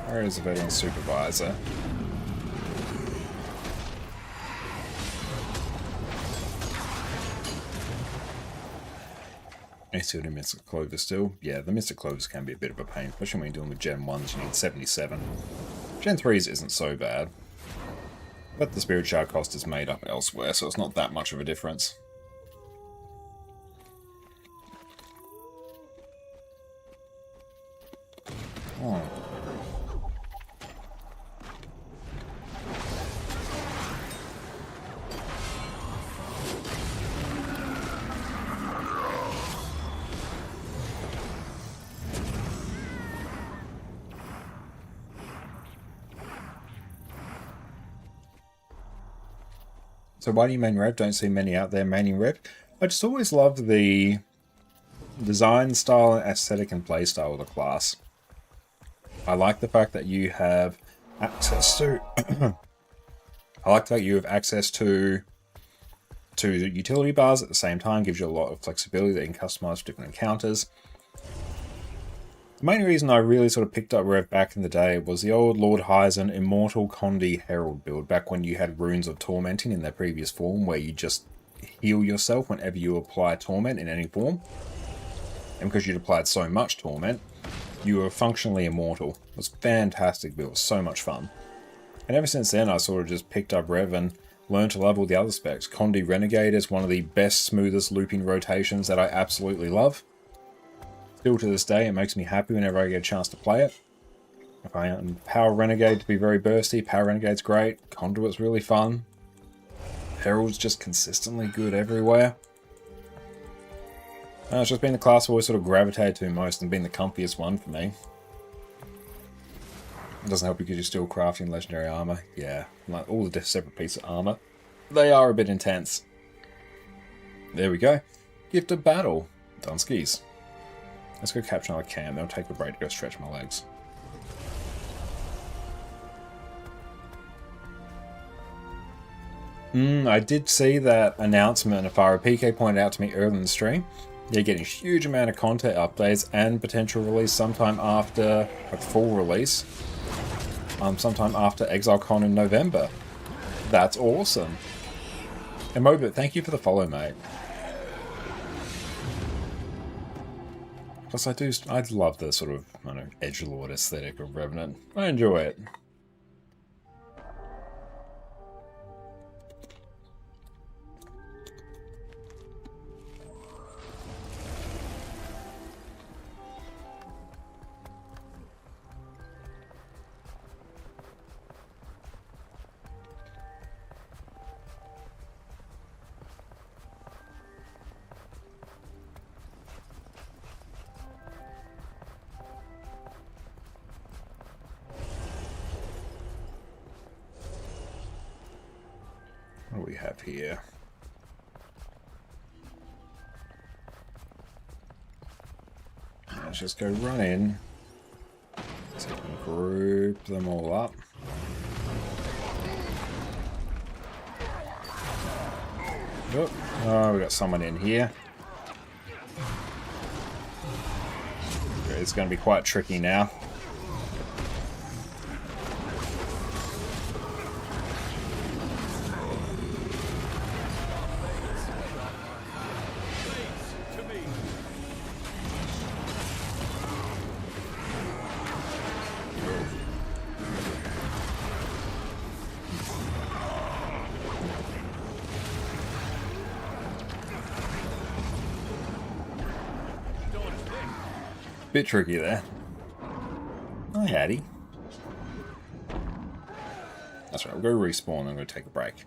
Where is the veteran supervisor? I see what a Mystic Clover still. Yeah, the Mystic Clovers can be a bit of a pain, especially when you're dealing with Gen 1s, you need 77. Gen 3s isn't so bad. But the Spirit Shard cost is made up elsewhere, so it's not that much of a difference. Oh. So why do you main rev? Don't see many out there maining rev. I just always loved the design style and aesthetic and play style of the class. I like the fact that you have access to I like that you have access to utility bars at the same time, gives you a lot of flexibility that you can customize for different encounters. The main reason I really sort of picked up Rev back in the day was the old Lord Hyzen Immortal Condi Herald build, back when you had Runes of Tormenting in their previous form, where you just heal yourself whenever you apply Torment in any form. And because you'd applied so much Torment, you were functionally immortal. It was a fantastic build, so much fun. And ever since then I sort of just picked up Rev and learned to love all the other specs. Condi Renegade is one of the best, smoothest looping rotations that I absolutely love. Still to this day, it makes me happy whenever I get a chance to play it. If I Power Renegade to be very bursty, Power Renegade's great. Conduit's really fun. Herald's just consistently good everywhere. It's just been the class I've always sort of gravitated to most and been the comfiest one for me. It doesn't help because you're still crafting legendary armor. Yeah, like all the separate pieces of armor. They are a bit intense. There we go. Gift of Battle. Done skis. Let's go capture another cam, then I'll take a break to go stretch my legs. I did see that announcement. Afara PK pointed out to me earlier in the stream. They're getting a huge amount of content updates and potential release sometime after a full release. Sometime after ExileCon in November. That's awesome. And Mobit, thank you for the follow, mate. Plus, I love the sort of, I don't know, edgelord aesthetic of Revenant. I enjoy it. What do we have here? Let's just go run in. So we can group them all up. Oh, we got someone in here. It's going to be quite tricky now. Bit tricky there. Hi, Hattie. That's right, we'll go respawn and I'm going to take a break.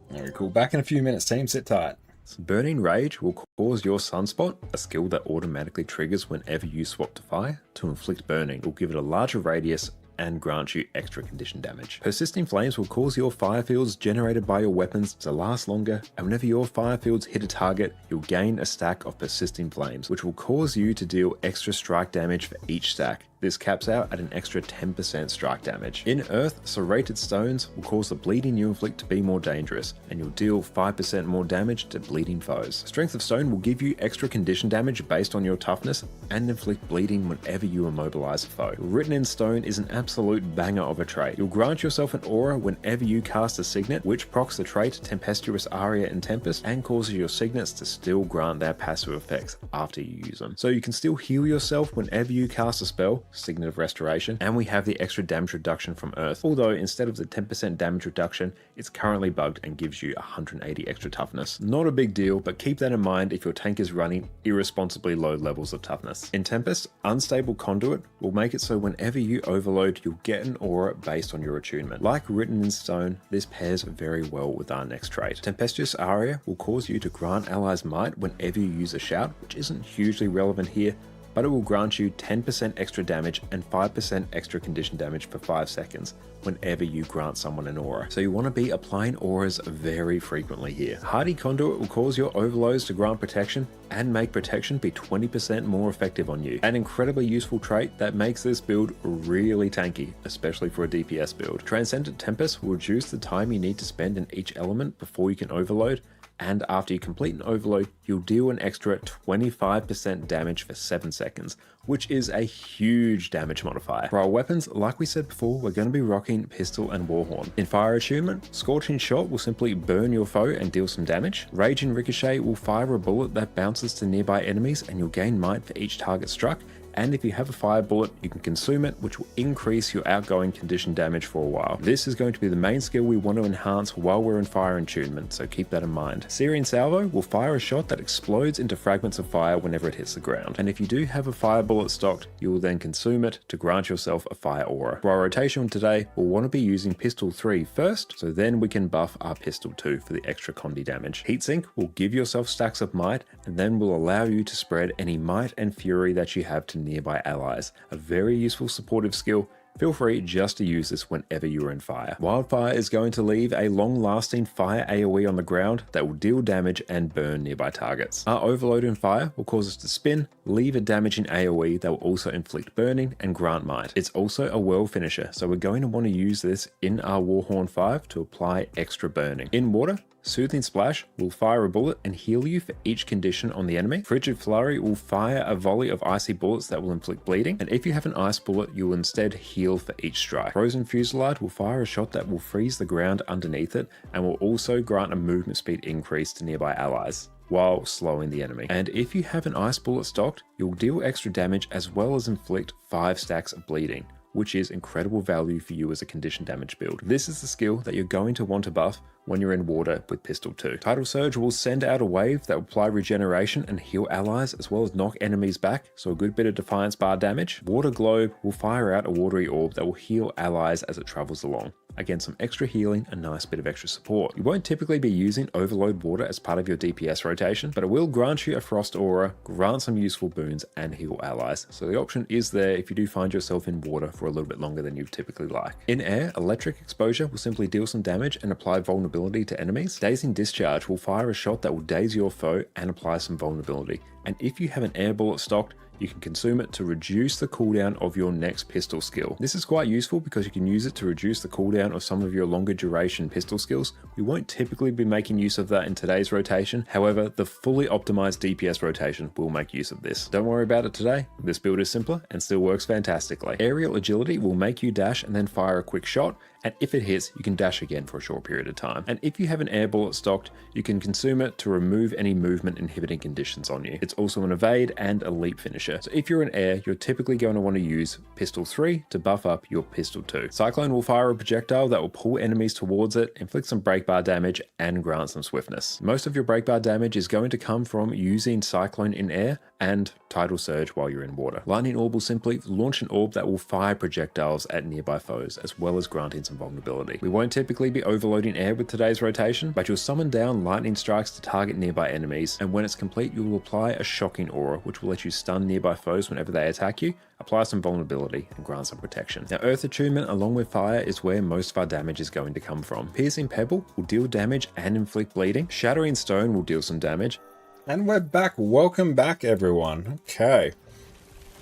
Very cool. Back in a few minutes, team. Sit tight. Burning Rage will cause your Sunspot, a skill that automatically triggers whenever you swap to fire, to inflict burning. It will give it a larger radius and grant you extra condition damage. Persisting flames will cause your fire fields generated by your weapons to last longer, and whenever your fire fields hit a target, you'll gain a stack of persisting flames, which will cause you to deal extra strike damage for each stack. This caps out at an extra 10% strike damage. In Earth, serrated stones will cause the bleeding you inflict to be more dangerous, and you'll deal 5% more damage to bleeding foes. Strength of Stone will give you extra condition damage based on your toughness, and inflict bleeding whenever you immobilize a foe. Written in Stone is an absolute banger of a trait. You'll grant yourself an aura whenever you cast a signet, which procs the trait Tempestuous Aria and Tempest, and causes your signets to still grant their passive effects after you use them. So you can still heal yourself whenever you cast a spell, Signet of Restoration, and we have the extra damage reduction from Earth, although instead of the 10% damage reduction, it's currently bugged and gives you 180 extra toughness. Not a big deal, but keep that in mind if your tank is running irresponsibly low levels of toughness. In Tempest, Unstable Conduit will make it so whenever you overload, you'll get an aura based on your attunement. Like Written in Stone, this pairs very well with our next trait. Tempestuous Aria will cause you to grant allies might whenever you use a shout, which isn't hugely relevant here, but it will grant you 10% extra damage and 5% extra condition damage for 5 seconds whenever you grant someone an aura. So you want to be applying auras very frequently here. Hardy Conduit will cause your overloads to grant protection and make protection be 20% more effective on you. An incredibly useful trait that makes this build really tanky, especially for a DPS build. Transcendent Tempest will reduce the time you need to spend in each element before you can overload, and after you complete an overload, you'll deal an extra 25% damage for 7 seconds, which is a huge damage modifier. For our weapons, like we said before, we're going to be rocking Pistol and Warhorn. In Fire Attunement, Scorching Shot will simply burn your foe and deal some damage. Raging Ricochet will fire a bullet that bounces to nearby enemies and you'll gain might for each target struck. And if you have a fire bullet, you can consume it, which will increase your outgoing condition damage for a while. This is going to be the main skill we want to enhance while we're in Fire Attunement, so keep that in mind. Searing Salvo will fire a shot that explodes into fragments of fire whenever it hits the ground. And if you do have a fire bullet stocked, you will then consume it to grant yourself a fire aura. For our rotation today, we'll want to be using Pistol 3 first, so then we can buff our Pistol 2 for the extra condi damage. Heatsink will give yourself stacks of might, and then will allow you to spread any might and fury that you have to nearby allies. A very useful supportive skill. Feel free just to use this whenever you are in fire. Wildfire is going to leave a long-lasting fire AoE on the ground that will deal damage and burn nearby targets. Our overload in fire will cause us to spin, leave a damaging AoE that will also inflict burning and grant might. It's also a world finisher, so we're going to want to use this in our Warhorn 5 to apply extra burning. In water, Soothing Splash will fire a bullet and heal you for each condition on the enemy. Frigid Flurry will fire a volley of icy bullets that will inflict bleeding, and if you have an ice bullet, you will instead heal for each strike. Frozen Fusillade will fire a shot that will freeze the ground underneath it and will also grant a movement speed increase to nearby allies, while slowing the enemy. And if you have an ice bullet stocked, you'll deal extra damage as well as inflict 5 stacks of bleeding, which is incredible value for you as a condition damage build. This is the skill that you're going to want to buff when you're in water with Pistol 2. Tidal Surge will send out a wave that will apply regeneration and heal allies as well as knock enemies back, so a good bit of Defiance bar damage. Water Globe will fire out a watery orb that will heal allies as it travels along. Again, some extra healing, a nice bit of extra support. You won't typically be using Overload Water as part of your DPS rotation, but it will grant you a Frost Aura, grant some useful boons, and heal allies. So the option is there if you do find yourself in water for a little bit longer than you typically like. In air, Electric Exposure will simply deal some damage and apply vulnerability to enemies. Dazing Discharge will fire a shot that will daze your foe and apply some vulnerability. And if you have an air bullet stocked, you can consume it to reduce the cooldown of your next pistol skill. This is quite useful because you can use it to reduce the cooldown of some of your longer duration pistol skills. We won't typically be making use of that in today's rotation. However, the fully optimized DPS rotation will make use of this. Don't worry about it today. This build is simpler and still works fantastically. Aerial Agility will make you dash and then fire a quick shot, and if it hits, you can dash again for a short period of time. And if you have an air bullet stocked, you can consume it to remove any movement inhibiting conditions on you. It's also an evade and a leap finisher. So if you're in air, you're typically going to want to use Pistol 3 to buff up your Pistol 2. Cyclone will fire a projectile that will pull enemies towards it, inflict some break bar damage, and grant some swiftness. Most of your break bar damage is going to come from using Cyclone in air, and Tidal Surge while you're in water. Lightning Orb will simply launch an orb that will fire projectiles at nearby foes, as well as granting some vulnerability. We won't typically be overloading air with today's rotation, but you'll summon down lightning strikes to target nearby enemies, and when it's complete you will apply a shocking aura, which will let you stun nearby foes whenever they attack you, apply some vulnerability, and grant some protection. Now Earth Attunement along with fire is where most of our damage is going to come from. Piercing Pebble will deal damage and inflict bleeding. Shattering Stone will deal some damage. And we're back. Welcome back, everyone. Okay.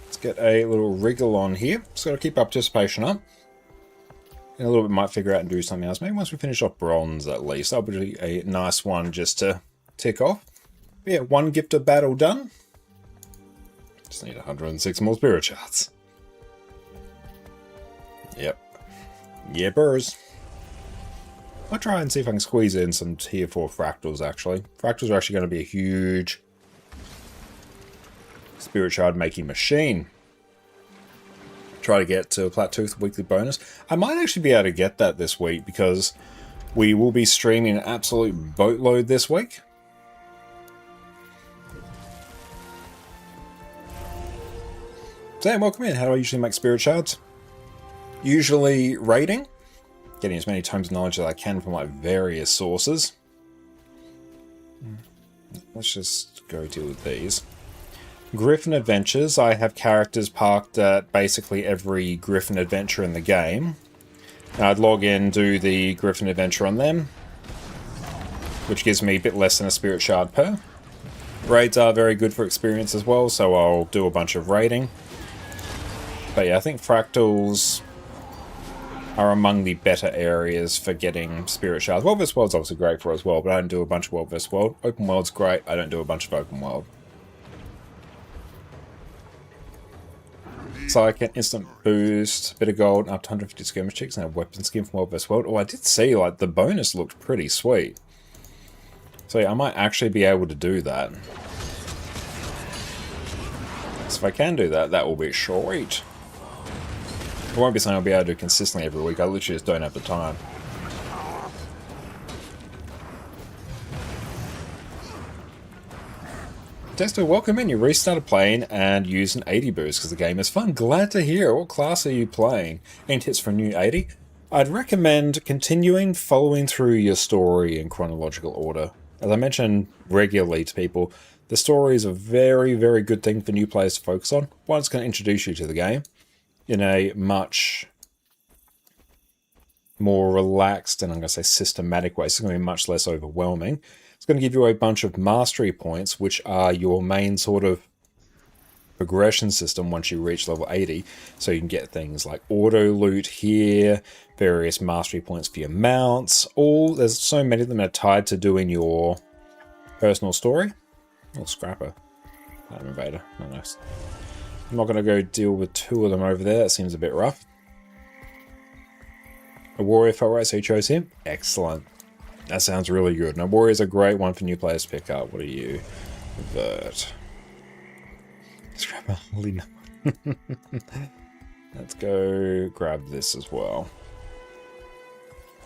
Let's get a little wriggle on here. Just got to keep participation up. In a little bit, might figure out and do something else. Maybe once we finish off bronze, at least. That'll be a nice one just to tick off. But yeah, one gift of battle done. Just need 106 more Spirit Shards. Yep. Yippers. I'll try and see if I can squeeze in some tier 4 fractals, actually. Fractals are actually going to be a huge Spirit Shard making machine. Try to get to a Plattooth weekly bonus. I might actually be able to get that this week because we will be streaming an absolute boatload this week. Sam, welcome in. How do I usually make Spirit Shards? Usually raiding. Getting as many tomes of knowledge as I can from like various sources. Let's just go deal with these. Griffin Adventures. I have characters parked at basically every Griffin Adventure in the game. Now I'd log in, do the Griffin Adventure on them, which gives me a bit less than a Spirit Shard per. Raids are very good for experience as well, so I'll do a bunch of raiding. But yeah, I think fractals are among the better areas for getting Spirit Shards. World vs. World's obviously great for as well, but I don't do a bunch of World vs. World. Open World's great, I don't do a bunch of Open World. So I can instant boost, bit of gold, up to 150 skirmish checks, and a weapon skin from World vs. World. Oh, I did see, like, the bonus looked pretty sweet. So yeah, I might actually be able to do that. So if I can do that, that will be sweet. It won't be something I'll be able to do consistently every week. I literally just don't have the time. Desto, welcome in. You restarted playing and used an 80 boost because the game is fun. Glad to hear. What class are you playing? Any tips for a new 80? I'd recommend continuing following through your story in chronological order. As I mention regularly to people, the story is a very, very good thing for new players to focus on. One, it's going to introduce you to the game in a much more relaxed and I'm going to say systematic way. So it's going to be much less overwhelming. It's going to give you a bunch of mastery points, which are your main sort of progression system once you reach level 80. So you can get things like auto loot here, various mastery points for your mounts. There's so many of them that are tied to doing your personal story. Oh, Scrapper. Item Invader. Oh, nice. I'm not going to go deal with 2 of them over there. That seems a bit rough. A warrior felt right, so you chose him? Excellent. That sounds really good. Now, warrior's a great one for new players to pick up. What are you? Vert. Scrapper. Holy no. Let's go grab this as well.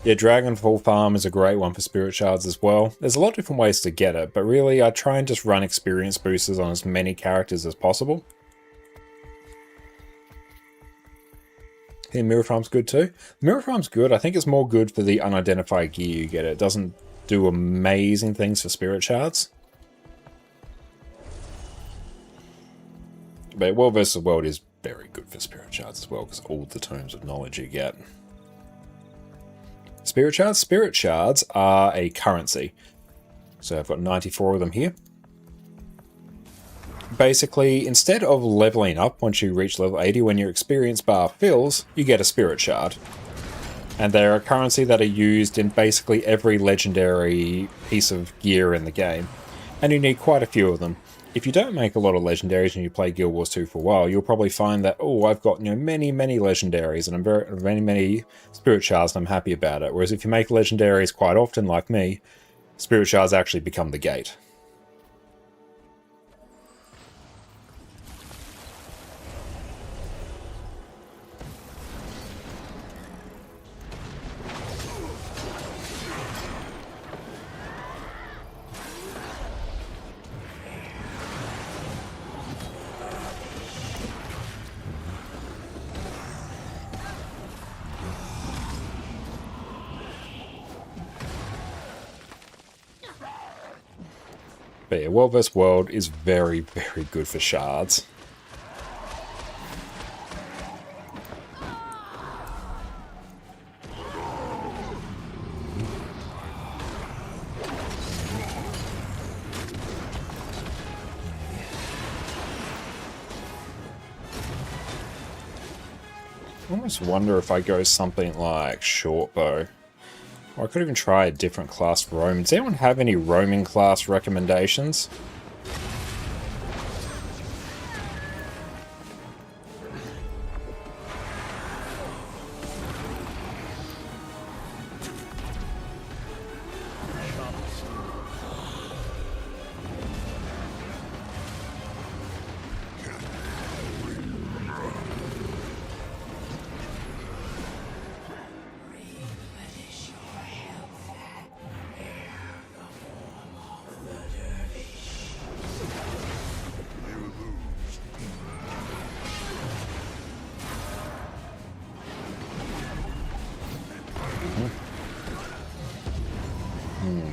Yeah, Dragonfall Farm is a great one for Spirit Shards as well. There's a lot of different ways to get it, but really I try and just run experience boosters on as many characters as possible. I think Mirror Farm's good too. Mirror Farm's good. I think it's more good for the unidentified gear you get. It doesn't do amazing things for Spirit Shards. But World vs. World is very good for Spirit Shards as well, because all the tomes of knowledge you get. Spirit Shards? Spirit Shards are a currency. So I've got 94 of them here. Basically, instead of leveling up once you reach level 80, when your experience bar fills, you get a Spirit Shard. And they're a currency that are used in basically every legendary piece of gear in the game. And you need quite a few of them. If you don't make a lot of legendaries and you play Guild Wars 2 for a while, you'll probably find that, oh, I've got many legendaries and I'm many Spirit Shards and I'm happy about it. Whereas if you make legendaries quite often, like me, Spirit Shards actually become the gate. But yeah, World vs. World is very, very good for shards. I almost wonder if I go something like short bow. Or I could even try a different class for roaming. Does anyone have any roaming class recommendations?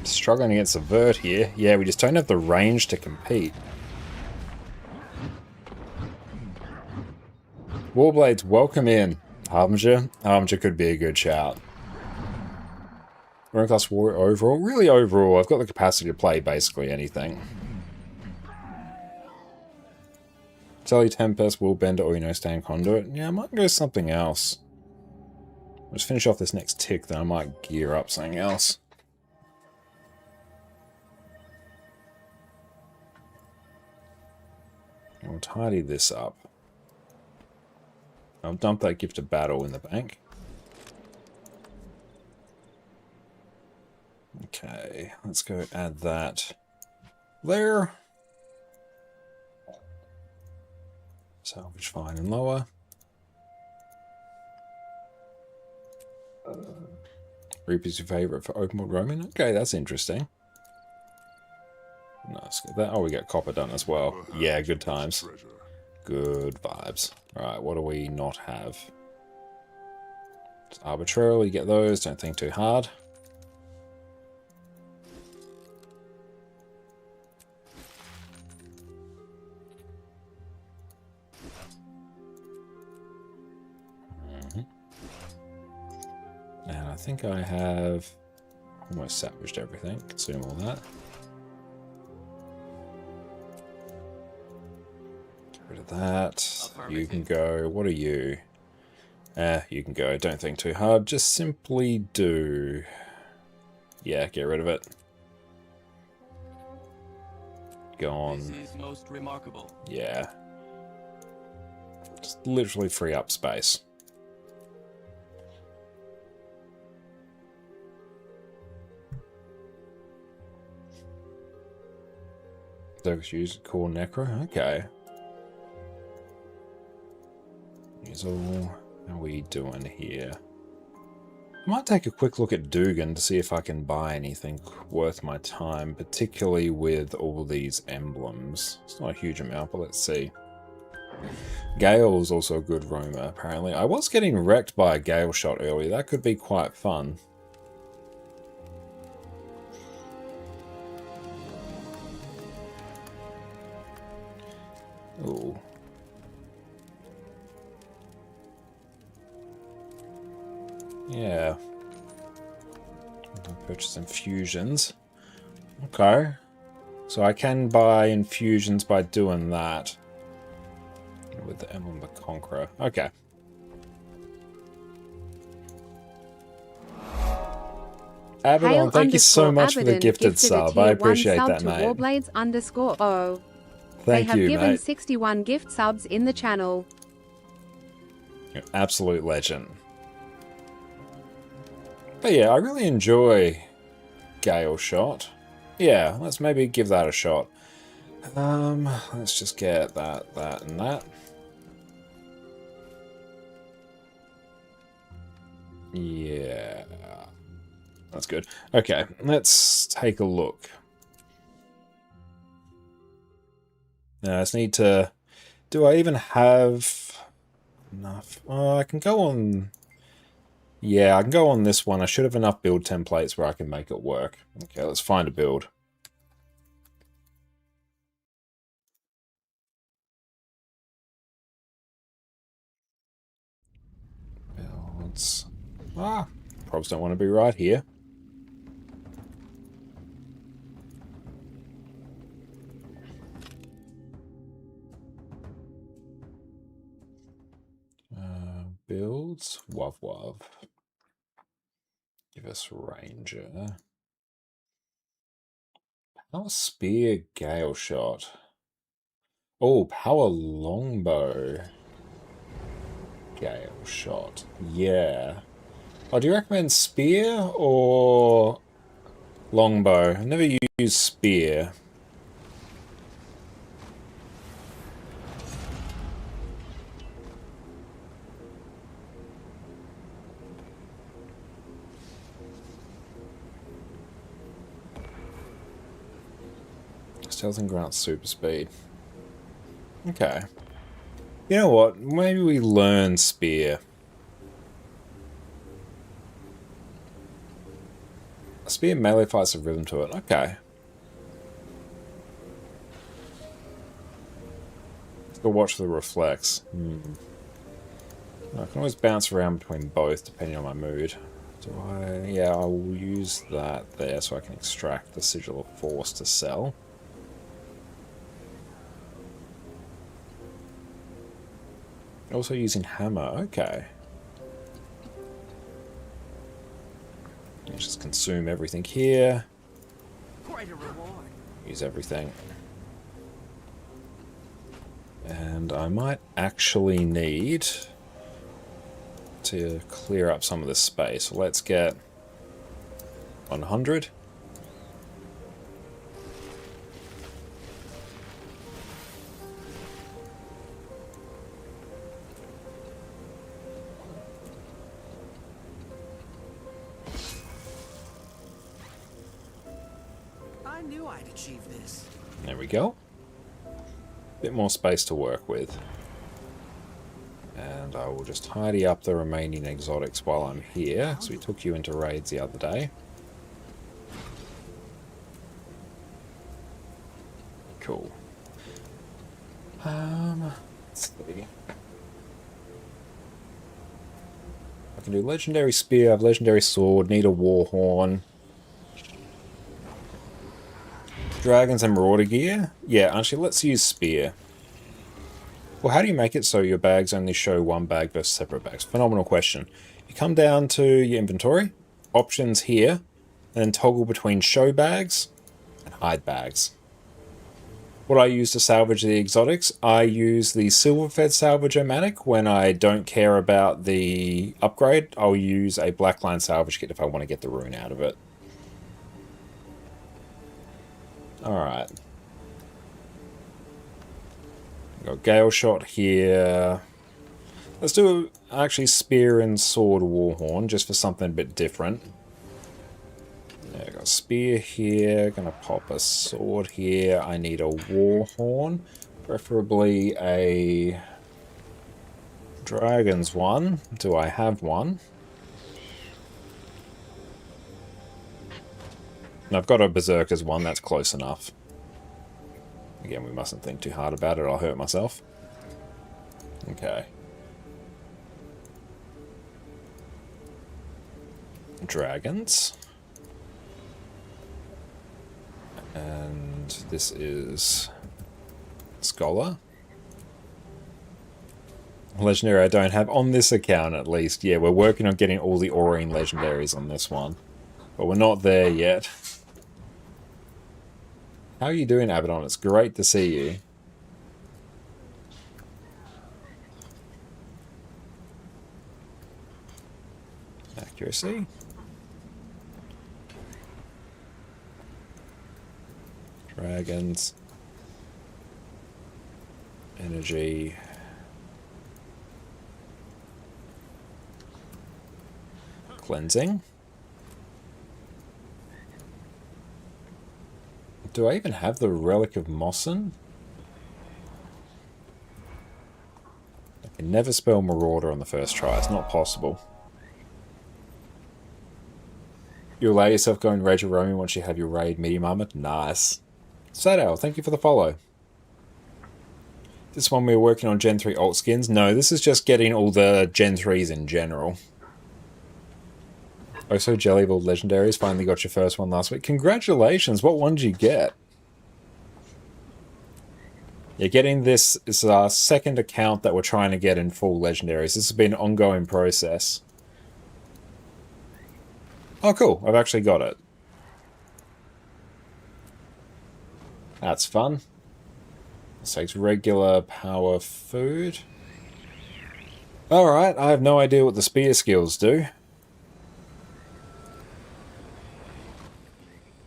Struggling against the vert here. Yeah, we just don't have the range to compete. Warblades, welcome in. Harbinger. Harbinger could be a good shout. Rune class war overall. Really overall, I've got the capacity to play basically anything. Telly Tempest, Willbender, or Stand Conduit. Yeah, I might go something else. I'll just finish off this next tick, then I might gear up something else. We'll tidy this up. I'll dump that gift of battle in the bank. Okay, let's go add that there. Salvage fine and lower. Reaper's your favorite for open world roaming? Okay, that's interesting. Nice. That. Oh, we got copper done as well. Yeah, good times. Good vibes. Alright, what do we not have? Just arbitrarily get those, don't think too hard. And I think I have almost salvaged everything. Consume all that. Rid of that. You can go. What are you? You can go. Don't think too hard. Just simply do. Yeah, get rid of it. Go on. This is most remarkable. Yeah. Just literally free up space. Focus use core necro. Okay. Here's all. How are we doing here? I might take a quick look at Dugan to see if I can buy anything worth my time, particularly with all these emblems. It's not a huge amount, but let's see. Gale is also a good roamer, apparently. I was getting wrecked by a Gale shot earlier. That could be quite fun. Ooh. Yeah. I'll purchase infusions. Okay. So I can buy infusions by doing that. With the Emblem of Conqueror. Okay. Abaddon, thank you so much for the gifted sub. I appreciate that, mate. Warblades_O. Thank they have you, given mate. 61 gift subs in the channel. You're an absolute legend. But yeah, I really enjoy Gale Shot. Yeah, let's maybe give that a shot. Let's just get that, and that. Yeah. That's good. Okay, let's take a look. Now, I just need to... Do I even have enough? I can go on... Yeah, I can go on this one. I should have enough build templates where I can make it work. Okay, let's find a build. probs. Probs don't want to be right here. Builds. WvW. Give us Ranger. Power Spear, Gale Shot. Oh, Power Longbow. Gale Shot. Yeah. Oh, do you recommend Spear or Longbow? I've never used Spear. Stealth and Grunt Super Speed. Okay. You know what? Maybe we learn Spear. Spear melee fights have rhythm to it. Okay. Still watch the reflex. I can always bounce around between both depending on my mood. Do I? Yeah, I will use that there so I can extract the Sigil of Force to sell. Also using hammer, okay. Just consume everything here. Quite a reward. Use everything. And I might actually need to clear up some of this space. Let's get 100. I knew I'd achieve this. There we go. Bit more space to work with. And I will just tidy up the remaining exotics while I'm here. So we took you into raids the other day. Cool. Let's see. I can do Legendary Spear, I have Legendary Sword, need a Warhorn. Dragons and Marauder gear? Yeah, actually, let's use Spear. Well, how do you make it so your bags only show one bag versus separate bags? Phenomenal question. You come down to your inventory, options here, and then toggle between show bags and hide bags. What I use to salvage the exotics, I use the Silverfed Salvage-O-Matic. When I don't care about the upgrade, I'll use a Blackline Salvage Kit if I want to get the rune out of it. Alright. Got Gale Shot here. Let's do actually Spear and Sword Warhorn, just for something a bit different. Yeah, got Spear here, gonna pop a Sword here. I need a Warhorn, preferably a Dragon's one. Do I have one? And I've got a Berserker's one, that's close enough. Again, we mustn't think too hard about it, I'll hurt myself. Okay. Dragons. And this is Scholar. Legendary I don't have on this account at least. Yeah, we're working on getting all the Aurine Legendaries on this one. But we're not there yet. How are you doing, Abaddon? It's great to see you. Accuracy. Dragons. Energy. Cleansing. Do I even have the Relic of Mossin? I can never spell Marauder on the first try. It's not possible. You allow yourself going Rage of Roaming once you have your raid medium armor? Nice. Sadal, thank you for the follow. This one we were working on Gen 3 alt skins? No, this is just getting all the Gen 3s in general. Also, Jellyville Legendaries finally got your first one last week. Congratulations! What one did you get? You're getting this is our second account that we're trying to get in full Legendaries. This has been an ongoing process. Oh, cool. I've actually got it. That's fun. This takes regular power food. Alright, I have no idea what the spear skills do.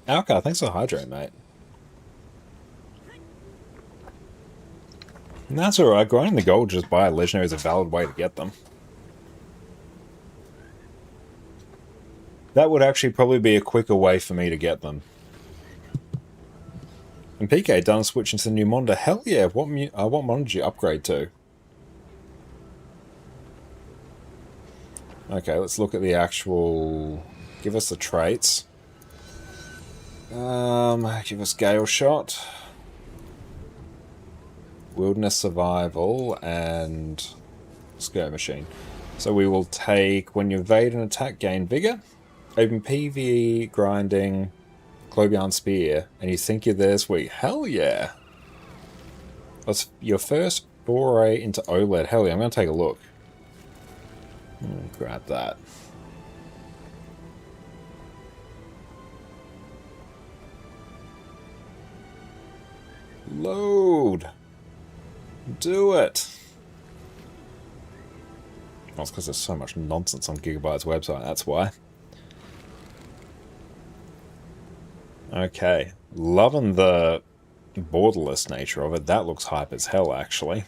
Alka, thanks for the hydrate, mate. And that's alright, grinding the gold just buy a legendary is a valid way to get them. That would actually probably be a quicker way for me to get them. And PK done switching to the new monitor. Hell yeah, what monitor did you upgrade to? Okay, let's look at the actual... Give us the traits. Give us Gale Shot. Wilderness Survival and Skirt Machine. So we will take, when you evade an attack, gain Vigor. Open PvE, grinding, Clobian Spear, and you think you're there, sweet. Hell yeah! That's your first foray into OLED. Hell yeah, I'm going to take a look. Grab that. Load! Do it! Well, it's because there's so much nonsense on Gigabyte's website, that's why. Okay, loving the borderless nature of it. That looks hype as hell, actually.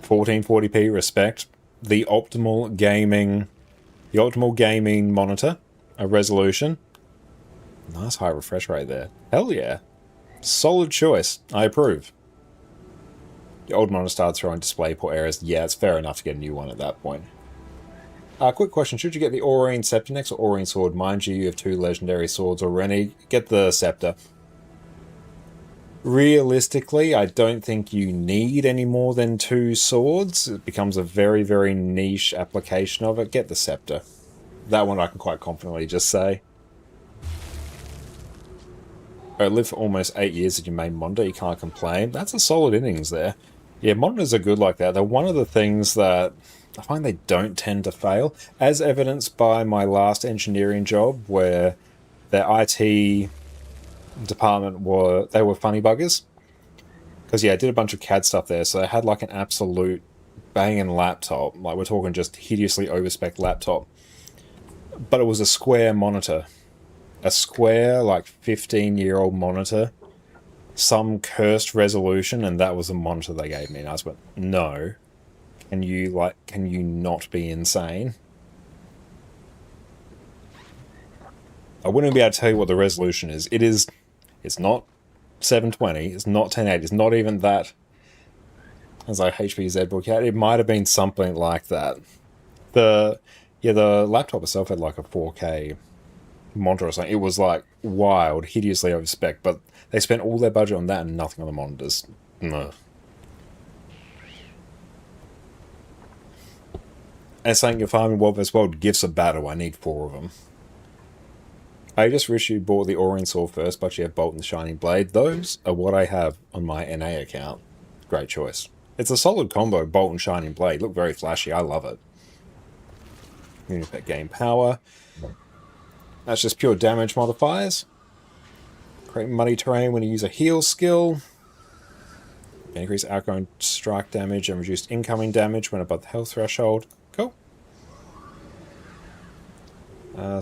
1440p, respect. The optimal gaming monitor, a resolution. Nice high refresh rate there. Hell yeah. Solid choice. I approve. The old monitor started throwing DisplayPort errors. Yeah, it's fair enough to get a new one at that point. Quick question. Should you get the Aurine Scepter next or Aurine Sword? Mind you, you have 2 legendary swords already. Get the Scepter. Realistically, I don't think you need any more than 2 swords. It becomes a very, very niche application of it. Get the Scepter. That one I can quite confidently just say. I lived for almost 8 years at your main monitor. You can't complain. That's a solid innings there. Yeah, monitors are good like that. They're one of the things that I find they don't tend to fail, as evidenced by my last engineering job, where their IT department were funny buggers. Because yeah, I did a bunch of CAD stuff there, so they had like an absolute banging laptop. Like we're talking just hideously overspec laptop, but it was a square monitor. A square, like 15-year-old monitor, some cursed resolution, and that was the monitor they gave me. And I just went, no. Can you not be insane? I wouldn't be able to tell you what the resolution is. It's not 720, it's not 1080, it's not even that. As like HP ZBook had, it might have been something like that. The laptop itself had like a 4K monitor or something. It was like wild, hideously overspec, but they spent all their budget on that and nothing on the monitors. No. And saying you're farming World vs. World, gifts a battle. I need 4 of them. I just wish you bought the Aurine Sword first, but you have Bolt and the Shining Blade. Those are what I have on my NA account. Great choice. It's a solid combo, Bolt and Shining Blade. Look very flashy. I love it. Unipet gain power. That's just pure damage modifiers. Create muddy terrain when you use a heal skill. Increase outgoing strike damage and reduce incoming damage when above the health threshold. Cool.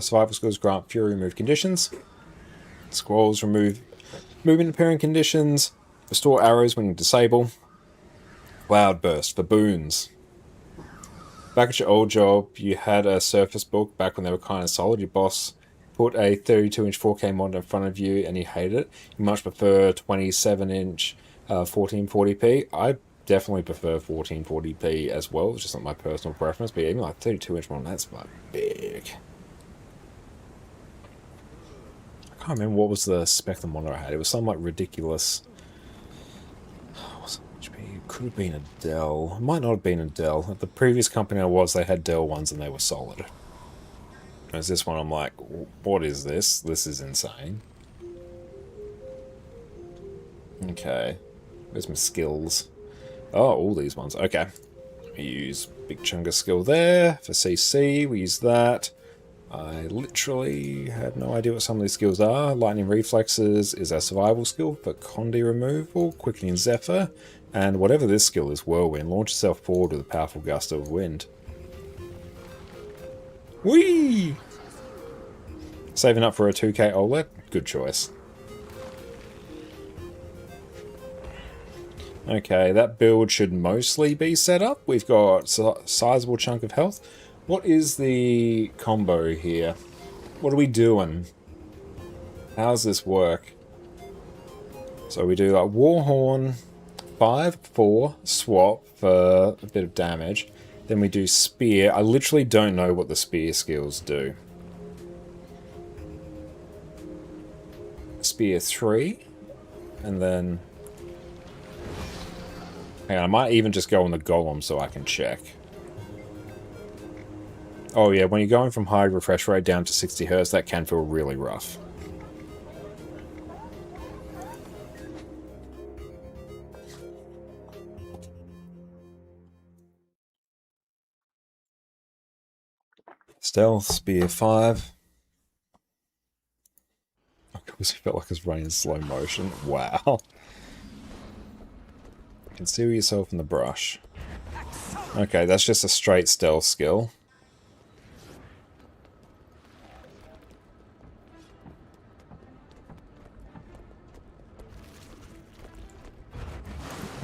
Survival skills grant Fury remove conditions. Squalls remove movement impairing conditions. Restore arrows when you disable. Cloud burst for boons. Back at your old job, you had a Surface Book back when they were kind of solid. Your boss put a 32-inch 4K monitor in front of you and you hated it. You much prefer 27-inch 1440p. I definitely prefer 1440p as well. It's just not my personal preference, but even like 32-inch monitor, that's like big. I can't remember what was the spec of the monitor I had. It was some like ridiculous. It could have been a Dell. It might not have been a Dell. At the previous company I was, they had Dell ones and they were solid. Whereas this one I'm like, what is this? This is insane. Okay. Where's my skills? Oh, all these ones. Okay. We use big chunk of skill there. For CC, we use that. I literally had no idea what some of these skills are. Lightning Reflexes is our survival skill for Condi removal, Quickening Zephyr, and whatever this skill is, Whirlwind. Launch yourself forward with a powerful gust of wind. Whee! Saving up for a 2k OLED? Good choice. Okay, that build should mostly be set up. We've got a sizable chunk of health. What is the combo here? What are we doing? How's this work? So we do like Warhorn, 5-4 swap for a bit of damage. Then we do Spear. I literally don't know what the Spear skills do. Spear 3. And then... hang on, I might even just go on the Golem so I can check. Oh yeah, when you're going from high refresh rate down to 60 Hz, that can feel really rough. Stealth, Spear 5. Of course, it felt like it was running in slow motion. Wow. Conceal yourself in the brush. Okay, that's just a straight stealth skill.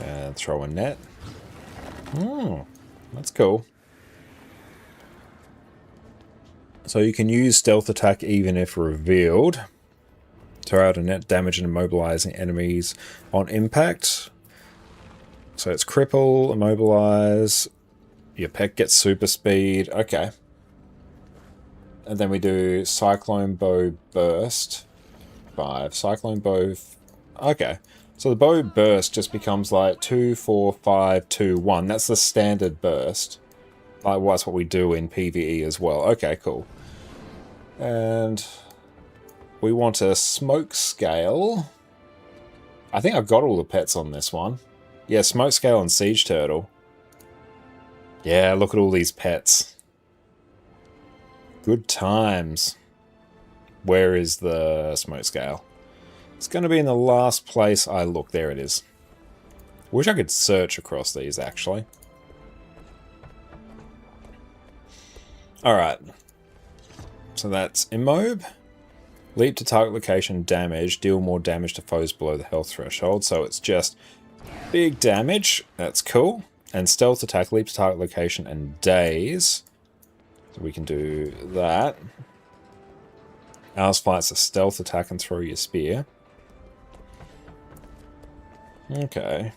And throw a net. Oh, that's cool. So you can use stealth attack even if revealed. Throw out a net, damage and immobilizing enemies on impact. So it's cripple, immobilize, your pet gets super speed. Okay. And then we do Cyclone Bow Burst. 5. Cyclone Bow... okay. So the bow burst just becomes like 2, 4, 5, 2, 1. That's the standard burst. Like, well, that's what we do in PvE as well. Okay, cool. And we want a smoke scale. I think I've got all the pets on this one. Yeah, smoke scale and siege turtle. Yeah, look at all these pets. Good times. Where is the smoke scale? It's going to be in the last place I look. There it is. Wish I could search across these, actually. Alright. So that's Immob. Leap to target location, damage. Deal more damage to foes below the health threshold. So it's just big damage. That's cool. And stealth attack, leap to target location, and daze. So we can do that. Owl's Flight's a stealth attack and throw your spear. Okay.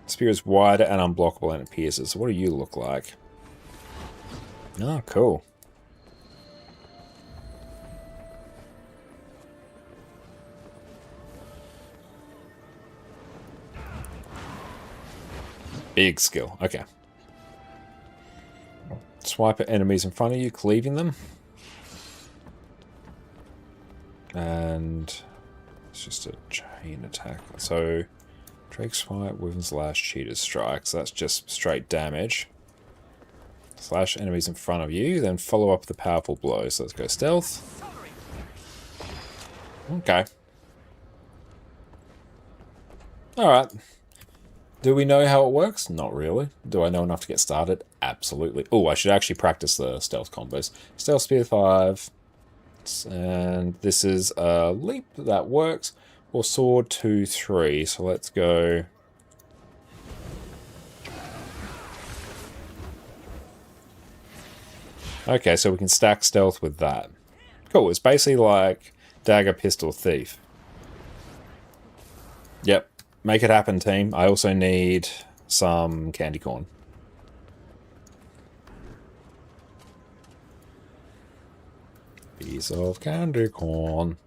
Spear is wider and unblockable and it pierces. So what do you look like? Oh, cool. Big skill. Okay. Swipe at enemies in front of you, cleaving them. And it's just a chain attack. So Drake Swipe, Wyvern Slash, Cheater's Strike. So that's just straight damage. Slash enemies in front of you, then follow up with a powerful blow. So let's go stealth. Okay. Alright. Do we know how it works? Not really. Do I know enough to get started? Absolutely. Oh, I should actually practice the stealth combos. Stealth Spear 5. And this is a leap that works. Or sword 2, 3. So let's go. Okay, so we can stack stealth with that. Cool, it's basically like dagger, pistol, thief. Yep, make it happen, team. I also need some candy corn. Piece of candy corn.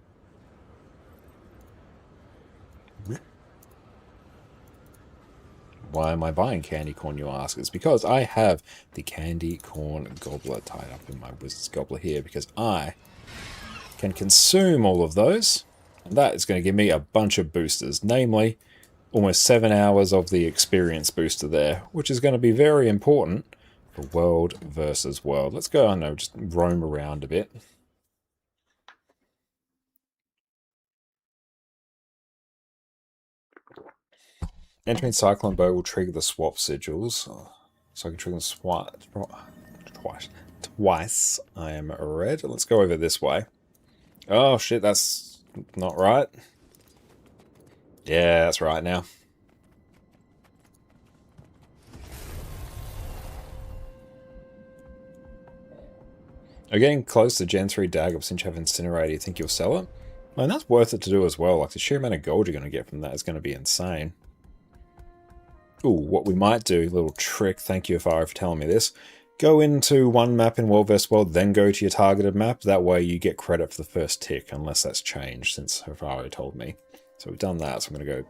Why am I buying candy corn, you ask? It's because I have the candy corn gobbler tied up in my wizard's gobbler here, because I can consume all of those, and that is going to give me a bunch of boosters, namely almost 7 hours of the experience booster there, which is going to be very important for world versus world. Let's go, I know, just roam around a bit. Entering Cyclone Bow will trigger the swap sigils, so I can trigger them twice. I am red. Let's go over this way. Oh shit, that's not right. Yeah, that's right now. I'm getting close to Gen 3 Dagger, since you have Incinerator. You think you'll sell it? And that's worth it to do as well. Like, the sheer amount of gold you're going to get from that is going to be insane. Ooh, what we might do, little trick, thank you Afari for telling me this. Go into one map in World vs. World, then go to your targeted map. That way you get credit for the first tick, unless that's changed since Afari told me. So we've done that, so I'm going to go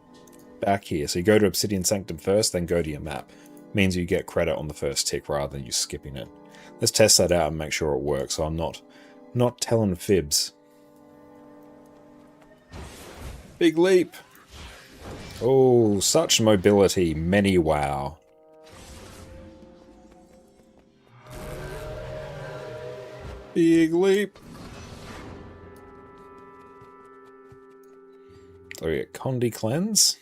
back here. So you go to Obsidian Sanctum first, then go to your map. Means you get credit on the first tick rather than you skipping it. Let's test that out and make sure it works, so I'm not telling fibs. Big leap! Oh, such mobility, many wow. Big leap. So we get Condi Cleanse.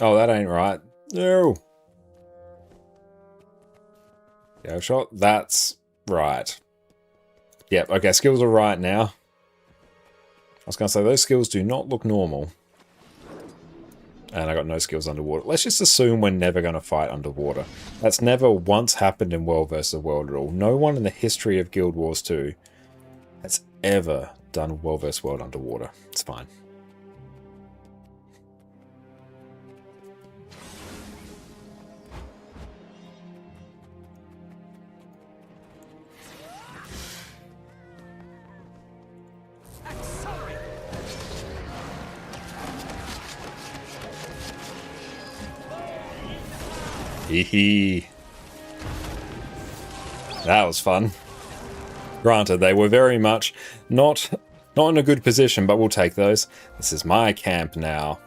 Oh, that ain't right. No. Yeah, shot. That's right. Yep, okay, skills are right now. I was going to say, those skills do not look normal. And I got no skills underwater. Let's just assume we're never going to fight underwater. That's never once happened in World vs. World at all. No one in the history of Guild Wars 2 has ever done World vs. World underwater. It's fine. Hee. That was fun. Granted, they were very much not in a good position, but we'll take those. This is my camp now.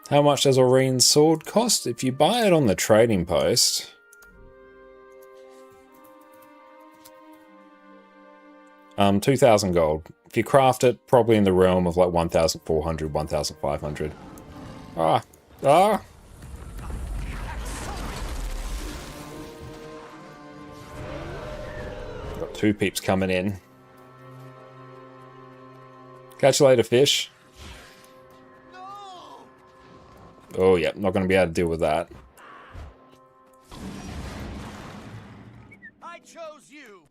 How much does Aureen's sword cost? If you buy it on the trading post... 2,000 gold. If you craft it, probably in the realm of like 1,400, 1,500. Ah! Got 2 peeps coming in. Catch you later, fish. Oh, yeah, not going to be able to deal with that. I chose you.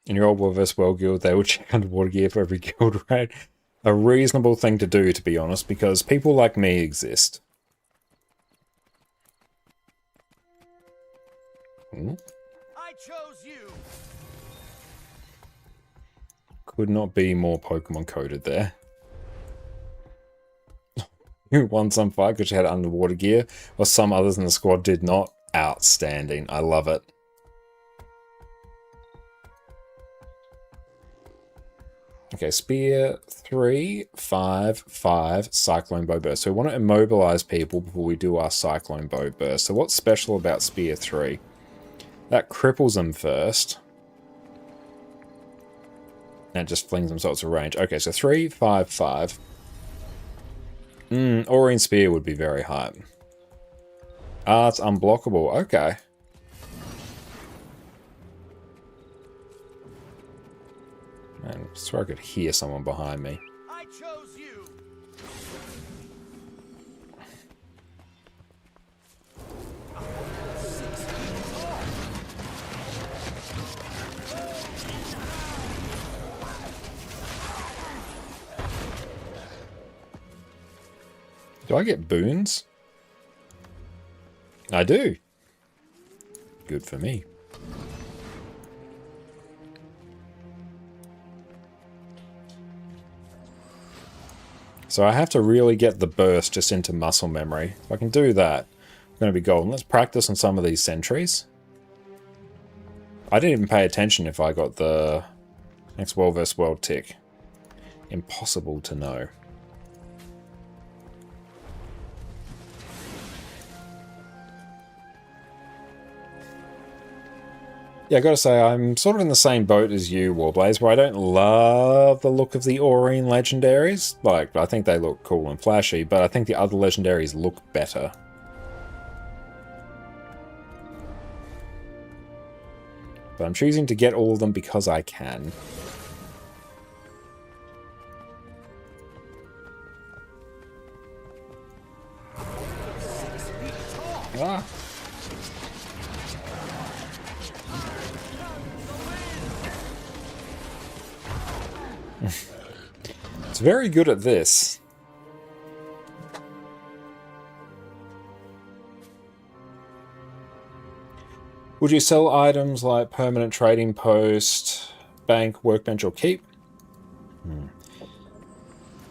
In your old World vs. World guild, they would check underwater gear for every guild raid. A reasonable thing to do, to be honest, because people like me exist. I chose you. Could not be more Pokemon coded there. You won some fight because you had underwater gear, or some others in the squad did not. Outstanding. I love it. Okay, Spear 3, 5, 5, Cyclone Bow Burst. So we want to immobilize people before we do our Cyclone Bow Burst. So what's special about Spear 3? That cripples them first. And it just flings themselves to range. Okay, so 3, 5, 5. Aureen Spear would be very high. Ah, it's unblockable. Okay. Man, I swear I could hear someone behind me. I chose you. Do I get boons? I do. Good for me. So I have to really get the burst just into muscle memory. If I can do that, I'm going to be golden. Let's practice on some of these sentries. I didn't even pay attention if I got the next world vs. world tick. Impossible to know. Yeah, I gotta say, I'm sort of in the same boat as you, Warblaze, where I don't love the look of the Aurine Legendaries. Like, I think they look cool and flashy, but I think the other Legendaries look better. But I'm choosing to get all of them because I can. Ah. It's very good at this. Would you sell items like permanent trading post, bank, workbench, or keep?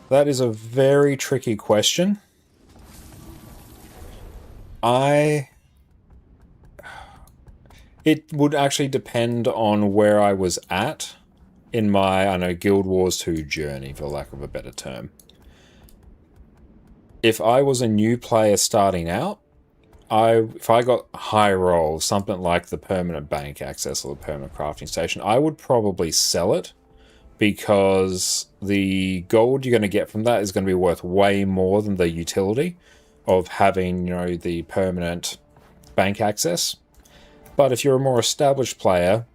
That is a very tricky question. It would actually depend on where I was at in my, I know, Guild Wars 2 journey, for lack of a better term. If I was a new player starting out, if I got high roll, something like the permanent bank access or the permanent crafting station, I would probably sell it, because the gold you're going to get from that is going to be worth way more than the utility of having, you know, the permanent bank access. But if you're a more established player,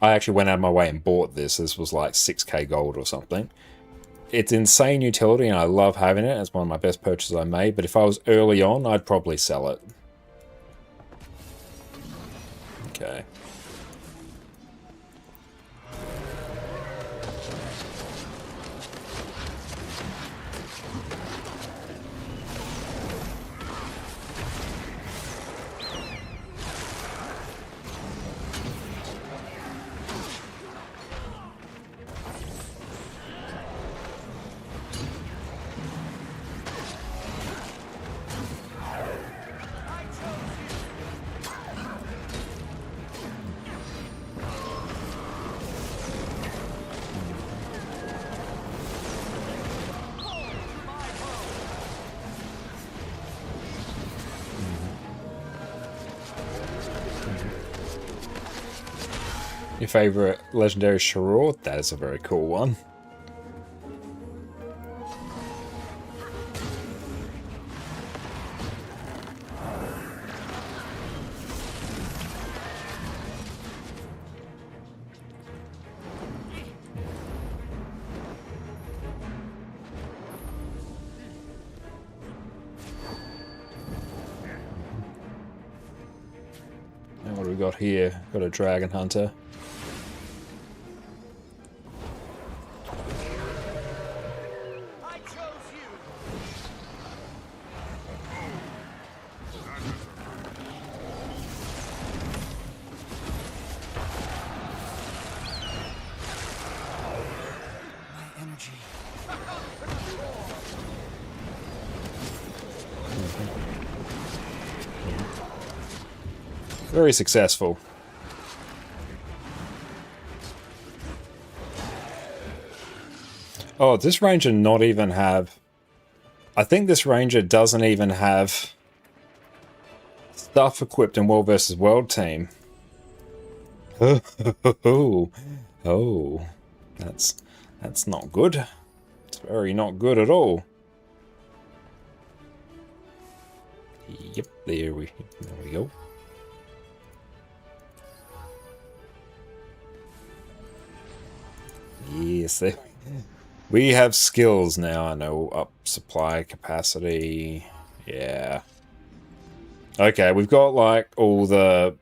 I actually went out of my way and bought this. This was like 6k gold or something. It's insane utility and I love having it. It's one of my best purchases I made. But if I was early on, I'd probably sell it. Okay. Your favorite legendary Shroud? That is a very cool one. And what do we got here? Got a Dragon Hunter. Very successful. Oh, this ranger not even have... I think this ranger doesn't even have stuff equipped in World vs. World team. Oh, that's not good. It's very not good at all. Yep, there we go. Yes, we have skills now. I know, up supply capacity. Yeah. Okay, we've got like all the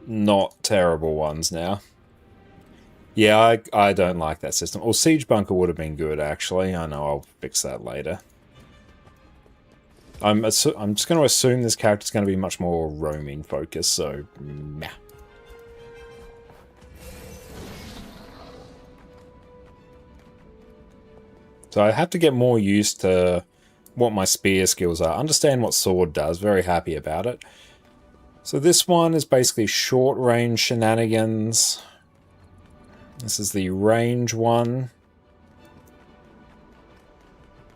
not terrible ones now. Yeah, I don't like that system. Or Siege Bunker would have been good, actually. I know, I'll fix that later. I'm just going to assume this character's going to be much more roaming focused, so meh. So I have to get more used to what my spear skills are. Understand what sword does. Very happy about it. So this one is basically short range shenanigans. This is the range one.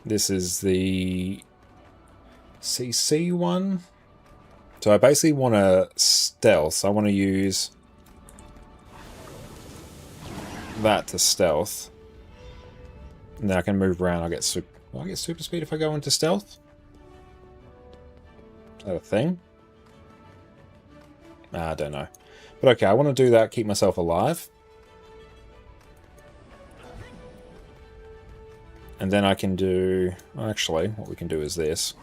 This is the CC one. So I basically want to stealth. So I want to use that to stealth. And then I can move around. Will I get super speed if I go into stealth? Is that a thing? I don't know. But okay, I want to do that, keep myself alive. And then I can do... Actually, what we can do is this.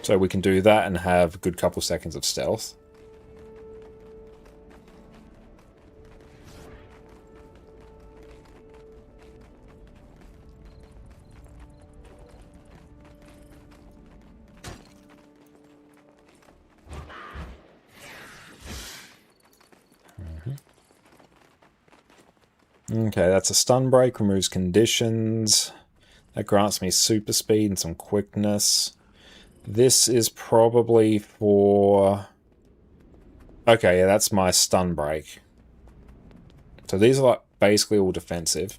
So we can do that and have a good couple seconds of stealth. Okay, that's a stun break, removes conditions. That grants me super speed and some quickness. This is probably for... Okay, yeah, that's my stun break. So these are like basically all defensive.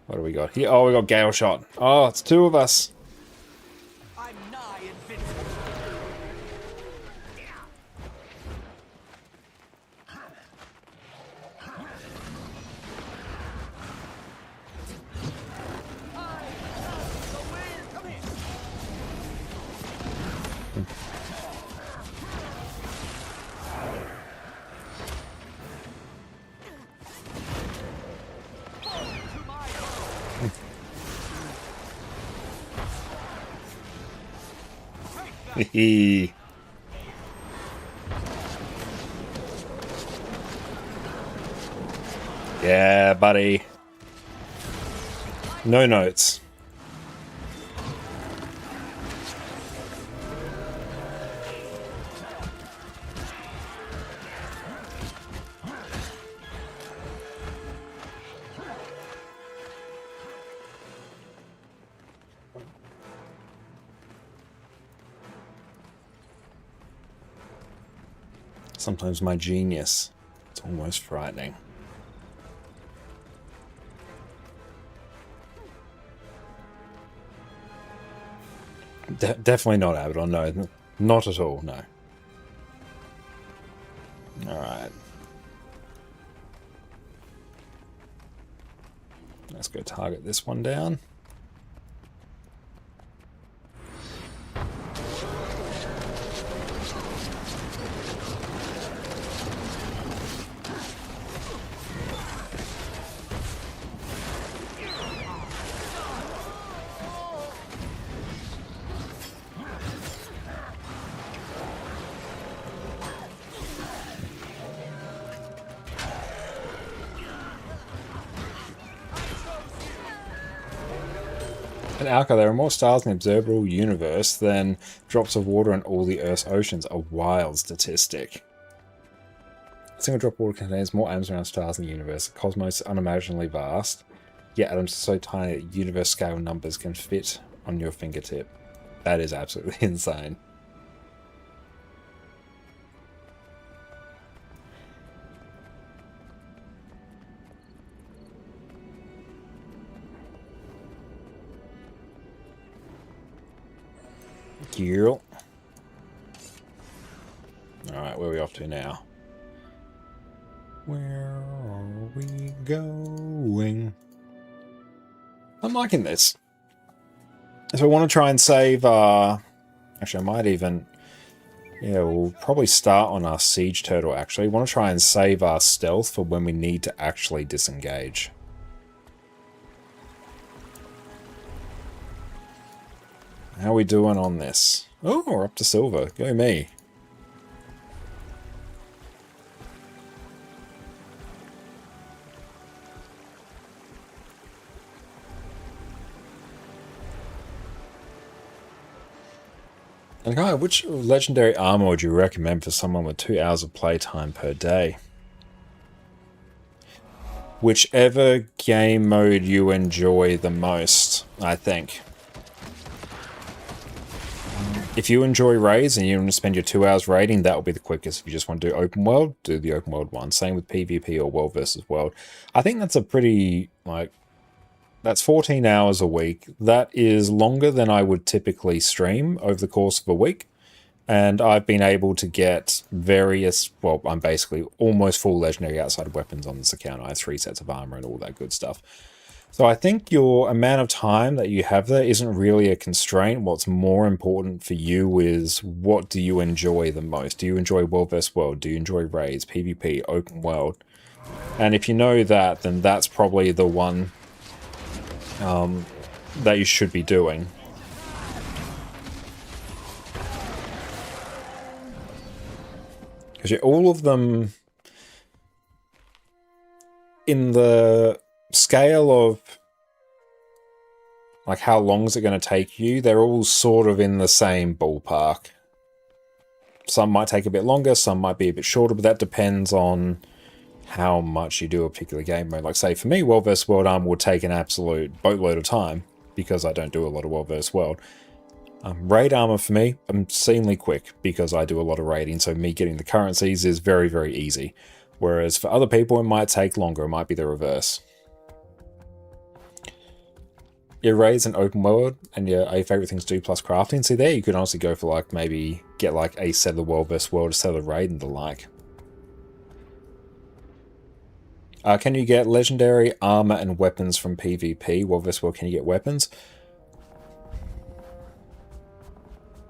What do we got here? Oh, we got Gale Shot. Oh, it's two of us. I'm nigh invincible. Yeah, buddy. No notes. Sometimes my genius, it's almost frightening. Definitely not Abaddon, no. Not at all, no. Alright. Let's go target this one down. In Alka, there are more stars in the observable universe than drops of water in all the Earth's oceans. A wild statistic. A single drop of water contains more atoms around stars in the universe. The cosmos is unimaginably vast, yet atoms are so tiny that universe-scale numbers can fit on your fingertip. That is absolutely insane. Girl. Alright, where are we off to now? Where are we going? I'm liking this. So I want to try and save actually I might even... Yeah, we'll probably start on our siege turtle actually. I want to try and save our stealth for when we need to actually disengage. How are we doing on this? Oh, we're up to silver. Go me. And guy, which legendary armor would you recommend for someone with 2 hours of playtime per day? Whichever game mode you enjoy the most, I think. If you enjoy raids and you want to spend your 2 hours raiding, that will be the quickest. If you just want to do open world, do the open world one. Same with PvP or world versus world. I think that's a pretty, like, that's 14 hours a week. That is longer than I would typically stream over the course of a week. And I've been able to get various, well, I'm basically almost full legendary outside of weapons on this account. I have 3 sets of armor and all that good stuff. So I think your amount of time that you have there isn't really a constraint. What's more important for you is what do you enjoy the most? Do you enjoy world vs. world? Do you enjoy raids, PvP, open world? And if you know that, then that's probably the one that you should be doing. Because all of them, in the scale of like how long is it going to take you, they're all sort of in the same ballpark. Some might take a bit longer, some might be a bit shorter, but that depends on how much you do a particular game mode. Like say for me, World vs. World armor would take an absolute boatload of time because I don't do a lot of World vs. World. Raid armor for me, I'm extremely quick because I do a lot of raiding, so me getting the currencies is very, very easy. Whereas for other people, it might take longer, it might be the reverse. Your raids and open world and your favorite things to do plus crafting. See there, you could honestly go for like maybe get like a set of the World vs. World, a set of the raid and the like. Can you get legendary armor and weapons from PvP? World vs. World, can you get weapons?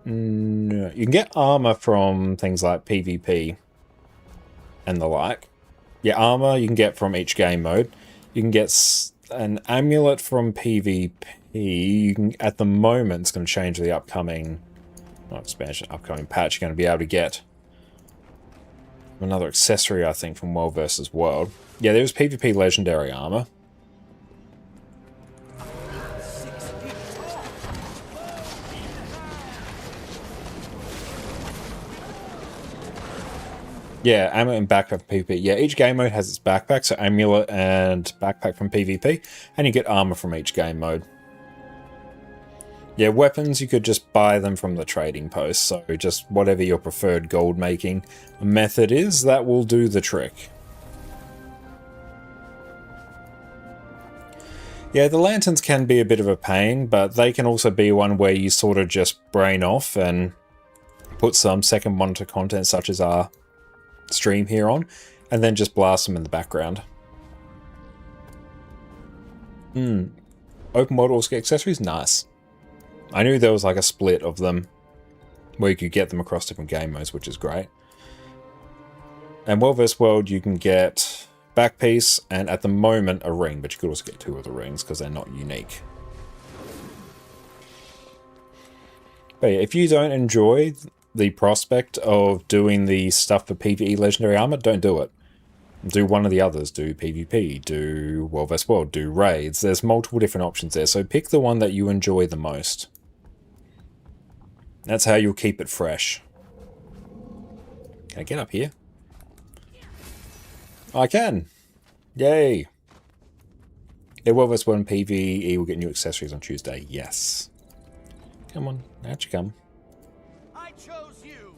No, you can get armor from things like PvP and the like. Yeah, armor you can get from each game mode. You can get an amulet from PvP. You can, at the moment, it's going to change the upcoming, not expansion, upcoming patch. You're going to be able to get another accessory, I think, from World vs. World. Yeah, there's PvP legendary armor. Yeah, amulet and backpack from PvP. Yeah, each game mode has its backpack, so amulet and backpack from PvP, and you get armor from each game mode. Yeah, weapons, you could just buy them from the trading post, so just whatever your preferred gold making method is, that will do the trick. Yeah, the lanterns can be a bit of a pain, but they can also be one where you sort of just brain off and put some second monitor content such as our stream here on, and then just blast them in the background. Open world also get accessories? Nice. I knew there was like a split of them where you could get them across different game modes, which is great. And World vs. World, you can get back piece and at the moment a ring, but you could also get 2 of the rings because they're not unique. But yeah, if you don't enjoy the prospect of doing the stuff for PvE legendary armor, don't do it. Do one of the others. Do PvP, do World vs. World, do raids. There's multiple different options there, so pick the one that you enjoy the most. That's how you'll keep it fresh. Can I get up here? I can! Yay! Yeah, World vs. World and PvE will get new accessories on Tuesday. Yes. Come on, out you come. I chose you.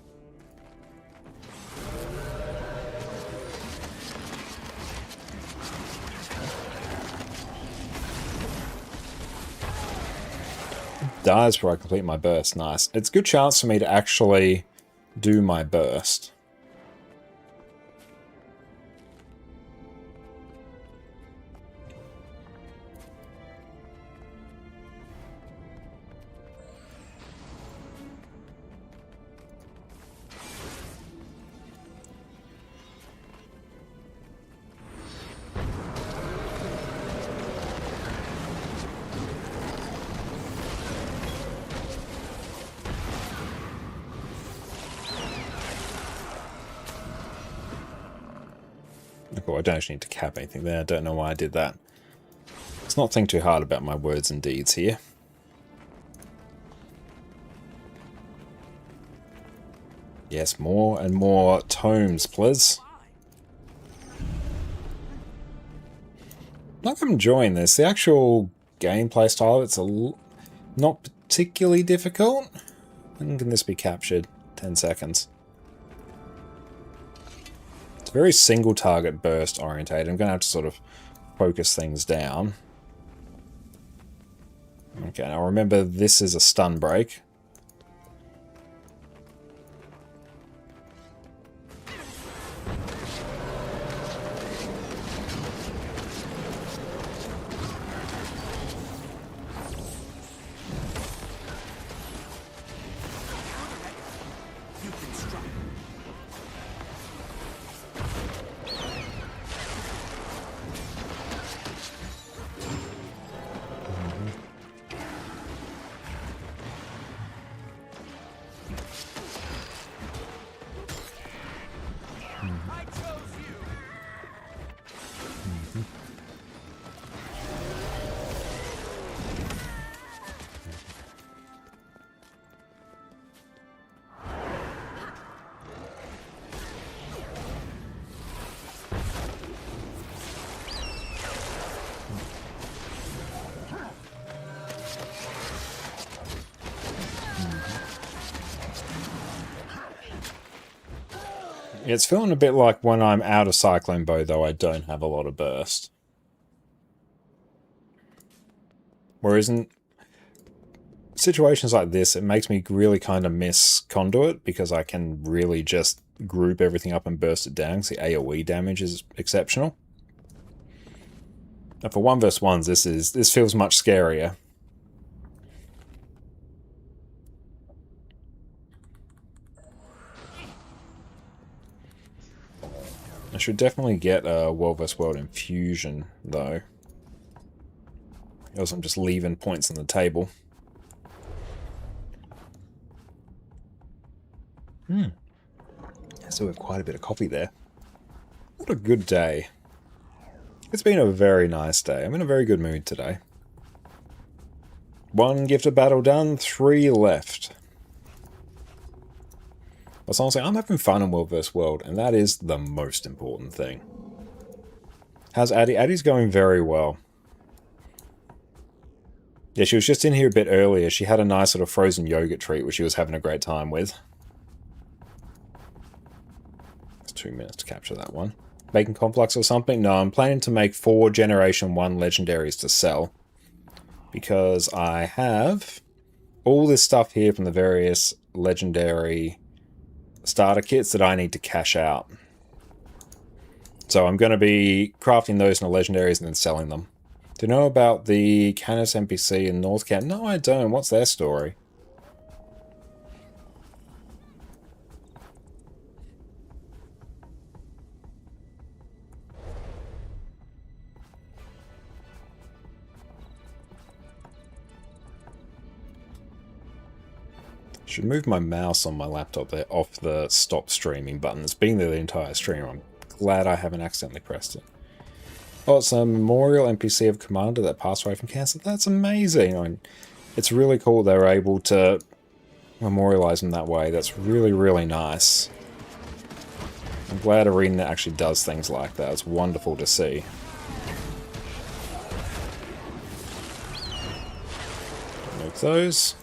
Dies before I complete my burst. Nice. It's a good chance for me to actually do my burst. Cool, I don't actually need to cap anything there. I don't know why I did that. Let's not think too hard about my words and deeds here. Yes, more and more tomes, please. Like, I'm enjoying this. The actual gameplay style, it's not particularly difficult. When can this be captured? 10 seconds. It's very single target burst orientated. I'm going to have to sort of focus things down. Okay, now remember this is a stun break. I chose you. It's feeling a bit like when I'm out of Cyclone Bow, though I don't have a lot of burst. Whereas in situations like this, it makes me really kind of miss Conduit, because I can really just group everything up and burst it down, because the AoE damage is exceptional. And for 1 vs 1s, this feels much scarier. I should definitely get a World vs World infusion, though. Else I'm just leaving points on the table. So we have quite a bit of coffee there. What a good day. It's been a very nice day. I'm in a very good mood today. 1 gift of battle done, 3 left. But honestly, I'm having fun in World vs World, and that is the most important thing. How's Addie? Addie's going very well. Yeah, she was just in here a bit earlier. She had a nice sort of frozen yogurt treat, which she was having a great time with. It's 2 minutes to capture that one. Making complex or something? No, I'm planning to make 4 Generation 1 Legendaries to sell. Because I have all this stuff here from the various Legendary starter kits that I need to cash out. So I'm going to be crafting those in the Legendaries and then selling them. Do you know about the Canis NPC in North Camp? No, I don't. What's their story? Should move my mouse on my laptop there off the stop streaming button. It's been there the entire stream. I'm glad I haven't accidentally pressed it. Oh, it's a memorial NPC of Commander that passed away from cancer. That's amazing. I mean, it's really cool they're able to memorialize him that way. That's really, really nice. I'm glad Arena actually does things like that. It's wonderful to see. Remove those.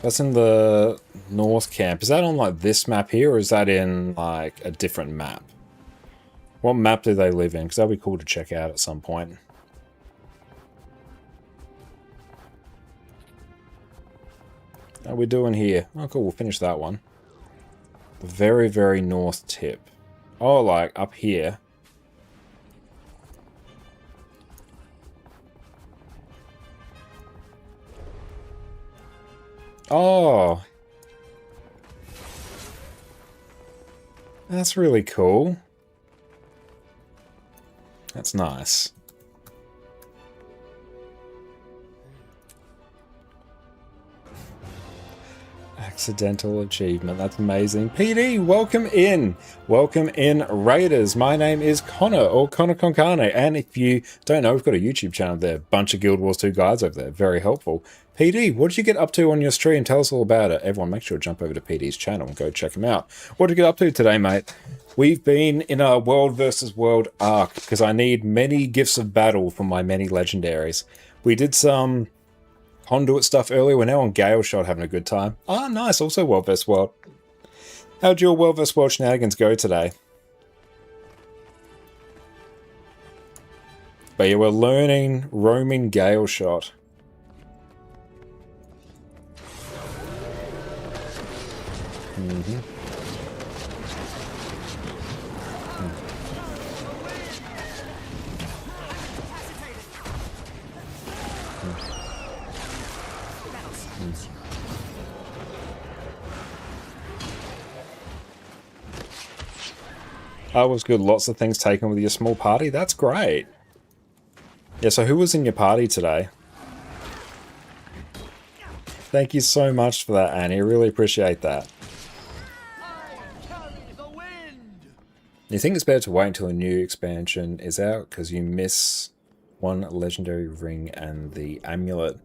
That's in the North Camp. Is that on like this map here, or is that in like a different map? What map do they live in? Because that'd be cool to check out at some point. How are we doing here? Oh, cool. We'll finish that one. The very, very north tip. Oh, like up here. Oh. That's really cool. That's nice. Accidental achievement. That's amazing. PD, welcome in. Welcome in, Raiders. My name is Connor, or ConnorConCarne. And if you don't know, we've got a YouTube channel there. Bunch of Guild Wars 2 guides over there. Very helpful. PD, what did you get up to on your stream? Tell us all about it. Everyone, make sure to jump over to PD's channel and go check him out. What did you get up to today, mate? We've been in a World versus World arc because I need many gifts of battle for my many legendaries. We did some conduit stuff earlier. We're now on Gale Shot having a good time. Ah, nice. Also World vs. World. How'd your World vs. World shenanigans go today? But yeah, we're learning roaming Gale Shot. That was good. Lots of things taken with your small party. That's great. Yeah, so who was in your party today? Thank you so much for that, Annie. Really appreciate that. I carry the wind. You think it's better to wait until a new expansion is out because you miss one legendary ring and the amulet?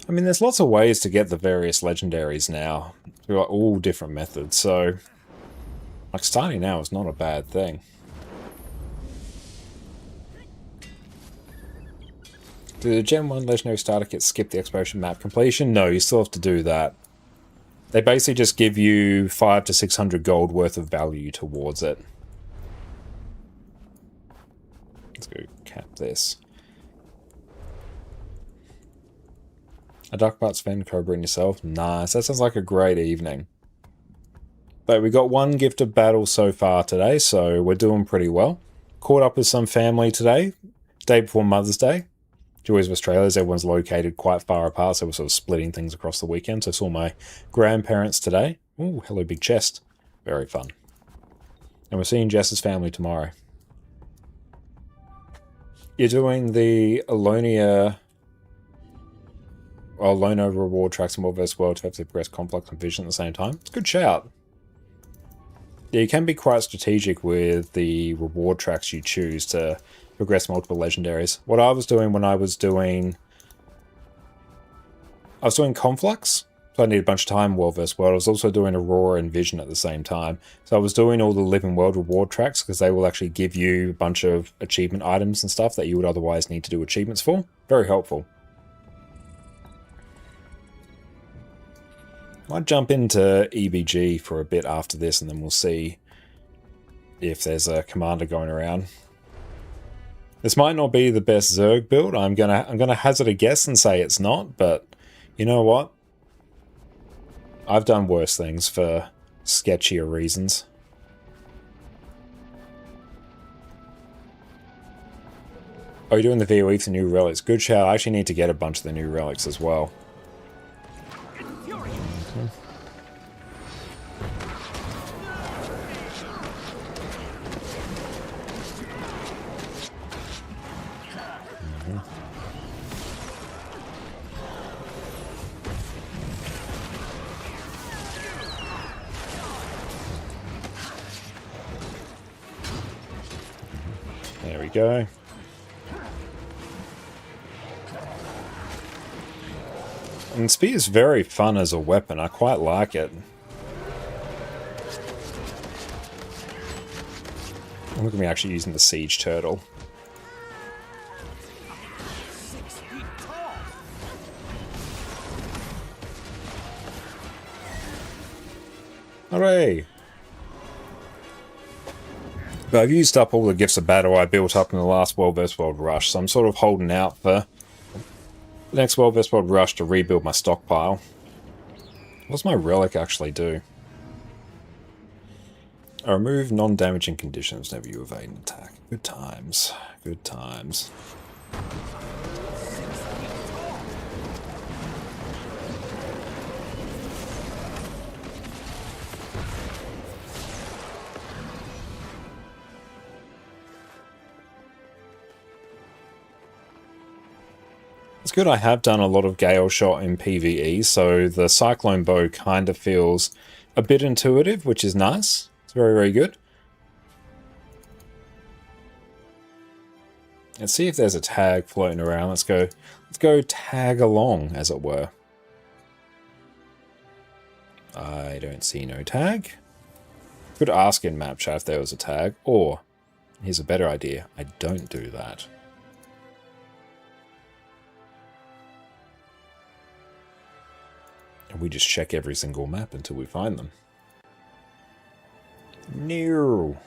I mean, there's lots of ways to get the various legendaries now. We've got all different methods, so like starting now is not a bad thing. Do the Gen 1 Legendary Starter Kit skip the exploration map completion? No, you still have to do that. They basically just give you 500 to 600 gold worth of value towards it. Let's go cap this. A Duckbutt, Sven, Cobra, and yourself? Nice, that sounds like a great evening. But we got one gift of battle so far today, so we're doing pretty well. Caught up with some family today, day before Mother's Day. Joys of Australia, everyone's located quite far apart, so we're sort of splitting things across the weekend. So I saw my grandparents today. Ooh, hello, big chest. Very fun. And we're seeing Jess's family tomorrow. You're doing the Alonia reward tracks in World vs. World to have to progress complex and vision at the same time. It's a good shout. Yeah, you can be quite strategic with the reward tracks you choose to progress multiple legendaries. What I was doing when I was doing Conflux, so I needed a bunch of time World vs. World. I was also doing Aurora and Vision at the same time. So I was doing all the Living World reward tracks because they will actually give you a bunch of achievement items and stuff that you would otherwise need to do achievements for. Very helpful. Might jump into EBG for a bit after this, and then we'll see if there's a commander going around. This might not be the best Zerg build. I'm gonna hazard a guess and say it's not, but you know what? I've done worse things for sketchier reasons. Oh, you're doing the VOE for new relics. Good shout. I actually need to get a bunch of the new relics as well. There we go. And spear is very fun as a weapon. I quite like it. Look at me actually using the siege turtle. Hooray! But I've used up all the gifts of battle I built up in the last World vs. World rush, so I'm sort of holding out for the next World vs. World rush to rebuild my stockpile. What's my relic actually do? I remove non-damaging conditions whenever you evade an attack. Good times. Good times. It's good I have done a lot of Gale Shot in PvE, so the Cyclone Bow kind of feels a bit intuitive, which is nice. It's very, very good. Let's see if there's a tag floating around. Let's go tag along, as it were. I don't see no tag. Could ask in map chat if there was a tag, or here's a better idea. I don't do that. And we just check every single map until we find them. No.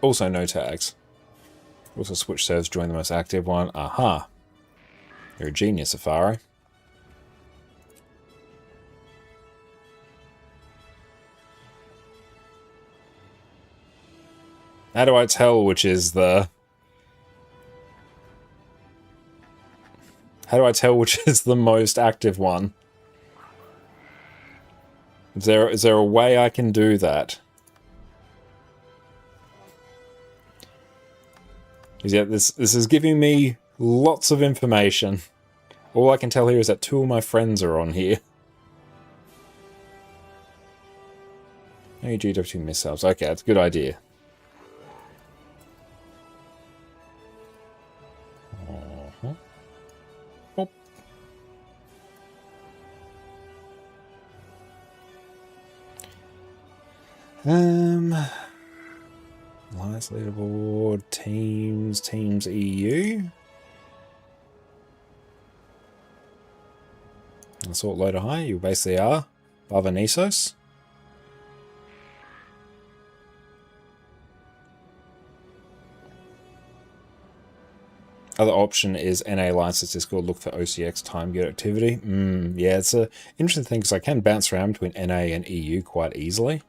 Also no tags. Also switch servers, join the most active one. Aha. You're a genius, Safari. How do I tell which is the... How do I tell which is the most active one? Is there a way I can do that? Yeah, this is giving me lots of information. All I can tell here is that 2 of my friends are on here. Hey, GW missiles. Okay, that's a good idea. Oh. Alliance leaderboard, teams EU. Assault loader high, you basically are. Barvanisos. Other option is NA license Discord, look for OCX time get activity. Yeah, it's a interesting thing because I can bounce around between NA and EU quite easily.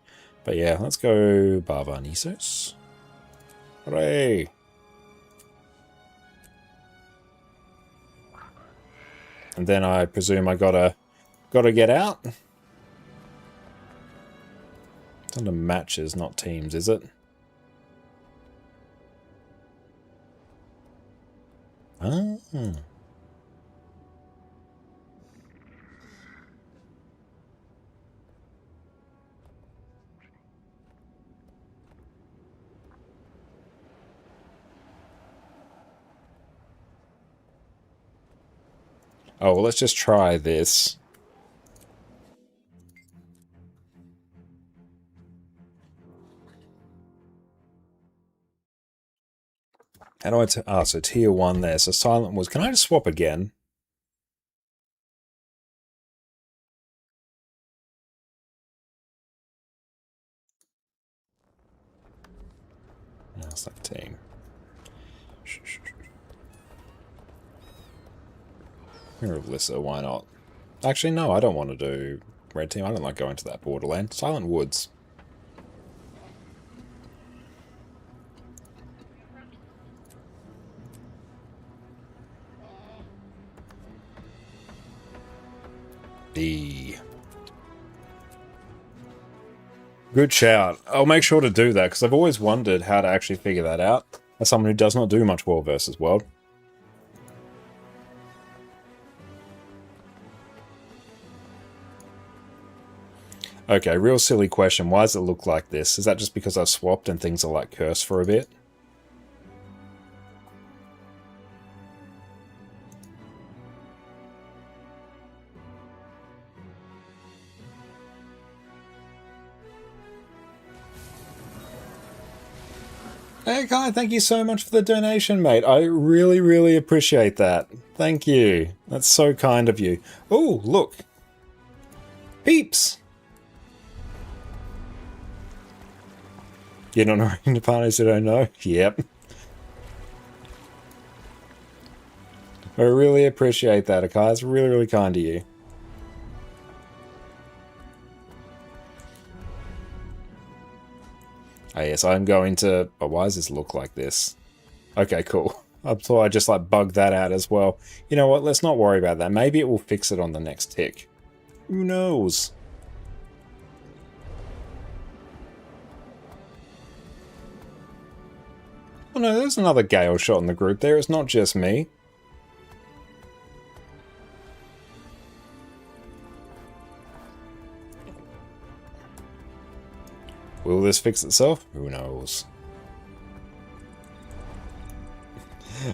But yeah, let's go Barvanisos. Hooray! And then I presume I gotta get out. It's under matches, not teams, is it? Ah. Oh, well, let's just try this. How do I... so tier 1 there. So Silent Woods. Can I just swap again? No, select team. Mirror of Lissa, why not? Actually, no, I don't want to do red team. I don't like going to that borderland. Silent Woods. Good shout. I'll make sure to do that, because I've always wondered how to actually figure that out, as someone who does not do much World versus World. Okay, real silly question. Why does it look like this? Is that just because I've swapped and things are like cursed for a bit? Hey Kai, thank you so much for the donation, mate. I really, really appreciate that. Thank you. That's so kind of you. Oh, look. Peeps! You're not knowing the partners that I know? Yep. I really appreciate that, Akai. It's really, really kind of you. Oh yes, I'm going to... Oh, why does this look like this? Okay, cool. I thought I'd just like bug that out as well. You know what, let's not worry about that. Maybe it will fix it on the next tick. Who knows? Oh no, there's another Gale shot in the group there. It's not just me. Will this fix itself? Who knows?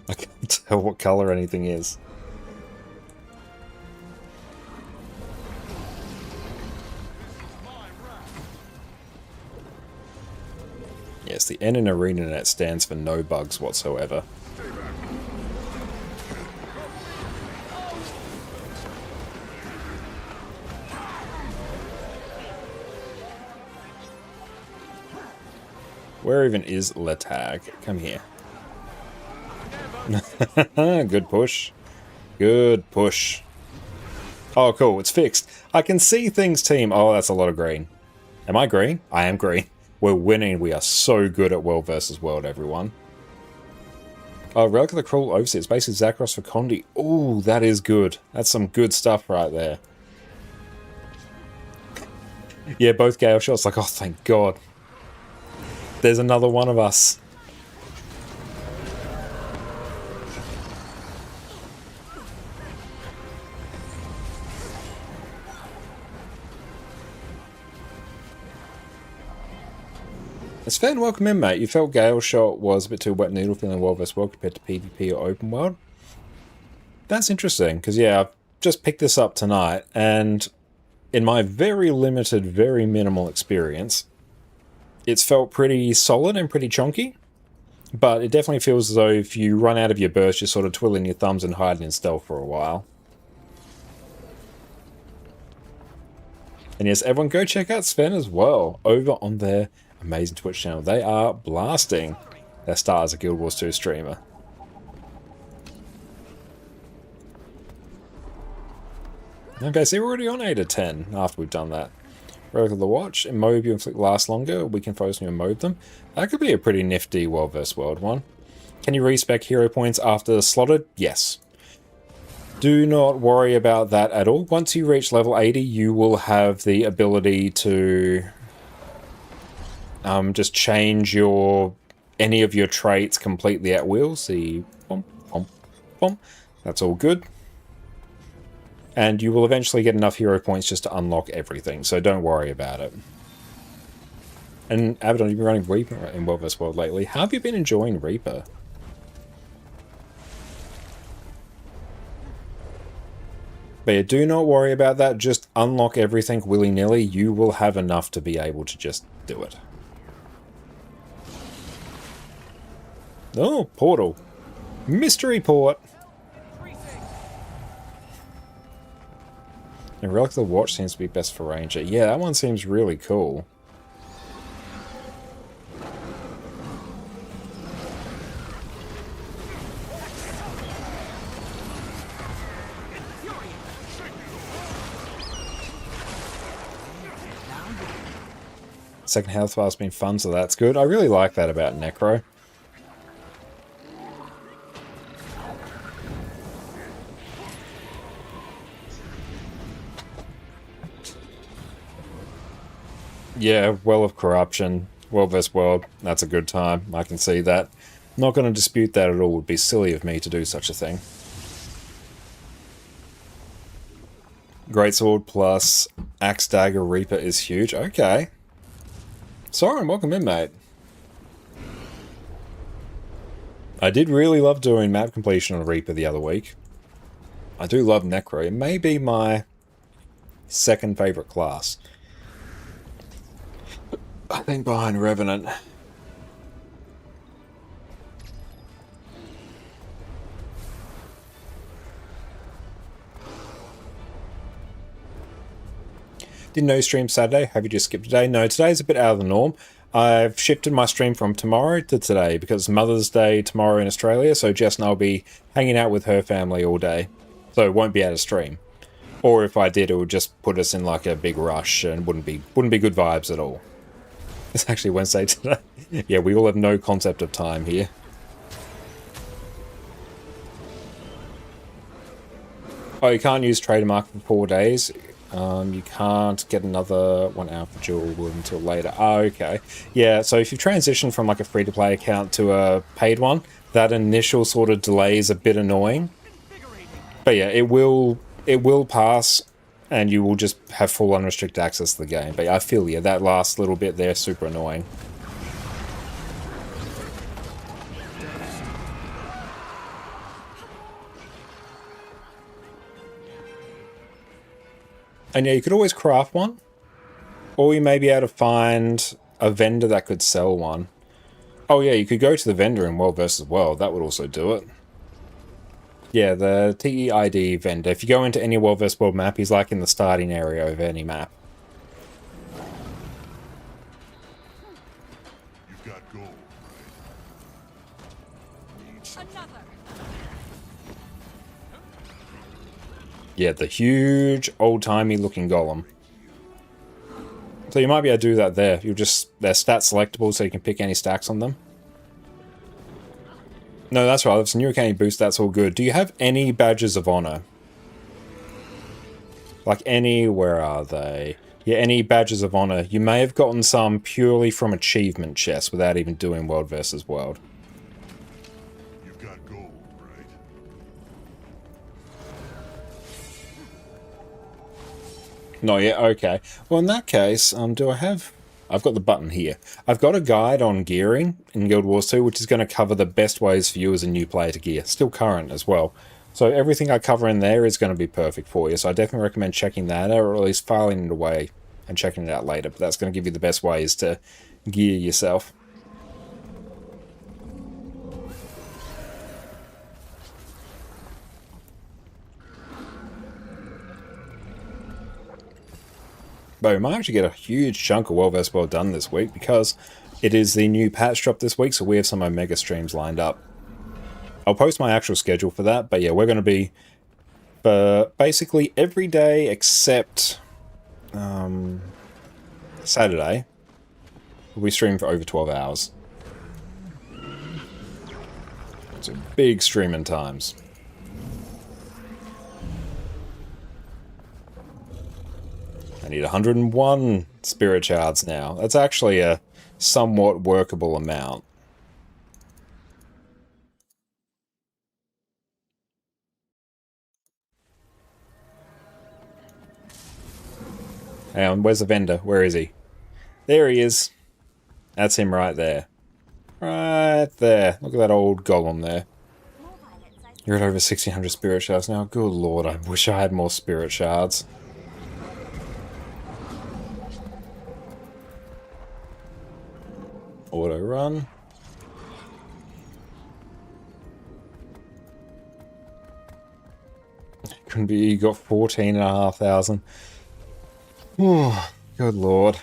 I can't tell what color anything is. Yes, the N in ArenaNet stands for no bugs whatsoever. Where even is Letag? Come here. Good push. Good push. Oh, cool. It's fixed. I can see things, team. Oh, that's a lot of green. Am I green? I am green. We're winning. We are so good at World versus World, everyone. Oh, Relic of the Cruel Overseer. It's basically Zakros for Condi. Ooh, that is good. That's some good stuff right there. Yeah, both Gale shots. Like, oh, thank God. There's another one of us. It's fair and welcome in, mate. You felt Gale Shot was a bit too wet noodle feeling World vs. World compared to PvP or Open World. That's interesting, because yeah, I've just picked this up tonight, and in my very limited, very minimal experience, it's felt pretty solid and pretty chunky, but it definitely feels as though if you run out of your burst, you're sort of twiddling your thumbs and hiding in stealth for a while. And yes, everyone go check out Sven as well, over on their amazing Twitch channel. They are blasting their start as a Guild Wars 2 streamer. Okay, so we're already on 8 of 10 after we've done that. Relic of the Watch, immob you inflict last longer, we can focus on you and immob them. That could be a pretty nifty World vs. World one. Can you respec hero points after slotted? Yes. Do not worry about that at all. Once you reach level 80, you will have the ability to just change any of your traits completely at will. See, bom, bom, bom. That's all good. And you will eventually get enough hero points just to unlock everything, so don't worry about it. And Abaddon, you've been running Reaper in World vs. World lately. How have you been enjoying Reaper? But yeah, do not worry about that, just unlock everything willy-nilly. You will have enough to be able to just do it. Oh, portal. Mystery port. And Relic of the Watch seems to be best for Ranger. Yeah, that one seems really cool. Second health bar's been fun, so that's good. I really like that about Necro. Yeah, Well of Corruption, World vs. World, that's a good time. I can see that. Not going to dispute that at all. It would be silly of me to do such a thing. Greatsword plus Axe Dagger Reaper is huge. Okay. Soren, welcome in, mate. I did really love doing map completion on Reaper the other week. I do love Necro. It may be my second favourite class. I think behind Revenant. Didn't know you streamed Saturday. Have you just skipped today? No, today's a bit out of the norm. I've shifted my stream from tomorrow to today because it's Mother's Day tomorrow in Australia, so Jess and I'll be hanging out with her family all day. So it won't be out of stream. Or if I did, it would just put us in like a big rush and wouldn't be good vibes at all. It's actually Wednesday today. Yeah, we all have no concept of time here. Oh, you can't use trademark for 4 days. You can't get another 1 alpha jewel until later. Oh, okay. Yeah, so if you transition from like a free-to-play account to a paid one, that initial sort of delay is a bit annoying. But yeah, it will pass, and you will just have full unrestricted access to the game. But yeah, I feel you, that last little bit there is super annoying. And yeah, you could always craft one, or you may be able to find a vendor that could sell one. Oh yeah, you could go to the vendor in World vs. World, that would also do it. Yeah, the TEID vendor. If you go into any World vs. World map, he's like in the starting area of any map. You've got gold, right? Another. Yeah, the huge, old-timey looking golem. So you might be able to do that there. They're stat selectable, so you can pick any stacks on them. No, that's right. It's a new account boost. That's all good. Do you have any badges of honor? Like any... Where are they? Yeah, any badges of honor. You may have gotten some purely from achievement chests without even doing World vs. World. You've got gold, right? No, yeah, okay. Well, in that case, do I have... I've got the button here. I've got a guide on gearing in Guild Wars 2, which is going to cover the best ways for you as a new player to gear. Still current as well. So everything I cover in there is going to be perfect for you. So I definitely recommend checking that out, or at least filing it away and checking it out later. But that's going to give you the best ways to gear yourself. But we might actually get a huge chunk of World vs. World done this week, because it is the new patch drop this week, so we have some Omega streams lined up. I'll post my actual schedule for that, but yeah, we're going to be basically every day except Saturday. We stream for over 12 hours. It's a big streaming times. I need 101 Spirit Shards now. That's actually a somewhat workable amount. Hang on, where's the vendor? Where is he? There he is. That's him right there. Right there. Look at that old golem there. You're at over 1600 Spirit Shards now. Good lord, I wish I had more Spirit Shards. Auto run. Couldn't be, you got 14,500. Oh, good lord.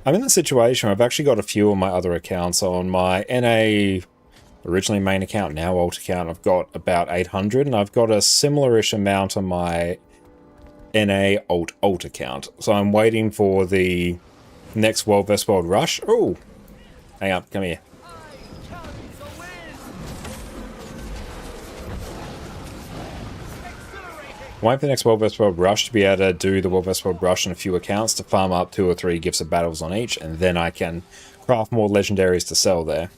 I'm in the situation where I've actually got a few of my other accounts on my NA, originally main account, now alt account. I've got about 800, and I've got a similar-ish amount on my NA alt account. So I'm waiting for the next World vs. World rush. Oh! Hang up, come here. Wait for the next World vs. World rush to be able to do the World vs. World rush on a few accounts to farm up 2 or 3 gifts of battles on each, and then I can craft more legendaries to sell there.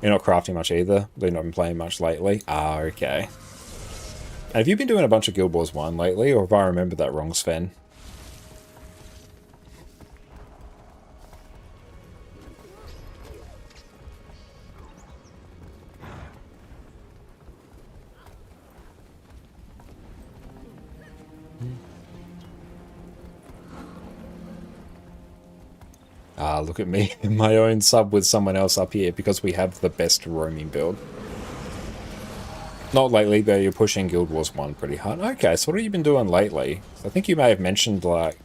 You're not crafting much either. They've not been playing much lately. Ah, okay. And have you been doing a bunch of Guild Wars 1 lately, or have I remembered that wrong, Sven? Ah, look at me in my own sub with someone else up here because we have the best roaming build. Not lately, but you're pushing Guild Wars 1 pretty hard. Okay, so what have you been doing lately? I think you may have mentioned, like,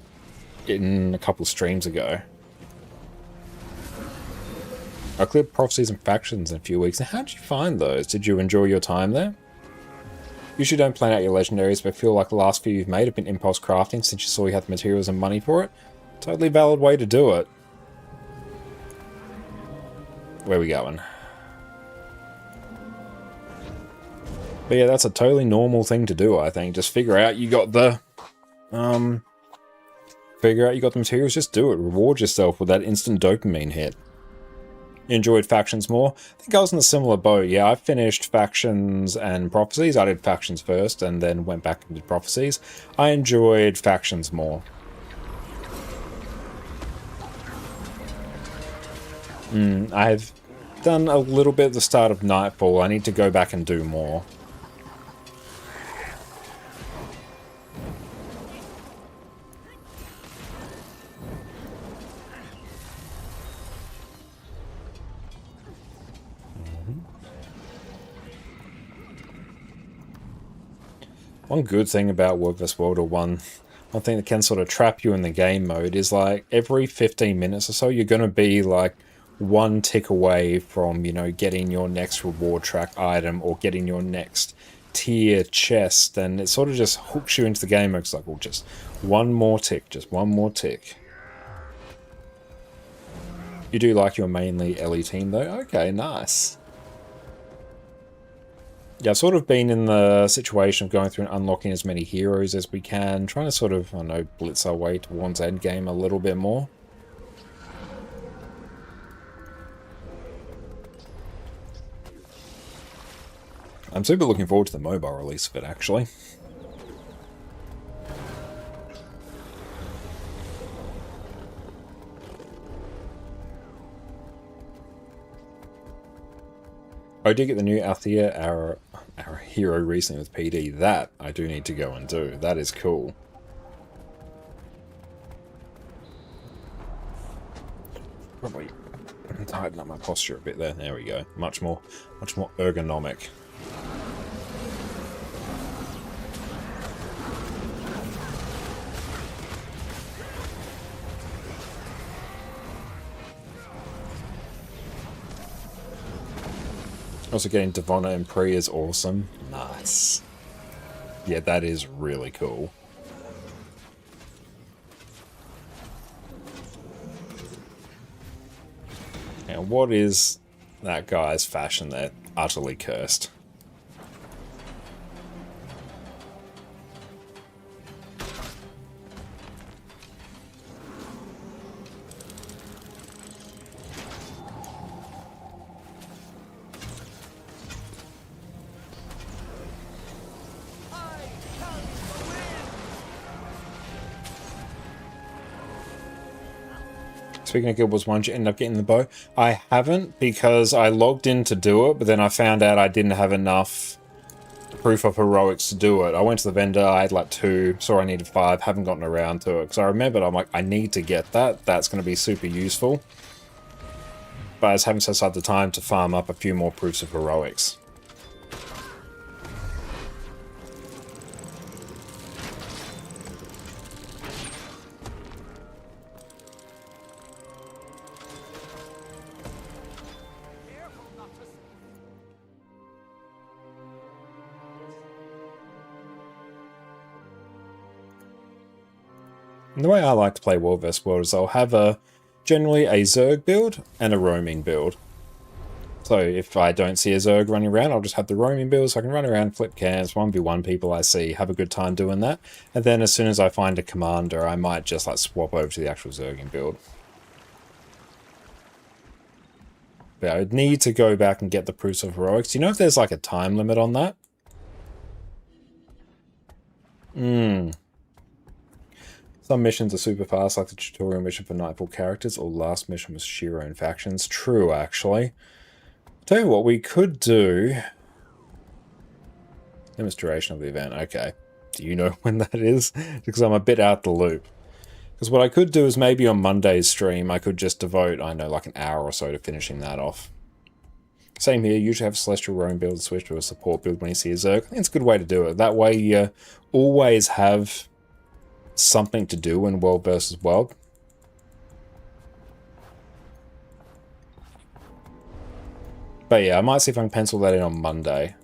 in a couple streams ago. I cleared Prophecies and Factions in a few weeks. Now, how did you find those? Did you enjoy your time there? Usually don't plan out your legendaries, but I feel like the last few you've made have been impulse crafting since you saw you had the materials and money for it. Totally valid way to do it. Where are we going? But yeah, that's a totally normal thing to do, I think. Just figure out you got the materials, just do it. Reward yourself with that instant dopamine hit. Enjoyed Factions more? I think I was in a similar boat. Yeah, I finished Factions and Prophecies. I did Factions first and then went back and did Prophecies. I enjoyed Factions more. I've done a little bit at the start of Nightfall. I need to go back and do more. One good thing about World vs. World, or one thing that can sort of trap you in the game mode, is like every 15 minutes or so, you're going to be like one tick away from, you know, getting your next reward track item or getting your next tier chest, and it sort of just hooks you into the game mode. It's like, well, just one more tick, just one more tick. You do like your mainly Ellie team though? Okay, nice. Yeah, I've sort of been in the situation of going through and unlocking as many heroes as we can, trying to sort of, I don't know, blitz our way towards endgame a little bit more. I'm super looking forward to the mobile release of it, actually. I did get the new Althea, our hero recently with PD. That I do need to go and do. That is cool. Probably tighten up my posture a bit there. There we go. Much more ergonomic. Also getting Devonna and Pri is awesome. Nice. Yeah, that is really cool. Now, what is that guy's fashion there? Utterly cursed. Speaking of Guild Wars 1, did you end up getting the bow? I haven't, because I logged in to do it, but then I found out I didn't have enough proof of heroics to do it. I went to the vendor, I had like 2, saw I needed 5, haven't gotten around to it. Because I remembered, I'm like, I need to get that. That's going to be super useful. But I just haven't set aside the time to farm up a few more proofs of heroics. And the way I like to play World vs. World is I'll have generally a Zerg build and a roaming build. So if I don't see a Zerg running around, I'll just have the roaming build so I can run around, flip cans, 1v1 people I see, have a good time doing that. And then as soon as I find a commander, I might just like swap over to the actual Zerging build. But I would need to go back and get the proofs of heroics. Do you know if there's like a time limit on that? Some missions are super fast, like the tutorial mission for Nightfall characters, or last mission was Shiro and factions. True, actually. Tell you what, we could do... Demonstration of the event, okay. Do you know when that is? Because I'm a bit out the loop. Because what I could do is maybe on Monday's stream, I could just devote, I know, like an hour or so to finishing that off. Same here, usually have a Celestial Roam build and switch to a support build when you see a Zerg. I think it's a good way to do it. That way you always have something to do in World vs. World. But yeah, I might see if I can pencil that in on Monday.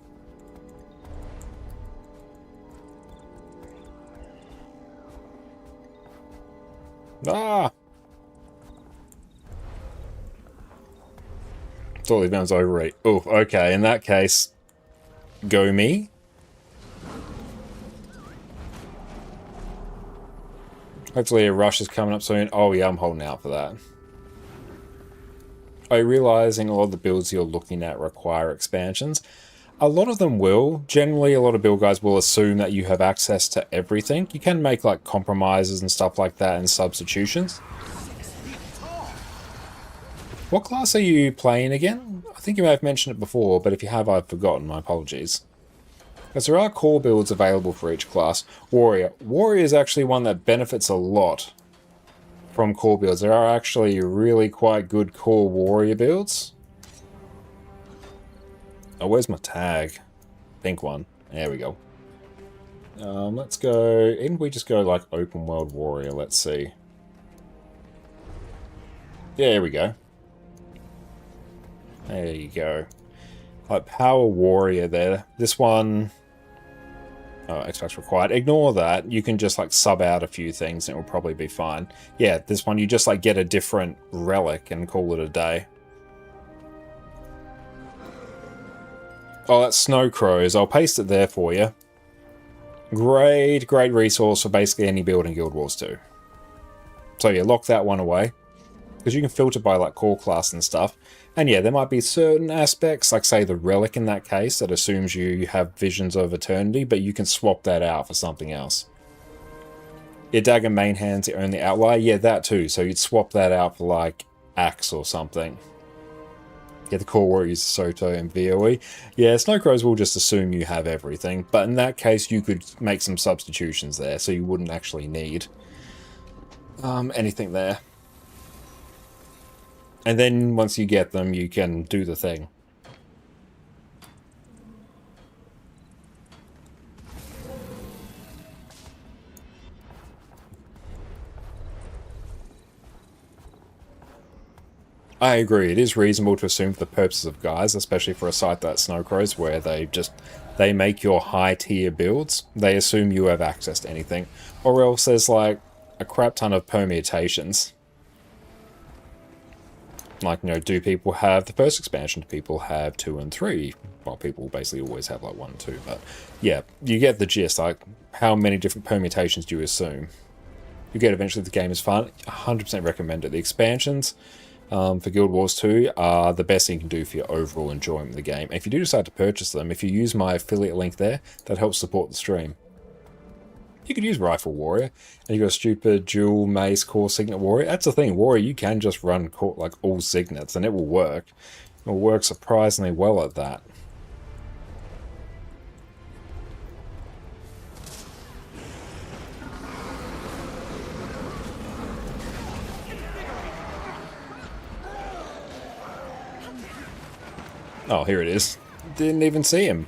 Ah! Thought the event was over 8. Oh, okay, in that case, go me. Hopefully a rush is coming up soon. Oh yeah, I'm holding out for that. Are you realizing a lot of the builds you're looking at require expansions? A lot of them will. Generally, a lot of build guys will assume that you have access to everything. You can make like compromises and stuff like that and substitutions. What class are you playing again? I think you may have mentioned it before, but if you have, I've forgotten. My apologies. Because there are core builds available for each class. Warrior. Warrior is actually one that benefits a lot from core builds. There are actually really quite good core warrior builds. Oh, where's my tag? Pink one. There we go. Let's go... Didn't we just go like open world warrior? Let's see. Yeah, there we go. There you go. Like power warrior there. This one... Oh, extracts required. Ignore that. You can just like sub out a few things and it will probably be fine. Yeah, this one you just like get a different relic and call it a day. Oh, that's Snow Crows. I'll paste it there for you. Great resource for basically any build in Guild Wars 2. So yeah, lock that one away. Because you can filter by like core class and stuff. And yeah, there might be certain aspects, like say the relic in that case, that assumes you have visions of eternity, but you can swap that out for something else. Your dagger main hand's the only outlier. Yeah, that too. So you'd swap that out for like axe or something. Yeah, the core warriors Soto and VOE. Yeah, Snow Crows will just assume you have everything, but in that case you could make some substitutions there, so you wouldn't actually need anything there. And then once you get them, you can do the thing. I agree, it is reasonable to assume for the purposes of guys, especially for a site like Snow Crows, where they make your high tier builds, they assume you have access to anything. Or else there's like a crap ton of permutations. Like, you know, do people have the first expansion? Do people have 2 and 3? Well, people basically always have like 1 and 2, but yeah, you get the gist. Like, how many different permutations do you assume? You get eventually the game is fun. 100% recommend it. The expansions for Guild Wars 2 are the best thing you can do for your overall enjoyment of the game. And if you do decide to purchase them, if you use my affiliate link there, that helps support the stream. You could use Rifle Warrior, and you got a stupid dual mace core signet warrior. That's the thing, warrior, you can just run like all signets, and it will work. It will work surprisingly well at that. Oh, here it is. Didn't even see him.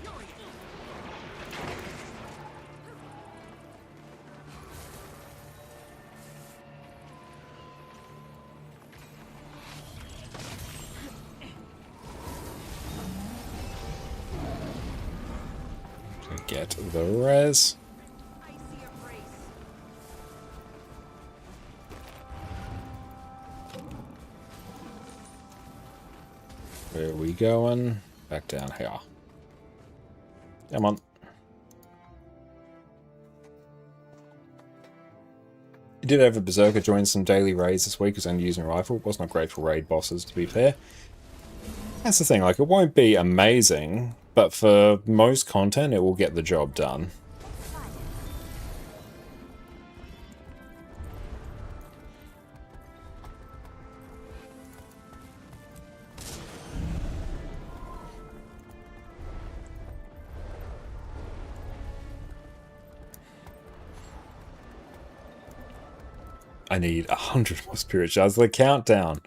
Get the res. Where are we going? Back down here. Come on. You did have a Berserker join some daily raids this week because I'm using a rifle. Was not great for raid bosses, to be fair. That's the thing, like, it won't be amazing, but for most content, it will get the job done. I need 100 more Spirit Shards. The countdown.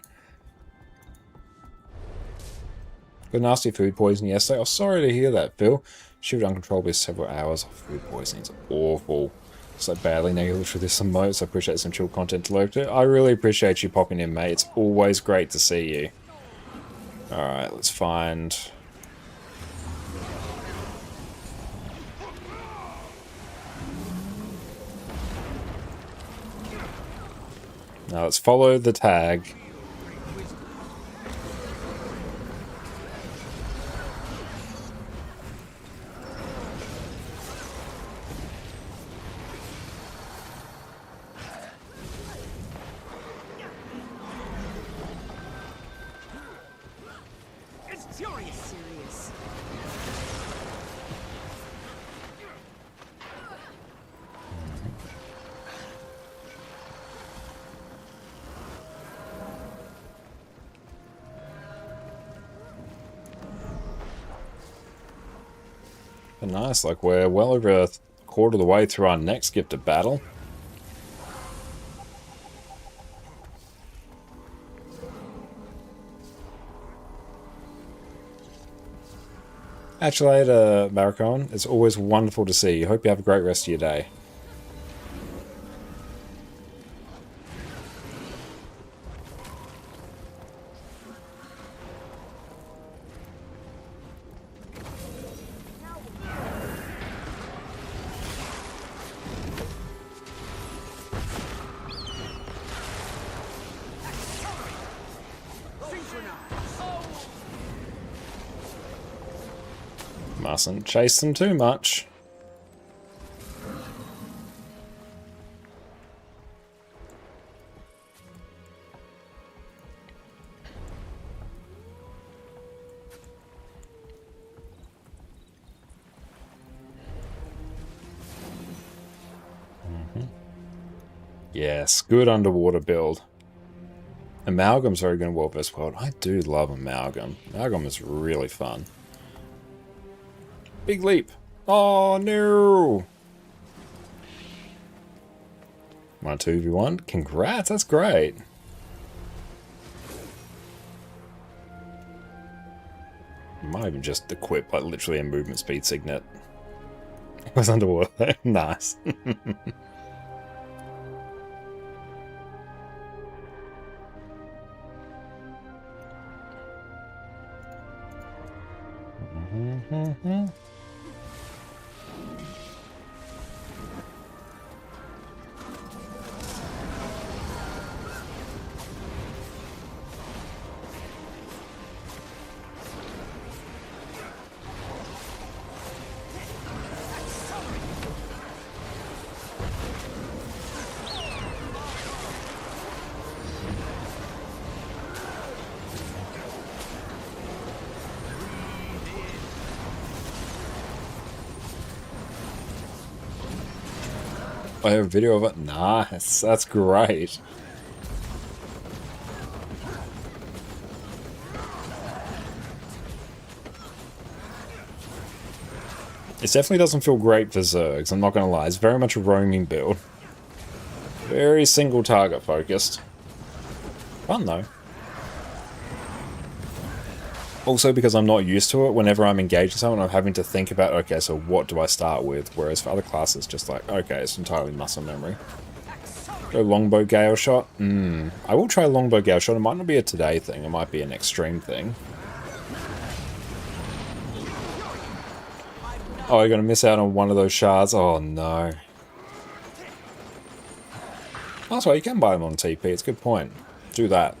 Got nasty food poisoning yesterday. Oh, sorry to hear that, Phil. Shivered uncontrollably several hours of food poisoning. It's awful. So badly negative through this emotes. So I appreciate some chill content to lurk to. I really appreciate you popping in, mate. It's always great to see you. Alright, let's find... Now let's follow the tag. Furious serious. But nice, like we're well over a quarter of the way through our next gifted battle. Catch you later, Maricon. It's always wonderful to see you. Hope you have a great rest of your day. Mustn't chase them too much. Yes, good underwater build. Amalgam's very good in World vs. World. I do love Amalgam. Amalgam is really fun. Big leap. Oh no. 2v1. Congrats, that's great. You might even just equip like literally a movement speed signet. It was underwater. Nice. I have a video of it. Nice. That's great. It definitely doesn't feel great for Zergs, I'm not going to lie. It's very much a roaming build. Very single target focused. Fun though. Also because I'm not used to it, whenever I'm engaging someone, I'm having to think about, okay, so what do I start with? Whereas for other classes, just like, okay, it's entirely muscle memory. Go longbow gale shot? I will try longbow gale shot. It might not be a today thing, it might be an extreme thing. Oh, you're going to miss out on one of those shards? Oh no. That's why you can buy them on TP, it's a good point. Do that.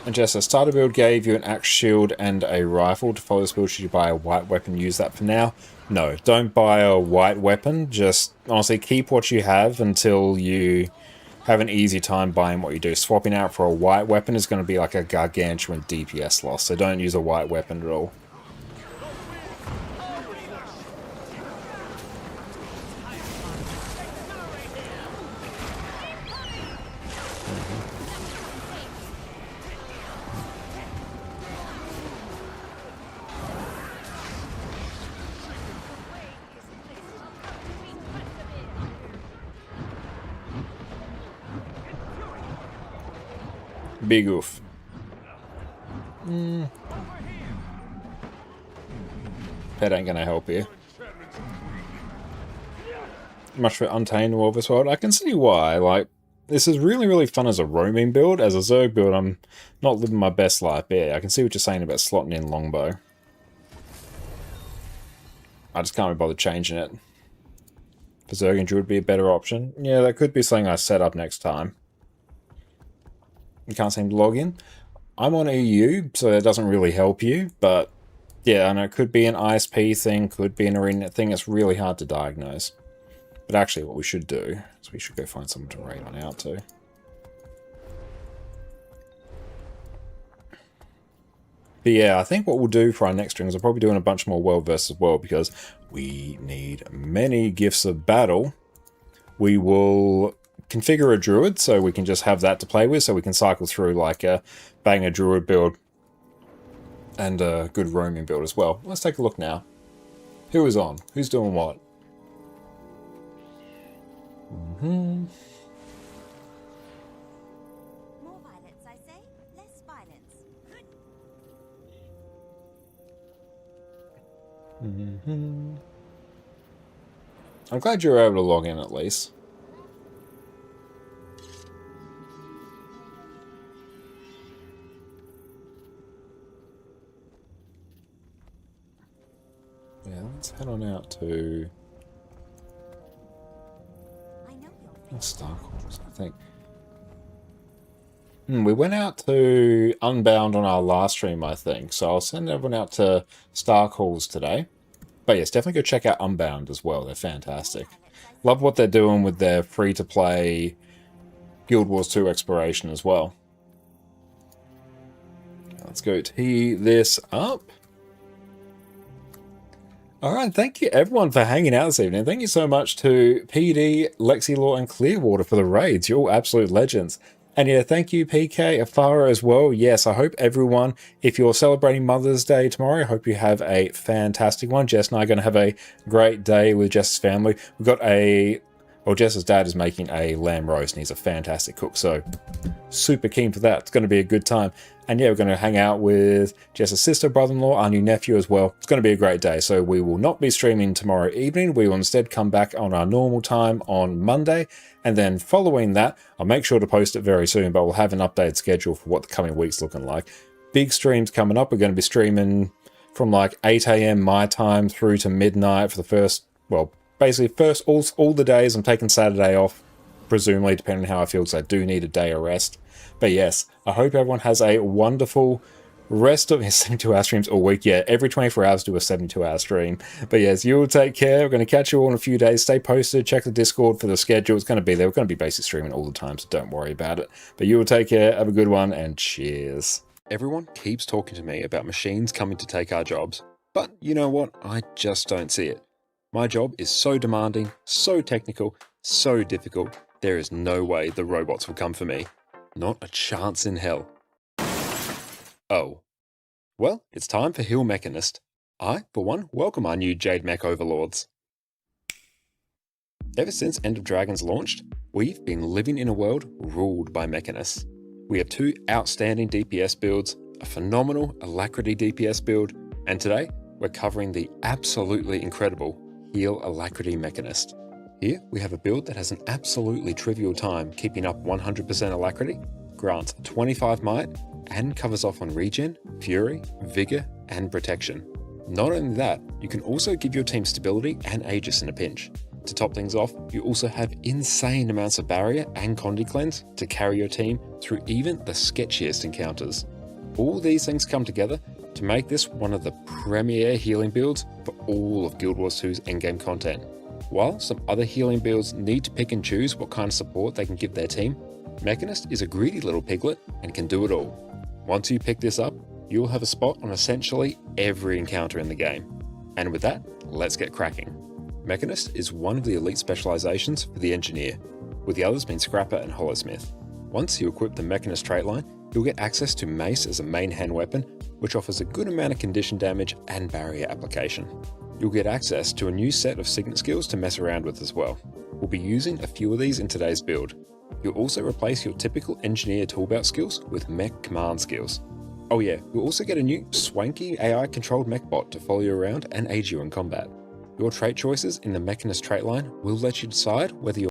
And Jess, a starter build gave you an axe shield and a rifle. To follow this build, should you buy a white weapon? Use that for now? No, don't buy a white weapon. Just, honestly, keep what you have until you have an easy time buying what you do. Swapping out for a white weapon is going to be like a gargantuan DPS loss, so don't use a white weapon at all. Big oof. Pet ain't gonna help you. Much for Untamed World vs. World. I can see why. Like, this is really, really fun as a roaming build. As a Zerg build, I'm not living my best life. Yeah, I can see what you're saying about slotting in longbow. I just can't be bothered changing it. Berserk Druid would be a better option. Yeah, that could be something I set up next time. You can't seem to log in. I'm on EU, so that doesn't really help you, but yeah, I know it could be an ISP thing, could be an arena thing. It's really hard to diagnose. But actually what we should do is we should go find someone to raid on out to. But yeah, I think what we'll do for our next stream is we're probably doing a bunch more world versus world because we need many gifts of battle. We will configure a druid so we can just have that to play with, so we can cycle through like a banger druid build and a good roaming build as well. Let's take a look now. Who is on? Who's doing what? More violence, I say. Less violence. I'm glad you were able to log in at least. Yeah, let's head on out to Starkholds, I think. We went out to Unbound on our last stream, I think. So I'll send everyone out to Starkholds today. But yes, definitely go check out Unbound as well. They're fantastic. Love what they're doing with their free-to-play Guild Wars 2 exploration as well. Let's go tee this up. Alright, thank you everyone for hanging out this evening. Thank you so much to PD, Lexilaw, and Clearwater for the raids. You're all absolute legends. And yeah, thank you PK, Afara as well. Yes, I hope everyone, if you're celebrating Mother's Day tomorrow, I hope you have a fantastic one. Jess and I are going to have a great day with Jess's family. We've got well, Jess's dad is making a lamb roast and he's a fantastic cook, so super keen for that. It's going to be a good time. And yeah, we're going to hang out with Jess's sister, brother-in-law, our new nephew as well. It's going to be a great day. So we will not be streaming tomorrow evening. We will instead come back on our normal time on Monday. And then following that, I'll make sure to post it very soon, but we'll have an updated schedule for what the coming week's looking like. Big streams coming up. We're going to be streaming from like 8 AM my time through to midnight for the first, well, basically first all the days. I'm taking Saturday off, presumably, depending on how I feel, because I do need a day of rest. But yes, I hope everyone has a wonderful rest of his 72-hour streams all week. Yeah, every 24 hours do a 72-hour stream. But yes, you will take care. We're going to catch you all in a few days. Stay posted. Check the Discord for the schedule. It's going to be there. We're going to be basically streaming all the time, so don't worry about it. But you will take care. Have a good one, and cheers. Everyone keeps talking to me about machines coming to take our jobs. But you know what? I just don't see it. My job is so demanding, so technical, so difficult. There is no way the robots will come for me. Not a chance in hell. Oh. Well, it's time for Heal Mechanist. I, for one, welcome our new Jade Mech overlords. Ever since End of Dragons launched, we've been living in a world ruled by Mechanists. We have two outstanding DPS builds, a phenomenal Alacrity DPS build, and today we're covering the absolutely incredible Heal Alacrity Mechanist. Here we have a build that has an absolutely trivial time keeping up 100% Alacrity, grants 25 might, and covers off on regen, fury, vigor, and protection. Not only that, you can also give your team stability and Aegis in a pinch. To top things off, you also have insane amounts of barrier and Condi cleanse to carry your team through even the sketchiest encounters. All these things come together to make this one of the premier healing builds for all of Guild Wars 2's endgame content. While some other healing builds need to pick and choose what kind of support they can give their team, Mechanist is a greedy little piglet and can do it all. Once you pick this up, you'll have a spot on essentially every encounter in the game. And with that, let's get cracking. Mechanist is one of the elite specializations for the Engineer, with the others being Scrapper and Hollowsmith. Once you equip the Mechanist trait line, you'll get access to Mace as a main hand weapon, which offers a good amount of condition damage and barrier application. You'll get access to a new set of Signet skills to mess around with as well. We'll be using a few of these in today's build. You'll also replace your typical Engineer toolbelt skills with Mech command skills. Oh yeah, you'll also get a new swanky AI-controlled mech bot to follow you around and aid you in combat. Your trait choices in the Mechanist trait line will let you decide whether you're